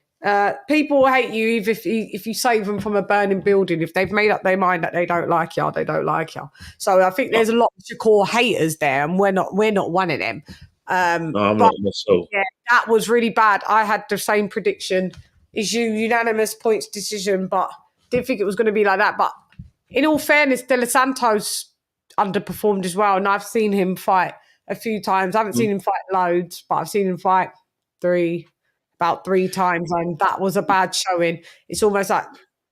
People will hate you if you save them from a burning building. If they've made up their mind that they don't like you, they don't like you. So I think there's a lot of Shakur haters there, and we're not one of them. I'm not myself. Yeah, that was really bad. I had the same prediction as you, unanimous points decision, but didn't think it was going to be like that. But in all fairness, De Los Santos underperformed as well, and I've seen him fight a few times. I haven't seen him fight loads, but I've seen him fight about three times, and that was a bad showing. It's almost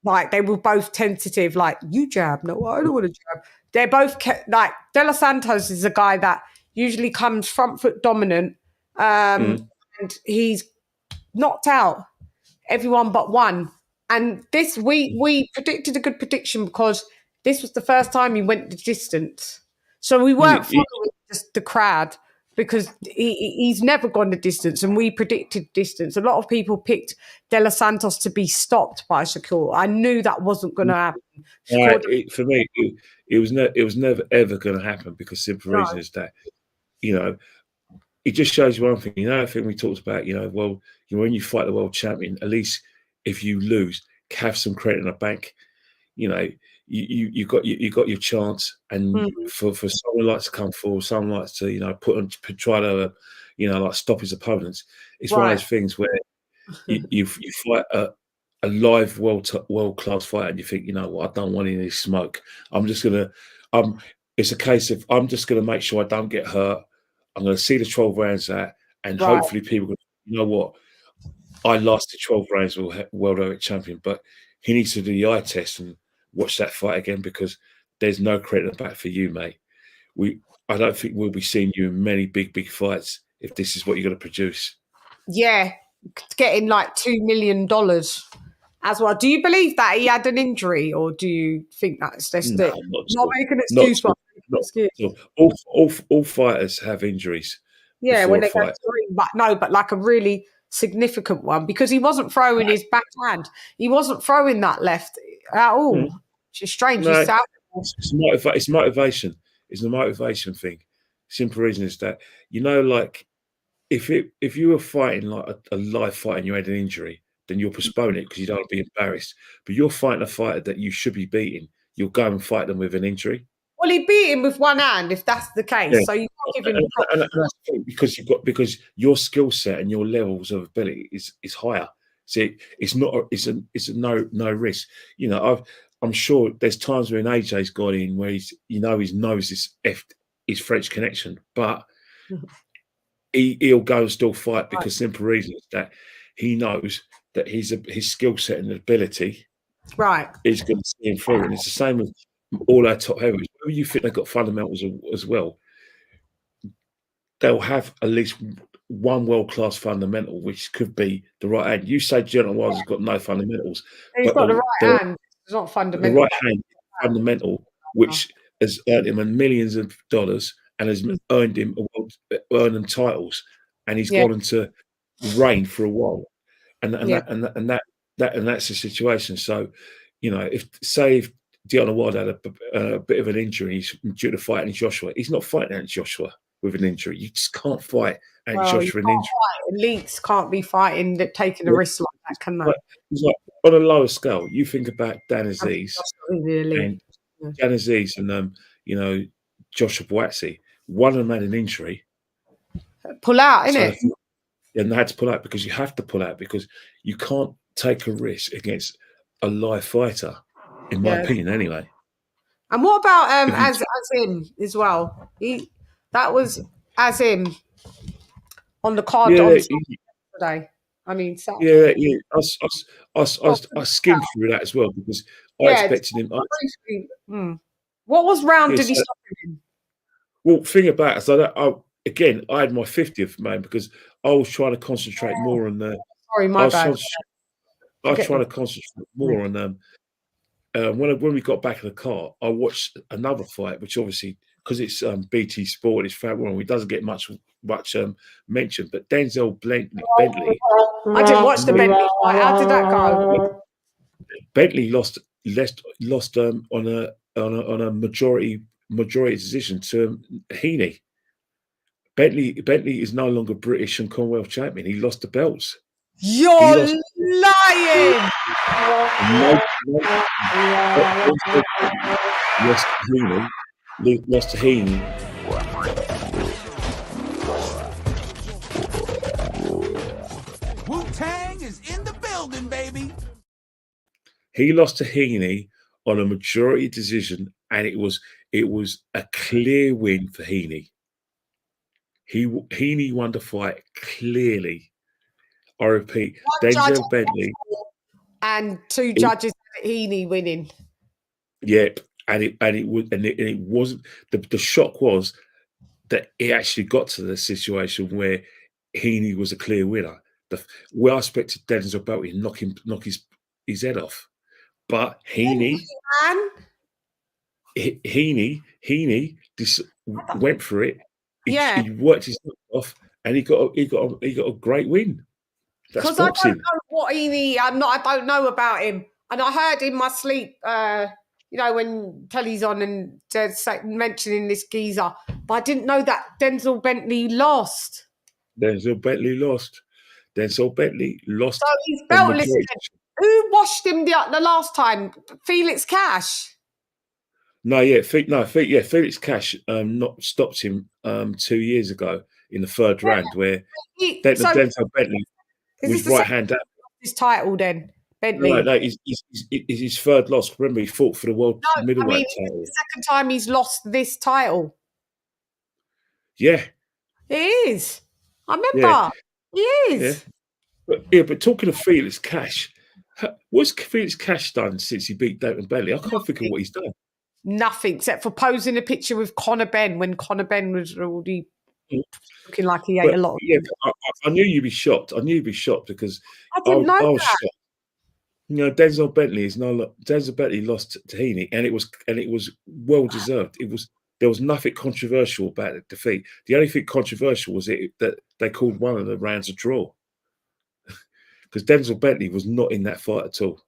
like they were both tentative, like, you jab. No, I don't want to jab. They're both like, De Los Santos is a guy that usually comes front foot dominant, and he's knocked out everyone but one. And this, we predicted a good prediction because this was the first time he went the distance. So we weren't following just the crowd, because he's never gone the distance, and we predicted distance. A lot of people picked De Los Santos to be stopped by Shakur. I knew that wasn't going to happen. For me, it was never ever going to happen, because simple reason is that, it just shows you one thing. You know, I think we talked about, well, when you fight the world champion, at least if you lose, have some credit in the bank. You got your chance, and for someone like to come forward, someone like to try to like stop his opponents. It's one of those things where you fight a live world class fighter, and you think, you know what, I don't want any of this smoke. It's a case of I'm just gonna make sure I don't get hurt. I'm gonna see the 12 rounds out, and hopefully people, you know what, I lasted 12 rounds with world heavyweight champion, but he needs to do the eye test and watch that fight again, because there's no credit back for you, mate. I don't think we'll be seeing you in many big fights if this is what you're going to produce. Yeah, getting like $2 million as well. Do you believe that he had an injury, or do you think that's just not making an excuse? All fighters have injuries. Yeah, when they go through, but like a really significant one, because he wasn't throwing his backhand. He wasn't throwing that left at all. Which is strange. No, it's motivation. It's a motivation thing. Simple reason is that, like if you were fighting like a live fight and you had an injury, then you'll postpone it because you don't want to be embarrassed. But you're fighting a fighter that you should be beating. You'll go and fight them with an injury. Well, he beat him with one hand, if that's the case. Yeah. So you can't give him because your skill set and your levels of ability is higher. See, it's a no risk. I'm sure there's times when AJ's got in where his nose is effed his French connection, but he'll go and still fight because simple reason is that he knows that his skill set and ability is going to see him through. And it's the same with all our top heavyweights. Whether you think they've got fundamentals as well, they'll have at least one world-class fundamental, which could be the right hand. You say Jonathan Wiles has got no fundamentals. He's got the right hand. It's not fundamental. The right hand fundamental, which has earned him millions of dollars and has earned him titles, and he's gone into reign for a while, and that's the situation. So, if Deontay Wilder had a bit of an injury, he's due to fight Anthony Joshua. He's not fighting Anthony Joshua with an injury. You just can't fight Anthony Joshua with an injury. Elites can't be fighting, taking a risk like that, can they? It's like on a lower scale. You think about Dan Aziz and Joshua Buatsi. One of them had an injury. Pull out, innit? And they had to pull out because you have to pull out because you can't take a risk against a live fighter, in my opinion, anyway. And what about Azim as well? That was Azim on the card today. I mean, Saturday. I skimmed through that as well because I expected him. What was round did he stop him in? Well, thing about it, I had my 50th man because I was trying to concentrate more on the. Sorry, my bad. I was trying to concentrate more on them. When we got back in the car, I watched another fight, which obviously because it's BT Sport, it's Fat One, it doesn't get much mention. But Denzel Bentley. I didn't watch the Bentley fight. How did that go? Bentley lost on a majority decision to Heaney. Bentley is no longer British and Commonwealth champion. He lost the belts. You're lying. Lost to Heaney. Wu-Tang is in the building, baby. He lost to Heaney on a majority decision, and it was a clear win for Heaney. Heaney won the fight clearly. I repeat, Denzel Bentley and two judges had Heaney winning. Yep, and it wasn't the shock was that it actually got to the situation where Heaney was a clear winner. I expected Denzel Bentley to knock his head off, but Heaney just went for it. He worked his head off, and he got a great win. Because I don't know what Heaney. I don't know about him, and I heard in my sleep. When telly's on and mentioning this geezer, but I didn't know that Denzel Bentley lost. Denzel Bentley lost. Denzel Bentley lost. So he's beltless. Who washed him the last time? Felix Cash. No, yeah, Felix Cash not stopped him 2 years ago in the third round, where Denzel Bentley was right hand up. His title then, Bentley. No, he's his third loss. Remember, he fought for the world middleweight title. It's the second time he's lost this title. Yeah, it is. I remember. He is. But talking of Felix Cash, what's Felix Cash done since he beat Denzel Bentley? I can't think of what he's done. Nothing except for posing a picture with Conor Benn when Conor Benn was already looking like he ate a lot. Yeah, I knew you'd be shocked. I knew you'd be shocked because I didn't know I was that. shocked. You know, Denzel Bentley lost to Heaney, and it was well deserved. There was nothing controversial about the defeat. The only thing controversial was that they called one of the rounds a draw because Denzel Bentley was not in that fight at all.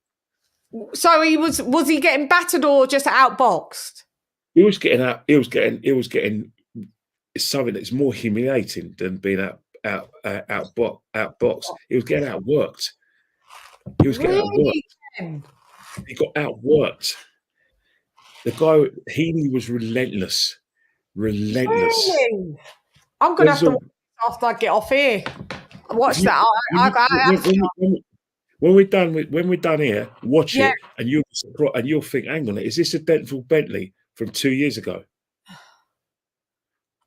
So was he getting battered or just outboxed? He was getting out. He was getting something that's more humiliating than being outboxed. He was getting outworked. He was getting outworked. He got outworked. The guy Heaney was relentless. Really? I'm gonna have to watch this after I get off here. Watch that. When we're done here, watch it, and you'll think, hang on, is this a Denzel Bentley from 2 years ago?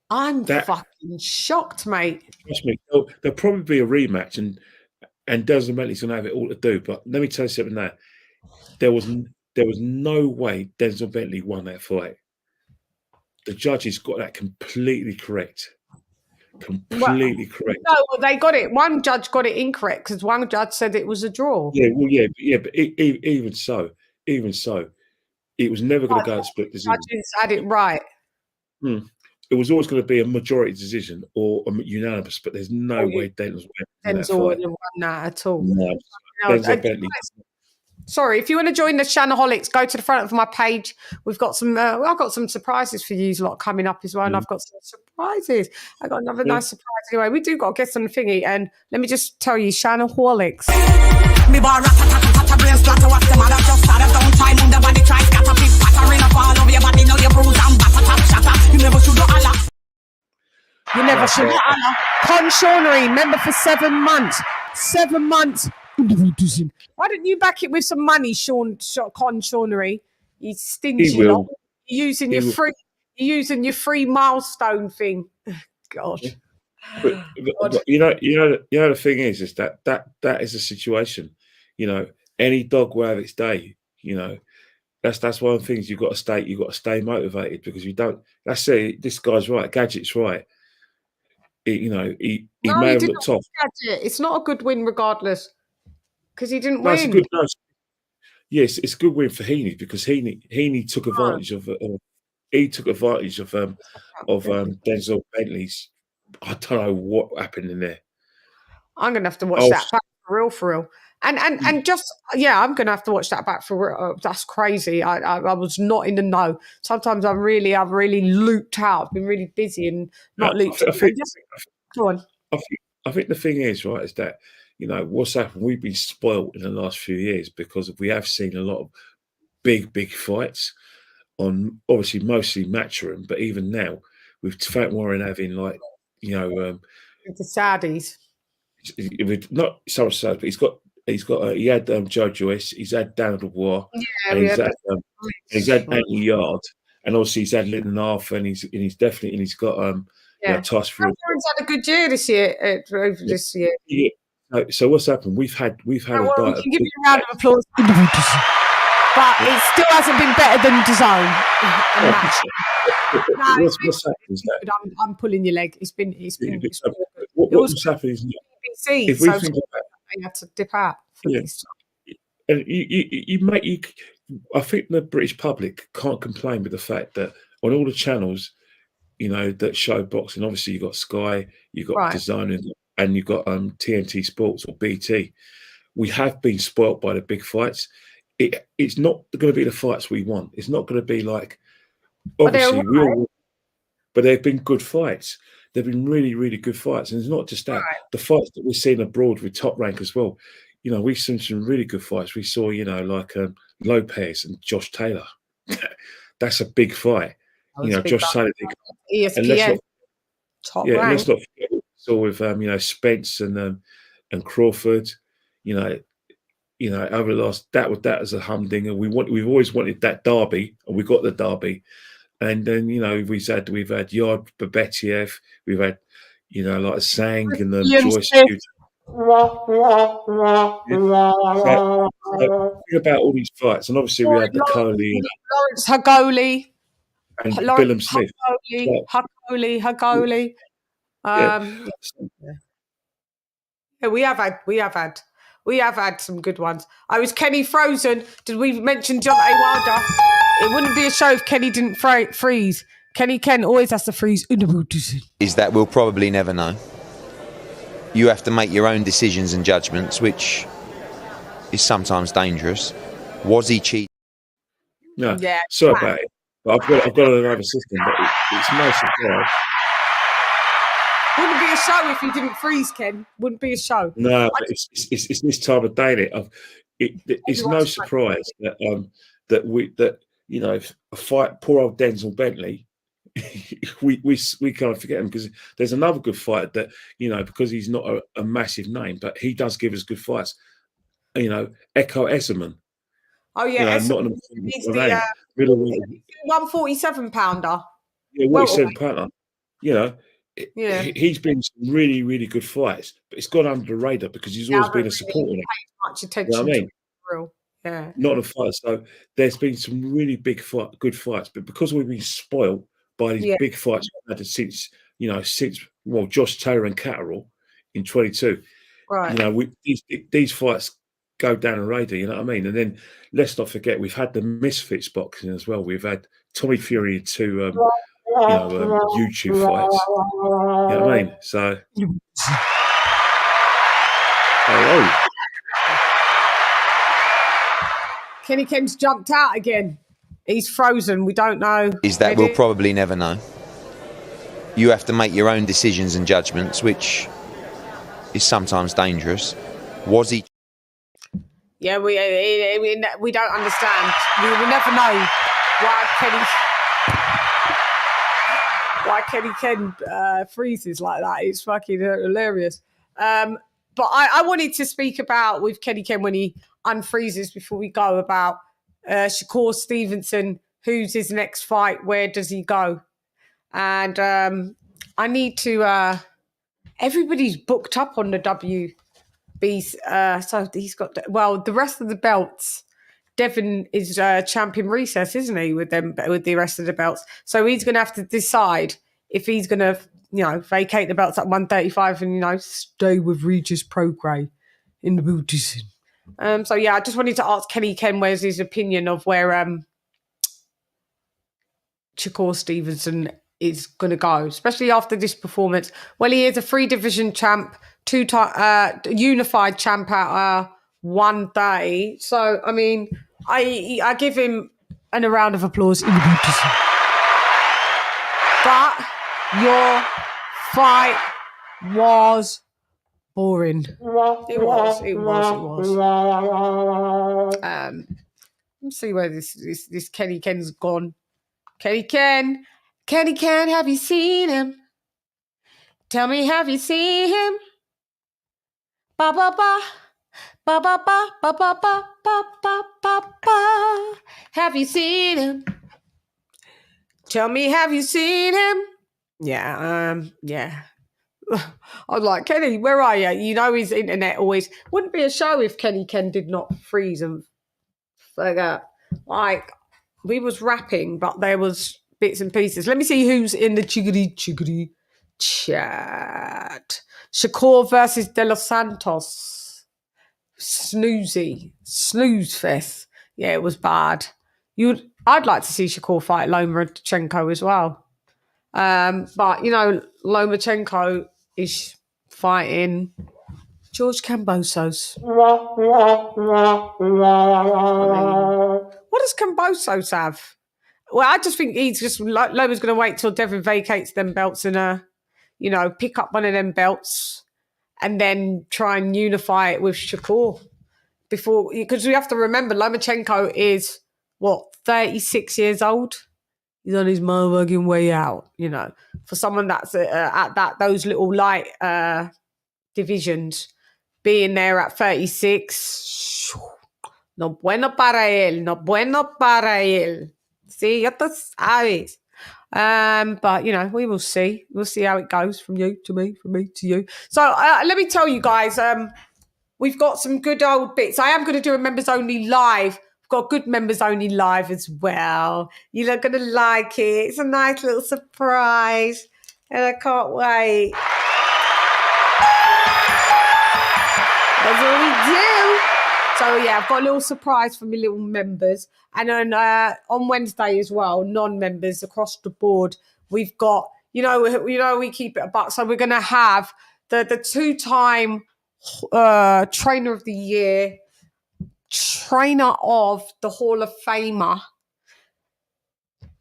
I'm fucking shocked, mate. Trust me, there'll probably be a rematch, and Denzel Bentley's gonna have it all to do. But let me tell you something now. There was no way Denzel Bentley won that fight. The judges got that completely correct. Completely correct. No, well, they got it. One judge got it incorrect because one judge said it was a draw. Yeah, well, but even so, it was never going to go to split decision. Judges had it right. It was always going to be a majority decision or a unanimous, but there's no way Denzel would have won that at all. No, Denzel Bentley. Sorry, if you want to join the Shannaholics, go to the front of my page. We've got some. I've got some surprises for you lot coming up as well, and I've got some surprises. I got another nice surprise. Anyway, we do got a guest on the thingy, and let me just tell you, Shannaholics. Me bar rat-a-tat-a-tat-a brain splatter. What's the matter? Just started. Don't try move the body. Try scatter. Pick pattering up all over your body. Know your bruise and batter-tap shatter. You never should do Allah. You never should do Allah. Con Shaunery, member for 7 months. 7 months. Why don't you back it with some money, Con Shaunery? You stingy lot. You're using your free milestone thing. God. But you know the thing is that is a situation. You know, any dog will have its day. You know, that's one of the things you've got to stay motivated because you don't. That's it. This guy's right. Gadget's right. He may have looked off. Gadget. It's not a good win regardless. Because he didn't win. Yes, it's a good win for Heaney because Heaney took advantage of Denzel Bentley's. I don't know what happened in there. I'm gonna have to watch that back for real. And just I'm gonna have to watch that back for real. That's crazy. I was not in the know. Sometimes I've really looped out. I've been really busy and not looped. Go on. I think the thing is is that. You know, what's happened? We've been spoilt in the last few years because we have seen a lot of big fights on obviously mostly Matchroom, but even now with Fat Warren having the Saudis. Not so much Saudis, but he had Joe Joyce, he's had Daniel Dubois, and he's had Anthony Yard, and obviously he's had Lyndon Arthur, and he's got Toss for. Warren's had a good year this year. Yeah. So what's happened? We've had we can give you a round of applause, but it still hasn't been better than DAZN. What's happened is that I'm pulling your leg. It's been what's happened is BBC, if we think about it, I had to dip out for this. And I think the British public can't complain with the fact that on all the channels, that show boxing, obviously you've got Sky, you've got DAZN, and you've got TNT Sports or BT. We have been spoilt by the big fights. It's not going to be the fights we want. It's not going to be like, obviously, but they've been good fights. they've been really, really good fights. And it's not just that. The fights that we're seeing abroad with Top Rank as well, you know, we've seen some really good fights. We saw, you know, like Lopez and Josh Taylor. That's a big fight. You know, Josh Taylor. ESPN. Top Rank. Let's not forget what we saw with, you know, Spence and Crawford. You know, over the last that was a humdinger. We've always wanted that derby, and we got the derby. And then, you know, we've had Yard Babetiev, we've had, you know, like Sang and Joyce. Think about all these fights, and obviously we had the Coley and Lawrence Hagoli and Billum Smith. Hagoli. Yeah, we have had some good ones. I was Kenny Frozen. Did we mention Deontay Wilder? It wouldn't be a show if Kenny didn't freeze. Ken always has to freeze. Is that we'll probably never know. You have to make your own decisions and judgments, which is sometimes dangerous. Was he cheating? No, sorry about it. But I've got another system, but it's no surprise. Wouldn't be a show if you didn't freeze, Ken. Wouldn't be a show. No, it's this time of day. It's no surprise that you know, a fight. Poor old Denzel Bentley. we kind of forget him, because there's another good fight that, you know, because he's not a massive name, but he does give us good fights. You know, Echo Esserman. Oh yeah, you know, he's the 147 pounder. Yeah, 147 pounder. You know, he's been some really, really good fights, but it's gone under the radar because he's always been a supporter. Much attention. You know what I mean? Yeah. Not a fight. So there's been some really good fights, but because we've been spoiled by these big fights we've had since Josh Taylor and Catterall in 22. Right. You know, these fights go down the radar, you know what I mean? And then let's not forget, we've had the Misfits boxing as well. We've had Tommy Fury and two YouTube fights. You know what I mean? So hello. Ken's jumped out again. He's frozen. We don't know. Is that we'll probably never know. You have to make your own decisions and judgments, which is sometimes dangerous. Was he? Yeah, we don't understand. We will never know why Ken freezes like that. It's fucking hilarious. But I wanted to speak about with Kenny Ken when he unfreezes before we go about Shakur Stevenson. Who's his next fight? Where does he go? And I need to. Everybody's booked up on the WB. So he's got the rest of the belts. Devin is champion recess, isn't he? With the rest of the belts. So he's going to have to decide if he's going to, you know, vacate the belts at 135 and, you know, stay with Regis Prograis in the Buddhism. So yeah, I just wanted to ask Kenny Ken where's his opinion of where Shakur Stevenson is going to go, especially after this performance. Well, he is a 3-division champ, unified champ at 130. So I mean, I give him a round of applause in the Buddhism. But your fight was boring. It was. Let's see where this Kenny Ken's gone. Kenny Ken, have you seen him? Tell me, have you seen him? Ba ba ba, ba ba ba, ba ba ba, ba ba ba ba. Have you seen him? Tell me, have you seen him? Yeah. I was like, Kenny, where are you? You know his internet always wouldn't be a show if Kenny Ken did not freeze and forget. Like we was rapping, but there was bits and pieces. Let me see who's in the chiggity chat. Shakur versus De Los Santos. Snooze fest. Yeah, it was bad. I'd like to see Shakur fight Lomachenko as well. But you know, Lomachenko is fighting George Kambosos. What does Kambosos have? Well, I just think he's just Loma's going to wait till Devin vacates them belts and you know, pick up one of them belts and then try and unify it with Shakur before, because we have to remember Lomachenko is what, 36 years old. He's on his motherfucking way out, you know. For someone that's at those little light divisions, being there at 36, no bueno para él, no bueno para él. Sí, ya tú sabes. But, you know, we will see. We'll see how it goes from you to me, from me to you. So let me tell you guys, we've got some good old bits. I am going to do a members only live. We've got good members only live as well. You're going to like it. It's a nice little surprise. And I can't wait. That's what we do. So, yeah, I've got a little surprise for my little members. And then on Wednesday as well, non-members across the board, we've got, you know, we keep it a buck. So we're going to have the two-time trainer of the year, trainer of the Hall of Famer,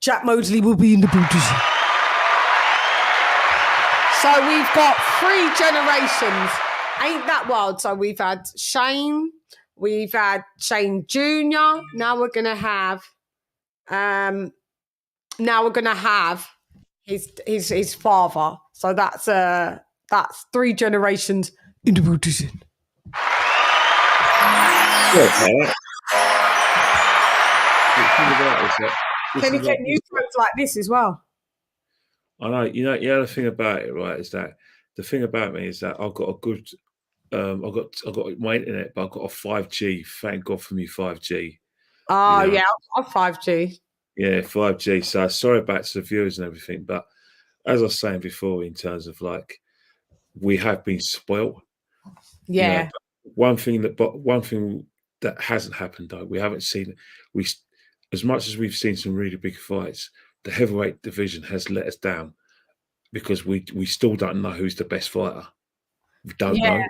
Jack Mosley will be in the booty. So we've got 3 generations. Ain't that wild? So we've had Shane, we've had Shane Jr. Now we're gonna have his father. So that's 3 generations in the booty. Can you get new folks like this as well? I know. You know the thing about it, right, is that the thing about me is that I've got a good, I've got my internet, but I've got a 5G. Thank God for me 5G. Oh, you know? Yeah, I've 5G. Yeah, 5G. So sorry about the viewers and everything, but as I was saying before, in terms of like, we have been spoilt. Yeah. You know, one thing that hasn't happened though, we haven't seen. As much as we've seen some really big fights, the heavyweight division has let us down because we still don't know who's the best fighter. We don't know,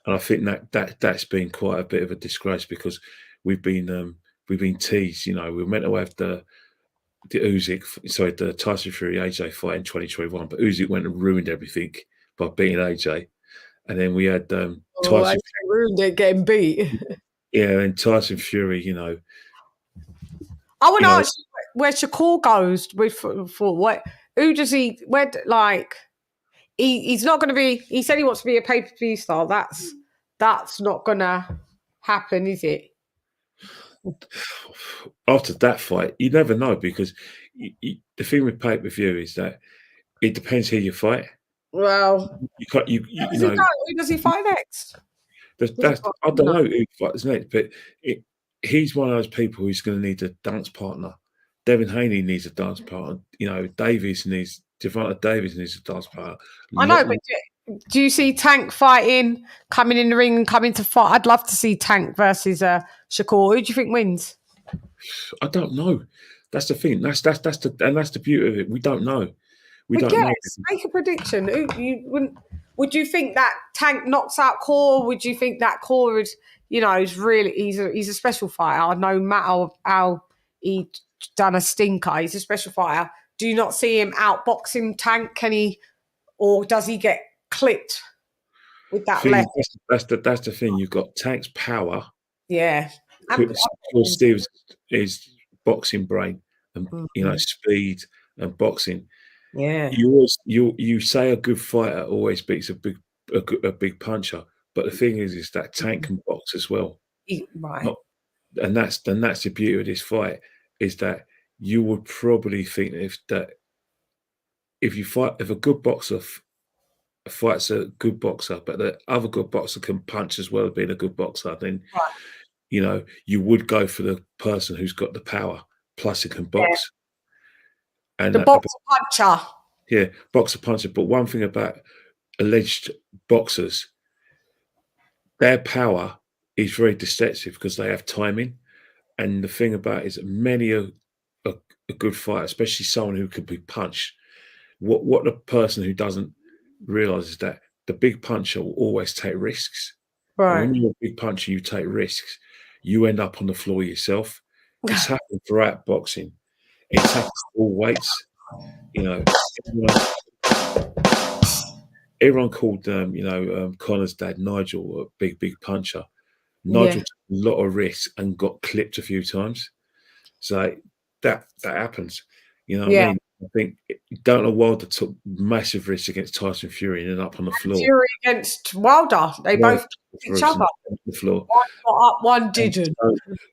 and I think that's been quite a bit of a disgrace because we've been teased. You know, we were meant to have the Tyson Fury AJ fight in 2021, but Usyk went and ruined everything by beating AJ, and then we had Tyson ruined it, getting beat. Yeah, and Tyson Fury, you know. I want to ask you where Shakur goes for what? Who does he? Where like he's not going to be? He said he wants to be a pay-per-view star. That's not going to happen, is it? After that fight, you never know because the thing with pay-per-view is that it depends who you fight. Well, you can't. You know, who does he fight next? I don't know who fights next, but he's one of those people who's going to need a dance partner. Devin Haney needs a dance partner. You know, Gervonta Davis needs a dance partner. I know, but do you see Tank fighting, coming in the ring and coming to fight? I'd love to see Tank versus Shakur. Who do you think wins? I don't know. That's the thing. That's the beauty of it. We don't know. We don't know. Make a prediction. Would you think that Tank knocks out Core? Would you think that Core is, you know, he's a special fighter? No matter how he done a stinker, he's a special fighter. Do you not see him outboxing Tank? Can he, or does he get clipped with that left? That's the thing. You've got Tank's power. Yeah. Steve's is boxing brain and you know, speed and boxing. Yeah. You say a good fighter always beats a big puncher, but the thing is that Tank can box as well. Right. And that's the beauty of this fight is that you would probably think if a good boxer fights a good boxer, but the other good boxer can punch as well as being a good boxer, then you know you would go for the person who's got the power plus he can box. And the boxer puncher. Yeah, boxer puncher. But one thing about alleged boxers, their power is very deceptive because they have timing. And the thing about it is that many a good fighter, especially someone who could be punched, what the person who doesn't realise is that the big puncher will always take risks. Right. And when you're a big puncher, you take risks. You end up on the floor yourself. It's happened throughout boxing. It's happened to all weights. You know, everyone called Connor's dad Nigel a big puncher. Nigel took a lot of risks and got clipped a few times. So that happens. You know what I mean? I think Deontay Wilder took massive risks against Tyson Fury and ended up on the floor. Fury against Wilder, they both each other. On the floor. One got up, one didn't.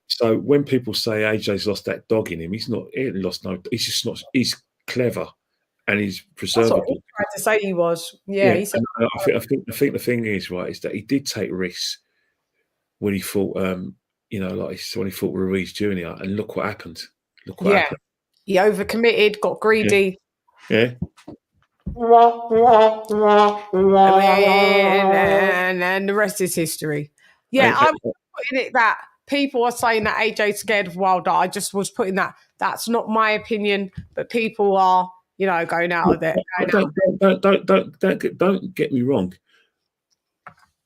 So when people say AJ's lost that dog in him, he ain't lost no. He's just not. He's clever, and he's preserved. That's what he tried to say he was. Yeah. He said, I think the thing is right is that he did take risks when he fought. When he fought Ruiz Jr. and look what happened. Look what happened. He overcommitted, got greedy. Yeah. And the rest is history. Yeah, I'm putting it that people are saying that AJ's scared of Wilder. I just was putting that. That's not my opinion, but people are, going out of there. Don't get me wrong.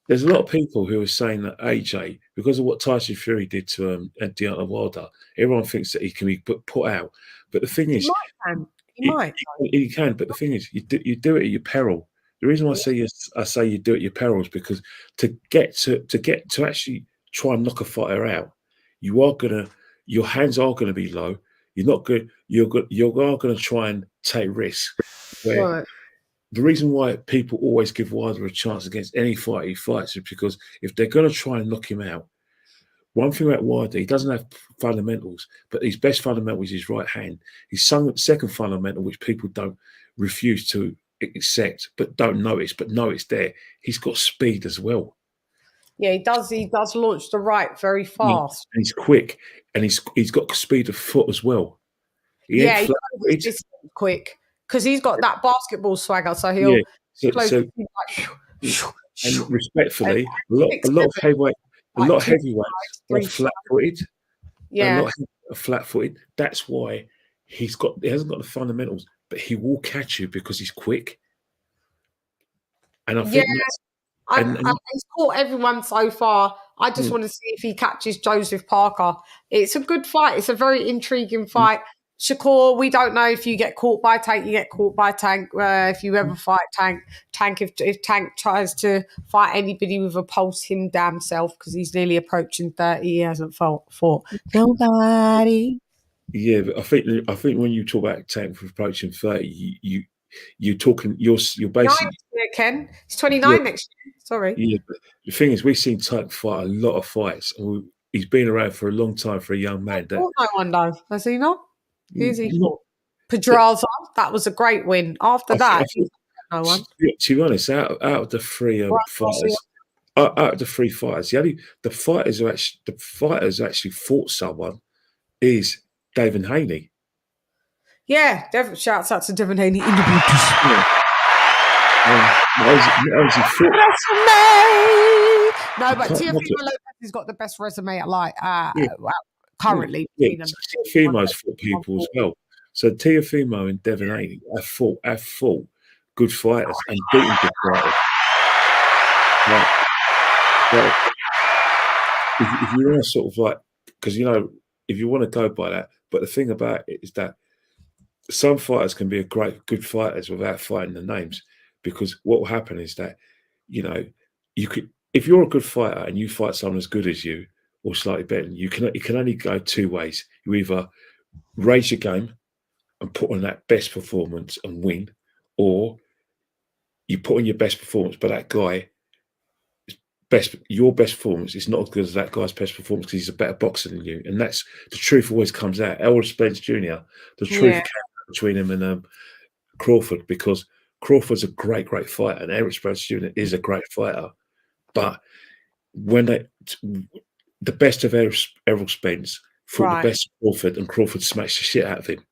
There's a lot of people who are saying that AJ, because of what Tyson Fury did to Deontay Wilder, everyone thinks that he can be put out. But the thing is, he might. He can. But the thing is, you do it at your peril. The reason why I say you do it at your peril is because to actually try and knock a fighter out, your hands are gonna be low. You're not good. You're gonna try and take risks. Right. The reason why people always give Wilder a chance against any fight he fights is because if they're going to try and knock him out, one thing about Wilder, he doesn't have fundamentals, but his best fundamental is his right hand. His second fundamental, which people don't refuse to accept, but don't notice, but know it's there, he's got speed as well. Yeah, he does. He does launch the right very fast. And he's quick, and he's got speed of foot as well. He's quick. Because he's got that basketball swagger, so he'll and respectfully, a lot of heavyweights are flat-footed. Yeah, a lot of flat-footed. That's why he hasn't got the fundamentals, but he will catch you because he's quick. And I think he's caught everyone so far. I just want to see if he catches Joseph Parker. It's a good fight. It's a very intriguing fight. Shakur, we don't know if you get caught by Tank, you get caught by Tank. If you ever fight Tank, if Tank tries to fight anybody with a pulse, him damn self, because he's nearly approaching 30, he hasn't fought nobody. Yeah, but I think when you talk about Tank for approaching 30, you're basically Ken. He's 29 next year. Sorry. Yeah, but the thing is, we've seen Tank fight a lot of fights, and he's been around for a long time for a young man. No one knows, has he not? Who's he fought? Pedraza. That was a great win. After that, no one. To be honest, out of the three fighters, the fighters who actually fought someone is Devin Haney. Yeah, shouts out to Devin Haney in the No, but Teofimo Lopez has got the best resume at currently. Teofimo's fought people as well. So Teofimo and Devin Haney have fought good fighters and beaten good fighters. If you want to sort of because if you want to go by that, but the thing about it is that some fighters can be good fighters without fighting the names, because what will happen is that you could, if you're a good fighter and you fight someone as good as you or slightly better, you can only go two ways. You either raise your game and put on that best performance and win, or you put on your best performance, but that guy your best performance is not as good as that guy's best performance because he's a better boxer than you, and that's the truth. Always comes out. Errol Spence Jr. The truth came out between him and Crawford, because Crawford's a great fighter, and Errol Spence Jr. is a great fighter, but when the best of Errol Spence fought the best of Crawford, and Crawford smashed the shit out of him.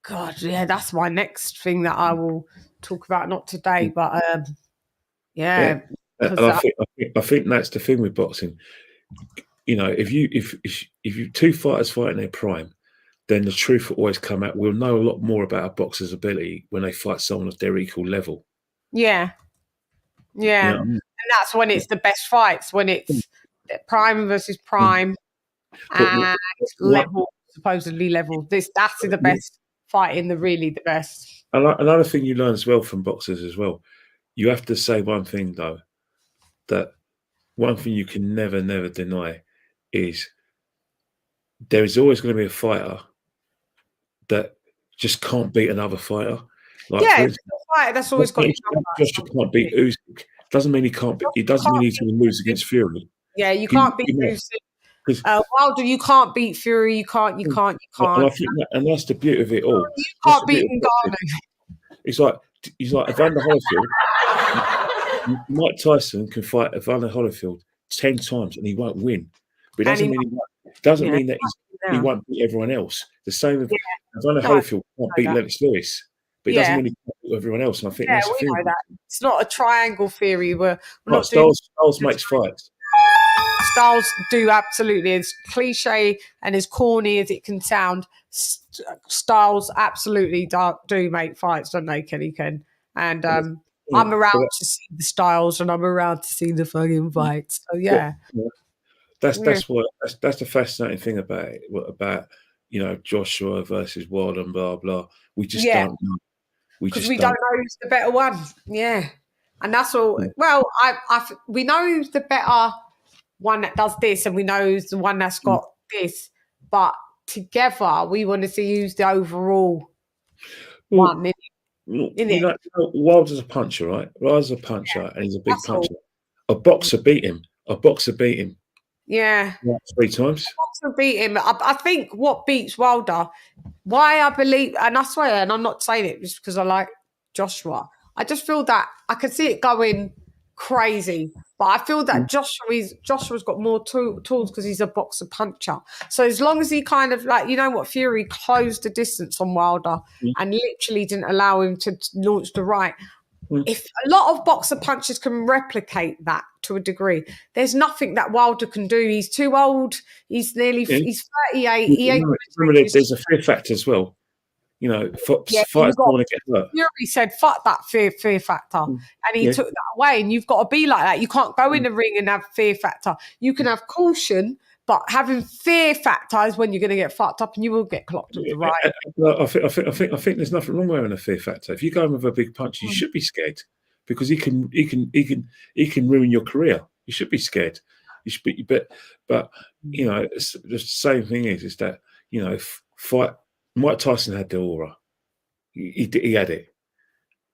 God, yeah, that's my next thing that I will talk about. Not today, but yeah. And I think that's the thing with boxing. If you two fighters fight in their prime, then the truth will always come out. We'll know a lot more about a boxer's ability when they fight someone at their equal level. Yeah. And that's when it's the best fights, when it's prime versus prime and level, supposedly level. That's the best fighting, the best. Another thing you learn as well from boxers as well, you have to say one thing though, that one thing you can never deny is there is always going to be a fighter that just can't beat another fighter. Like, yeah, fighter that's always got. Joshua can't beat Usyk. Doesn't mean he can't. It doesn't mean he's going to lose against Fury. Yeah, you can't beat Usyk. Wilder, you can't beat Fury. You can't. And I think that's the beauty of it all. You can't beat Ngannou. It's like Evander Holyfield. Mike Tyson can fight Evander Holyfield 10 times and he won't win. But it doesn't mean that he won't beat everyone else. The same with Evander Holyfield can't beat Lennox Lewis. But it doesn't mean he can't beat everyone else. And I think that's the thing. Know that. It's not a triangle theory. We're not Styles makes fights. Styles do, absolutely. As cliche and as corny as it can sound, Styles absolutely do make fights, don't they, Kenny Ken? And I'm around to see the Styles and I'm around to see the fucking fights. So that's the fascinating thing about it. About Joshua versus Wilder and blah blah. We just don't know. Because we don't know who's the better one. Yeah, and that's all. Well, we know the better one that does this, and we know who's the one that's got this. But together, we want to see who's the overall one. Wilder's a puncher, right? Wilder's a puncher, and he's a big puncher. A boxer beat him. Yeah. 3 times. A boxer beat him. I think what beats Wilder, why I believe, and I swear, and I'm not saying it just because I like Joshua. I just feel that I can see it going crazy, but I feel that Joshua's got more tools because he's a boxer puncher. So as long as he kind of Fury closed the distance on Wilder and literally didn't allow him to launch the right. If a lot of boxer punchers can replicate that to a degree, there's nothing that Wilder can do. He's too old. He's nearly he's 38. Remember, there's a fear factor as well. Fighters don't want to get hurt. Fury said, "Fuck that fear factor," and he took that away. And you've got to be like that. You can't go in the ring and have fear factor. You can have caution, but having fear factor is when you're going to get fucked up and you will get clocked at the right. I think there's nothing wrong with having a fear factor. If you go in with a big punch, you should be scared because he can ruin your career. You should be scared. You should be, but it's the same thing is that fight. Mike Tyson had the aura. He had it,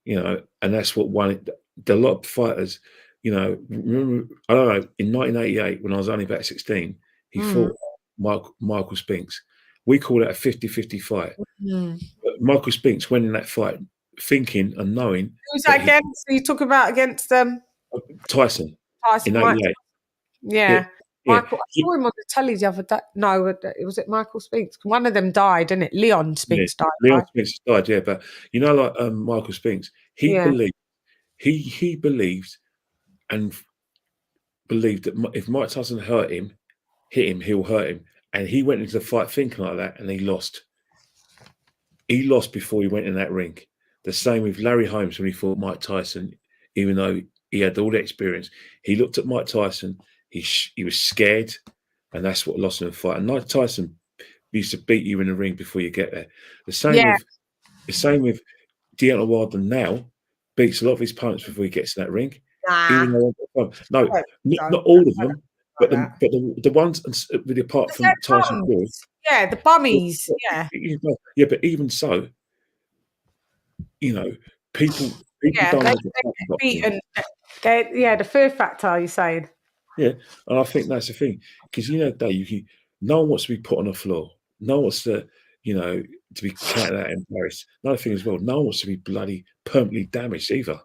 and that's what won it. A lot of fighters, remember, I don't know, in 1988 when I was only about 16. He fought Michael Spinks. We call it a 50-50 fight. But Michael Spinks went in that fight thinking and knowing. Who's that against? You talk about against Tyson in 88. Yeah. Michael, I saw him on the telly the other day. No, was it Michael Spinks? One of them died, didn't it? Leon Spinks died. Leon Spinks died, yeah. But Michael Spinks, he believed, he believed and believed that if Mike Tyson hit him, he'll hurt him. And he went into the fight thinking like that, and he lost. He lost before he went in that ring. The same with Larry Holmes when he fought Mike Tyson, even though he had all the experience. He looked at Mike Tyson. He was scared, and that's what lost him the fight. And Mike Tyson used to beat you in the ring before you get there. The same with Deontay Wilder now beats a lot of his opponents before he gets in that ring. Even though, not all of them, but the ones apart from Tyson Fury. Yeah, the bummies. Yeah, but even so, people don't get beaten. The fear factor. You're saying. Yeah, and I think that's the thing because no one wants to be put on the floor. No one wants to, to be counted out, embarrassed. Another thing as well, no one wants to be bloody permanently damaged either.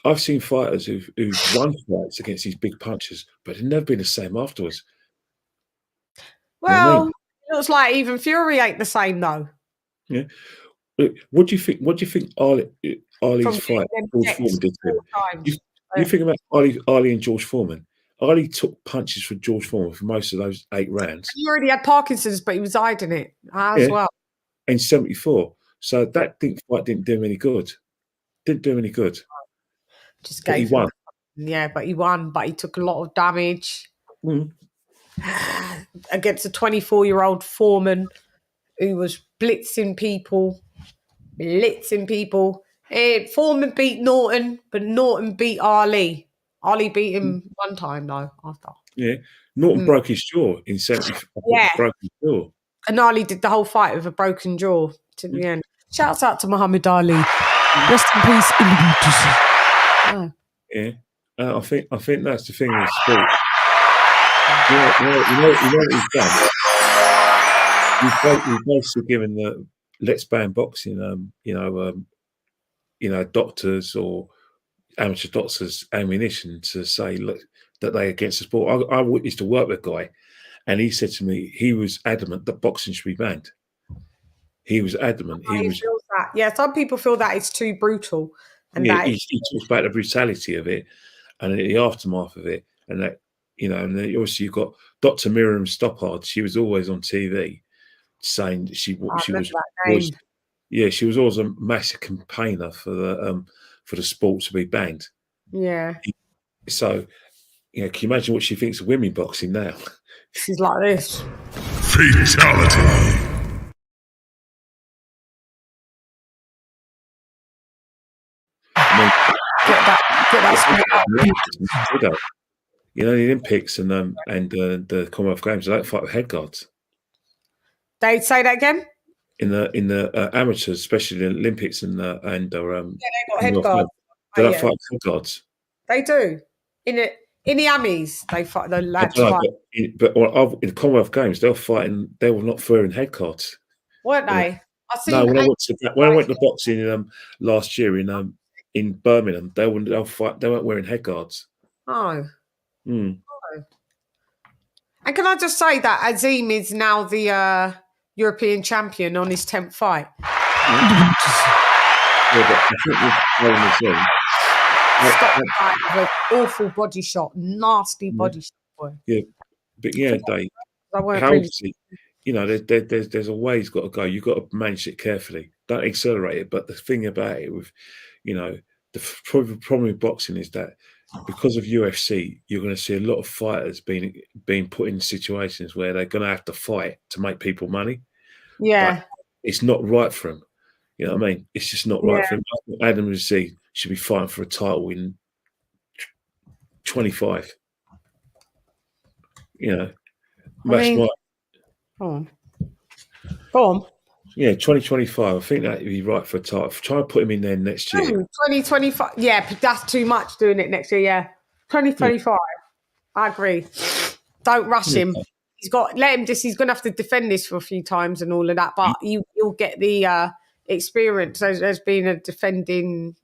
I've seen fighters who've won fights against these big punchers, but they've never been the same afterwards. Well, it looks like even Fury ain't the same though. Yeah. What do you think? What do you think Ali's fight George Foreman did to him? You think about Ali and George Foreman. Ali took punches from George Foreman for most of those 8 rounds. He already had Parkinson's, but he was hiding it as well. In 74. So that fight didn't do him any good. Didn't do him any good. Just gave he won. Yeah, but he won. But he took a lot of damage against a 24-year-old Foreman who was blitzing people. Foreman beat Norton, but Norton beat Ali. Ali beat him one time though. After. Yeah, Norton broke his jaw in 75. Yeah, broke his jaw. And Ali did the whole fight with a broken jaw to the end. Shouts out to Muhammad Ali. Rest in peace. Yeah, I think that's the thing with sport. You know what he's done. He's basically given the let's ban boxing. Doctors or amateur doctors ammunition to say, look, that they're against the sport. I used to work with a guy, and he said to me he was adamant that boxing should be banned. He was adamant. Feels that. Yeah, some people feel that it's too brutal, and he talks about the brutality of it and the aftermath of it, and that and then obviously you've got Dr. Miriam Stoppard. She was always on TV saying she was always a massive campaigner for the sport to be banned. Yeah. So, can you imagine what she thinks of women boxing now? She's like this. Fatality. Get that. The Olympics and the Commonwealth Games, they don't fight with head guards. They say that again? In the amateurs, especially the Olympics and they got head guards. They don't fight with head guards. They do. In the Amis, they fight the lads. But in the Commonwealth Games, they were not wearing head guards. Weren't they? When I went to boxing last year in Birmingham, they weren't wearing head guards. Oh. And can I just say that Azim is now the European champion on his 10th fight? Yeah, but I think Stop with an awful body shot, nasty body shot. Boy. Yeah, but Dave, there's a way it's got to go. You've got to manage it carefully. Don't accelerate it. But the thing about it with, the problem with boxing is that because of UFC, you're going to see a lot of fighters being put in situations where they're going to have to fight to make people money. Yeah, but it's not right for them. You know what I mean? It's just not right for him. Adam Razee should be fighting for a title in 25. Go on. Go on. Yeah, 2025. I think that would be right for a title. Try and put him in there next year. 2025. Yeah, but that's too much doing it next year. Yeah, 2025. I agree. Don't rush him. He's going to have to defend this for a few times and all of that. But you'll get the experience as being a defending,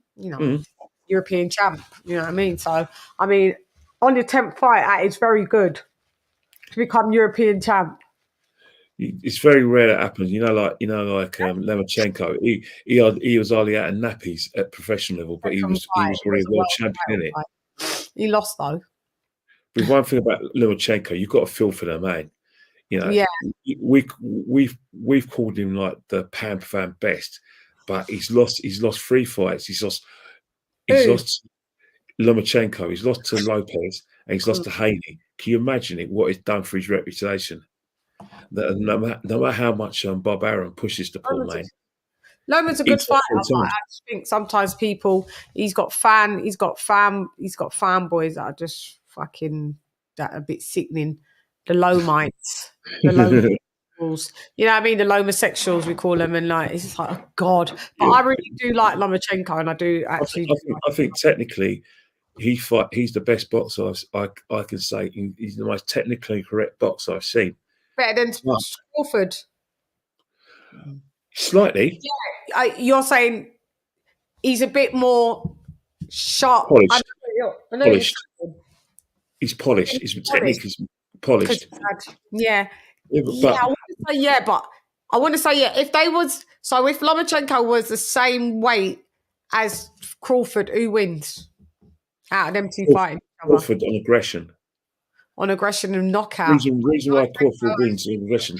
European champ. You know what I mean? So, I mean, on your 10th fight, that is very good to become European champ. It's very rare that happens. Lomachenko. He was hardly out of nappies at professional level, but he was already a world champion in it. He lost though. But one thing about Lomachenko, you've got to feel for the man. We've called him like the pound for pound best, but he's lost 3 fights. He's lost Lomachenko. He's lost to Lopez and he's lost to Haney. Can you imagine what it's done for his reputation? No matter how much Bob Arum pushes the poor man. Loman's a good fighter, but I just think sometimes he's got fanboys that are just fucking that a bit sickening. The Lomites, the Lomosexuals. You know what I mean? The Lomosexuals, we call them, and it's just like, oh God. But I really do like Lomachenko, and I do actually. I think technically, he's the best boxer I can say. He's the most technically correct boxer I've seen. Better than Crawford. Slightly. Yeah, you're saying he's a bit more sharp. Polished. He's polished. His technique is polished. Yeah. But I want to say if Lomachenko was the same weight as Crawford, who wins out of them two fighting each other? Crawford on aggression. On aggression and knockout. Reason why Crawford wins on aggression.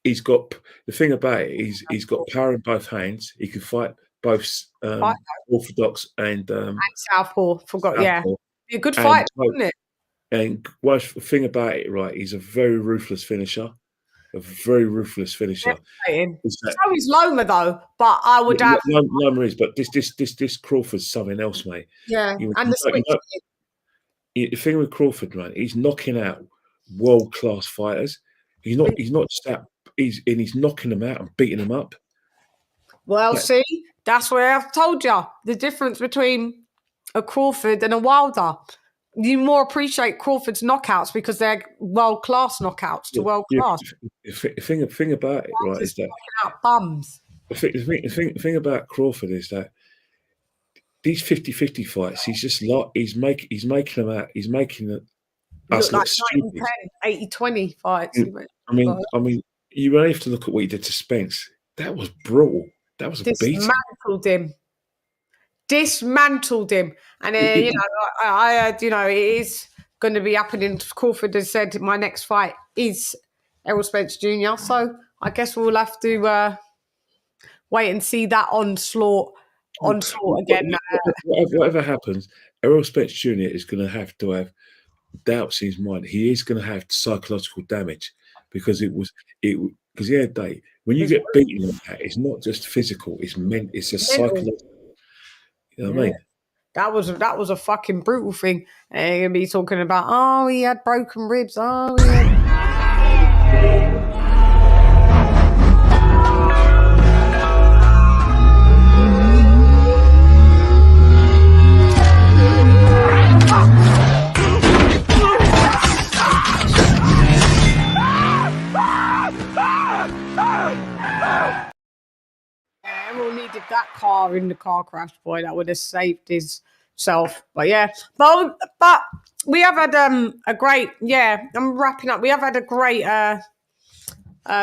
He's got the thing about it. He's got power in both hands. He can fight both orthodox and southpaw. Be a good fight, wouldn't it? And one thing about it, right? He's a very ruthless finisher. a very ruthless finisher. So is Loma though, but I would have Loma is, but this Crawford's something else, mate. Yeah, and the switch. The thing with Crawford, man, he's knocking out world class fighters. He's not just that. He's knocking them out and beating them up. Well, see, that's where I've told you the difference between a Crawford and a Wilder. You more appreciate Crawford's knockouts because they're world class knockouts to world class. The thing about it, right, is that out bums. The thing about Crawford is that these 50-50 fights, he's making them out. He's making us look stupid. 80-20 fights. I mean, you only have to look at what he did to Spence. That was brutal. That was a beating. Dismantled him, and you know, I heard, you know, it is going to be happening. Crawford has said my next fight is Errol Spence Jr. So I guess we'll have to wait and see that onslaught again. Whatever happens, Errol Spence Jr. is going to have doubts in his mind. He is going to have psychological damage because because when you get beaten like that, it's not just physical; it's a psychological. You know what I mean? That was a fucking brutal thing. And you're gonna be talking about, oh, he had broken ribs. Oh, he had... Errol needed that car in the car crash, boy. That would have saved himself. But yeah, but we have had a great, I'm wrapping up. We have had a great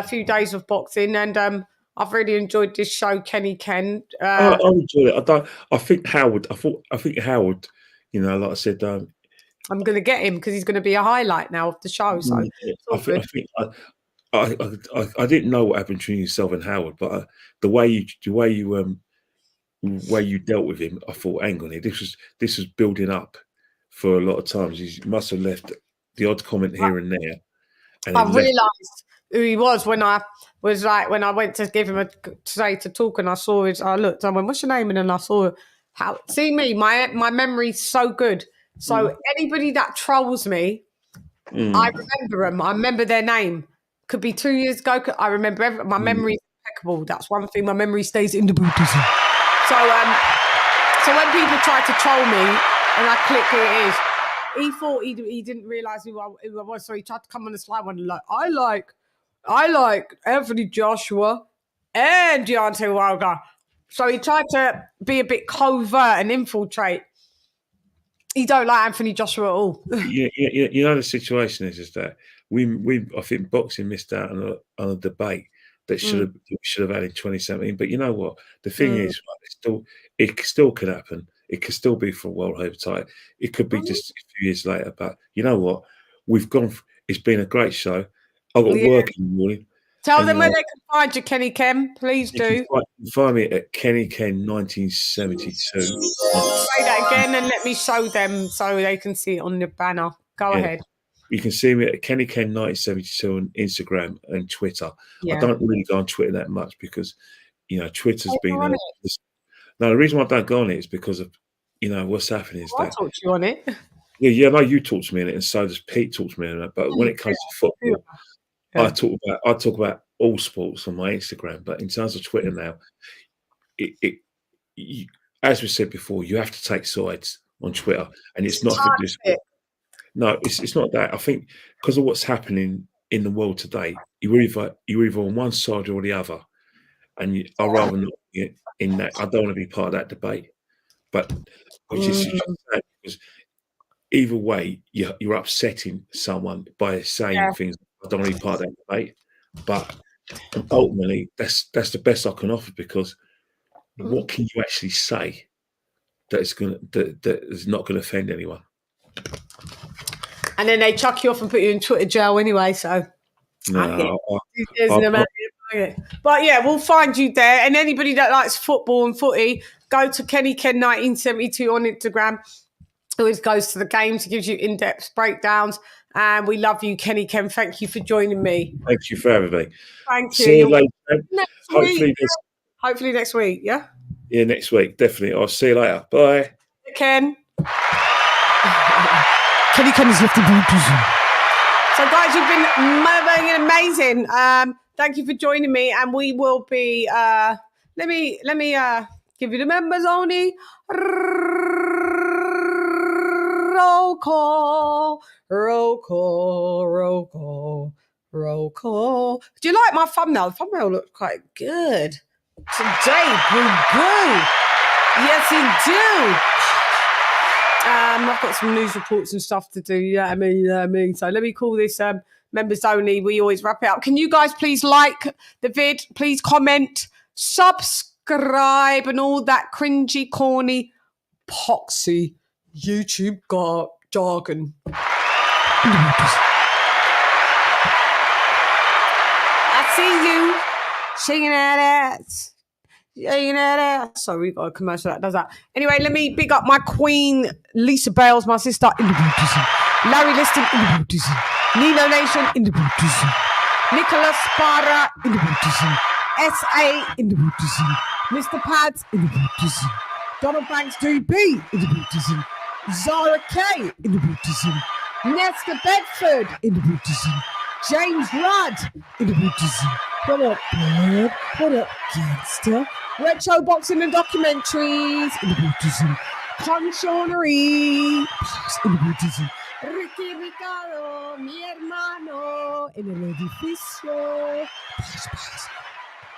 few days of boxing, and I've really enjoyed this show, Kenny Ken. I enjoyed it. I think Howard. You know, like I said, I'm going to get him because he's going to be a highlight now of the show. So I didn't know what happened between yourself and Howard, but the way you dealt with him, I thought, hang on here, this was building up for a lot of times. He must have left the odd comment here and there. And I realised who he was when I went to give him to talk, and I looked, I went, what's your name? And then I saw how. See me, my memory's so good. So anybody that trolls me, I remember them. I remember their name. Could be 2 years ago. I remember my memory is impeccable. That's one thing. My memory stays in the boot. So when people try to troll me and I click who it is, he thought he didn't realise who I was. So he tried to come on the slide one like, I like Anthony Joshua and Deontay Wilder. So he tried to be a bit covert and infiltrate. He don't like Anthony Joshua at all. You know the situation is that I think boxing missed out on a debate that should have had in 2017. But you know what? The thing is, it still could happen. It could still be for a world heavyweight title. It could be just a few years later. But you know what? We've gone. It's been a great show. I've got work in the morning. Tell them where they can find you, Kenny Ken. Please do. You can find me at Kenny Ken 1972. Say that again and let me show them so they can see it on the banner. Go ahead. You can see me at Kenny Ken 1972 on Instagram and Twitter. Yeah. I don't really go on Twitter that much because, you know, Twitter's been. No, the reason why I don't go on it is because of, you know, what's happening is that. I talk to you on it. Yeah, I know you talk to me on it, and so does Pete talk to me on it. But when it comes to football, I talk about all sports on my Instagram. But in terms of Twitter now, as we said before, you have to take sides on Twitter, and it's not for this. No, it's not that. I think because of what's happening in the world today, you're either on one side or the other, and I'd rather not be in that. I don't want to be part of that debate. But which is just sad because either way, you're upsetting someone by saying things. I don't want to be part of that debate. But ultimately, that's the best I can offer because what can you actually say that is not going to offend anyone? And then they chuck you off and put you in Twitter jail anyway. So, no, but yeah, we'll find you there. And anybody that likes football and footy, go to Kenny Ken 1972 on Instagram. Always goes to the games. He gives you in-depth breakdowns. And we love you, Kenny Ken. Thank you for joining me. Thank you for having me. Thank you. See you later. Hopefully next week, yeah? Yeah, next week, definitely. I'll see you later. Bye. Ken. Kenny Ken is lifting boulders. So, guys, you've been amazing. Thank you for joining me, and we will be. Let me give you the members only. Roll call. Do you like my thumbnail? The thumbnail looks quite good today. Boo. Yes, indeed. I've got some news reports and stuff to do. Yeah, I mean. So let me call this members only. We always wrap it up. Can you guys please like the vid? Please comment, subscribe, and all that cringy, corny, poxy YouTube jargon. I see you shaking that ass. Sorry, we got a commercial that does that. Anyway, let me big up my queen, Lisa Bales, my sister in the building. Larry Liston in the building. Nino Nation in the building. Nicholas Sparra in the building. SA in the building. Mr. Pads in the building. Donald Banks 2B in the building. Zara K in the building. Nesta Bedford in the building. James Rudd in the building. What up, bird? What up, gangster? Retro boxing and documentaries in the building. Conchonnery in the building. Ricky Ricardo, mi hermano, in the edificio.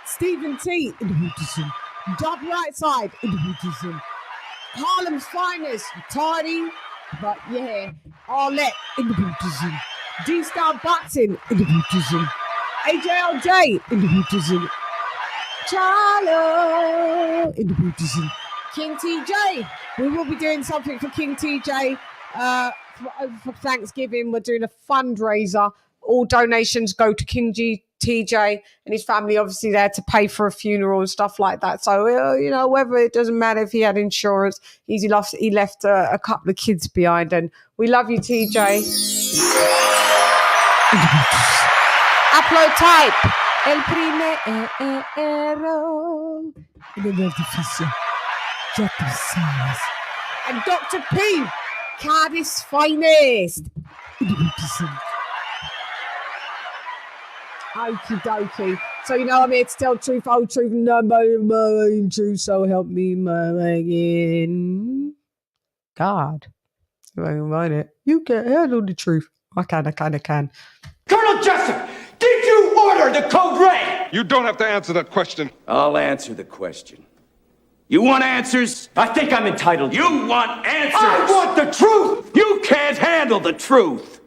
Stephen T in the building. Doug Rightside in the building. Harlem's finest, tardy, but yeah, ALOT in the building. D-Star Boxing in the building. AJLJ in the building. Charlo in the building. King TJ. We will be doing something for King TJ for Thanksgiving. We're doing a fundraiser. All donations go to King TJ and his family, obviously there to pay for a funeral and stuff like that. So, whether it doesn't matter if he had insurance, he left a couple of kids behind. And we love you, TJ. Upload type. El primero en el edificio. Ya tú sabes. And Dr. P, Cardiff's finest. Okie dokie. So, I'm here to tell truth, whole truth, and no truth. So help me, God. You ain't mind it. You can't handle the truth. I can. Colonel Jessup, did you order the code red? You don't have to answer that question. I'll answer the question. You want answers? I think I'm entitled. You want answers? I want the truth. You can't handle the truth.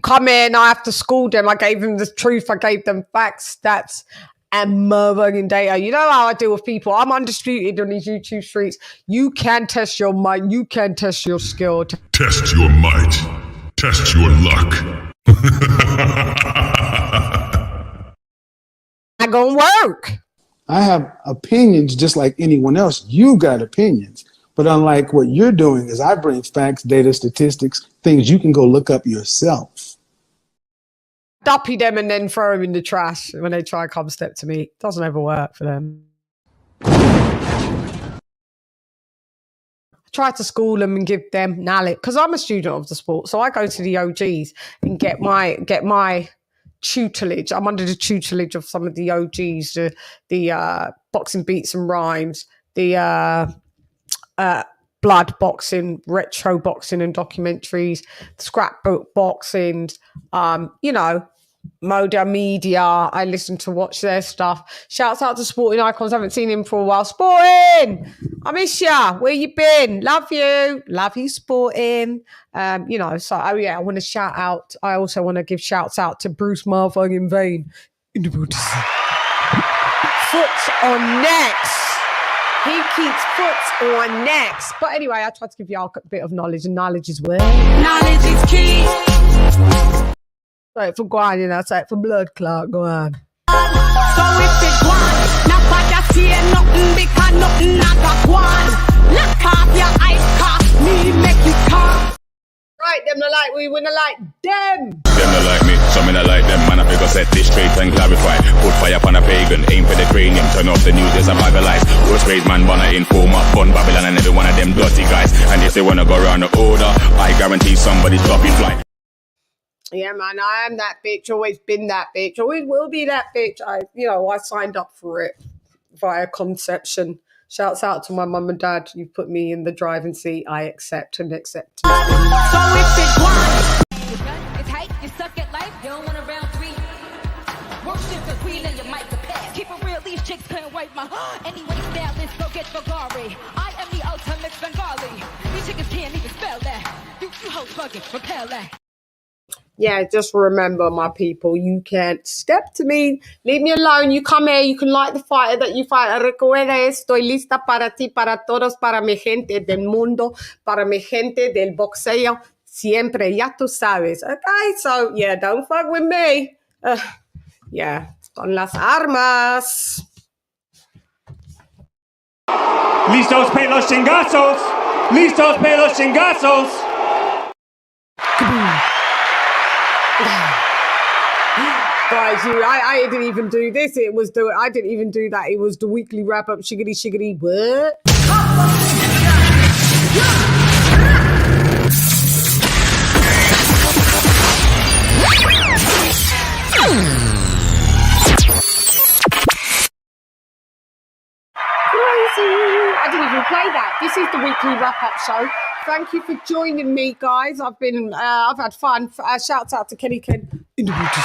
Come in, I have to school them. I gave them the truth. I gave them facts, stats, and motherfucking data. You know how I deal with people. I'm undisputed on these YouTube streets. You can test your mind. You can test your skill. Test your might. Test your luck. Not gonna work. I have opinions just like anyone else. You got opinions. But unlike what you're doing is I bring facts, data, statistics, things you can go look up yourself. Duppy them and then throw them in the trash when they try to come step to me. It doesn't ever work for them. I try to school them and give them knowledge because I'm a student of the sport. So I go to the OGs and get my tutelage. I'm under the tutelage of some of the OGs, the boxing beats and rhymes, the blood boxing, retro boxing and documentaries, scrapbook boxing, Moda Media. I listen to watch their stuff. Shouts out to Sporting Icons. I haven't seen him for a while. Sporting, I miss ya. Where you been? Love you, Sporting. So I want to shout out. I also want to give shouts out to Bruce motherfucking Vane in the boots. Foot on necks. He keeps foot on necks. But anyway, I tried to give y'all a bit of knowledge, and knowledge is where. Knowledge is key. Say it for Guan, say it for blood clot, go on. So if it Guan, not for you see nothing because nothing not a Guan. Lock off your eyes, cough, me make you cough. Right, them the like we wanna like them. Them not like me, so me not like them. Man, I figure set this straight and clarify. Put fire upon a pagan, aim for the cranium. Turn off the news, there's a bag of lies. Worst grade man, wanna inform up, fun Babylon and every one of them dirty guys. And if they wanna go around the order, I guarantee somebody's dropping flight. Yeah, man, I am that bitch. Always been that bitch. Always will be that bitch. I signed up for it via conception. Shouts out to my mum and dad. You put me in the driving seat. I accept and accept. So if it was, it's hype, you suck at life, you don't want a round three. Worship the queen and your mic to pass. Keep it real, these chicks couldn't wipe my anyway, stylist, go get Bulgari. I am the ultimate Bengali. These chickens can't even spell that. You hoes bugging, repel that. Yeah, just remember, my people, you can't step to me. Leave me alone. You come here, you can like the fighter that you fight. Recuerda, estoy lista para ti, para todos, para mi gente del mundo, para mi gente del boxeo. Siempre, ya tú sabes. Okay, so, yeah, don't fuck with me. Yeah, con las armas. Listos pe los chingazos. Listos pe los chingazos. Guys, I didn't even do this. I didn't even do that. It was the weekly wrap up. Shiggity, shiggity, what? Crazy. I didn't even play that. This is the weekly wrap up show. Thank you for joining me, guys. I've had fun. Shouts out to Kenny Ken in the beauty.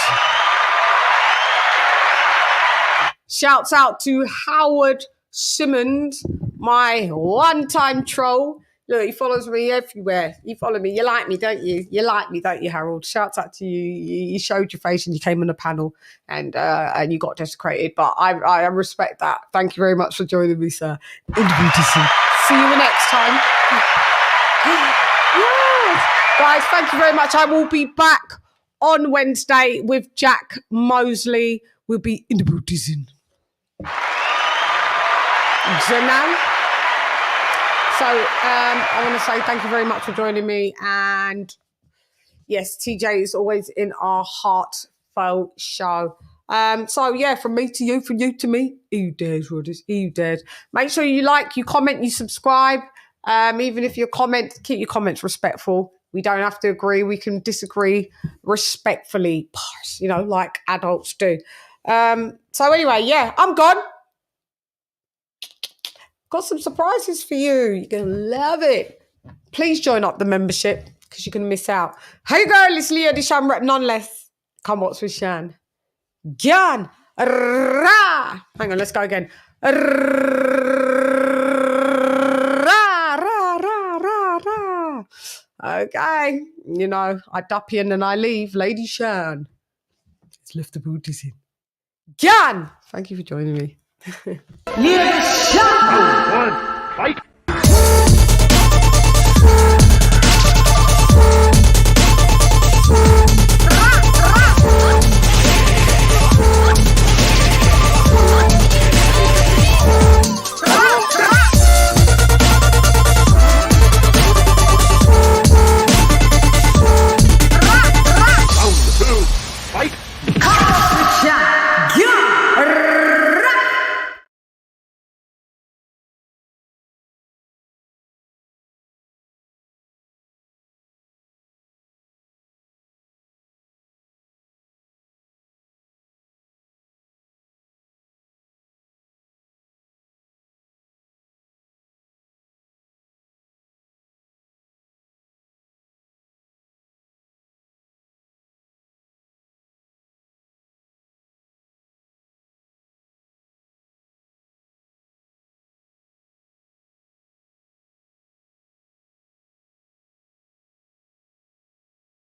Shouts out to Howard Simmons, my one-time troll. Look, he follows me everywhere. You follow me. You like me, don't you? You like me, don't you, Harold? Shouts out to you. You showed your face and you came on the panel and you got desecrated. But I respect that. Thank you very much for joining me, sir. In the beauty. See you next time. Yes. Guys, thank you very much. I will be back on Wednesday with Jack Mosley. We'll be in the beauty scene. Janan. So I want to say thank you very much for joining me. And yes, TJ is always in our heartfelt show. So yeah, from me to you, from you to me. You dares, Rodders. You dares. Make sure you like, you comment, you subscribe. Even if your comments, keep your comments respectful. We don't have to agree. We can disagree respectfully, like adults do. So anyway, yeah, I'm gone. Got some surprises for you. You're going to love it. Please join up the membership because you're going to miss out. Hey girl, it's LadyChann rep nonetheless. Come watch with Shan. Gian. Ra. Hang on, let's go again. Ra, ra, ra, ra, ra. Okay. I dup in and I leave. LadyChann. Let's lift the booties in. Gian. Thank you for joining me. LadyChann. Fight.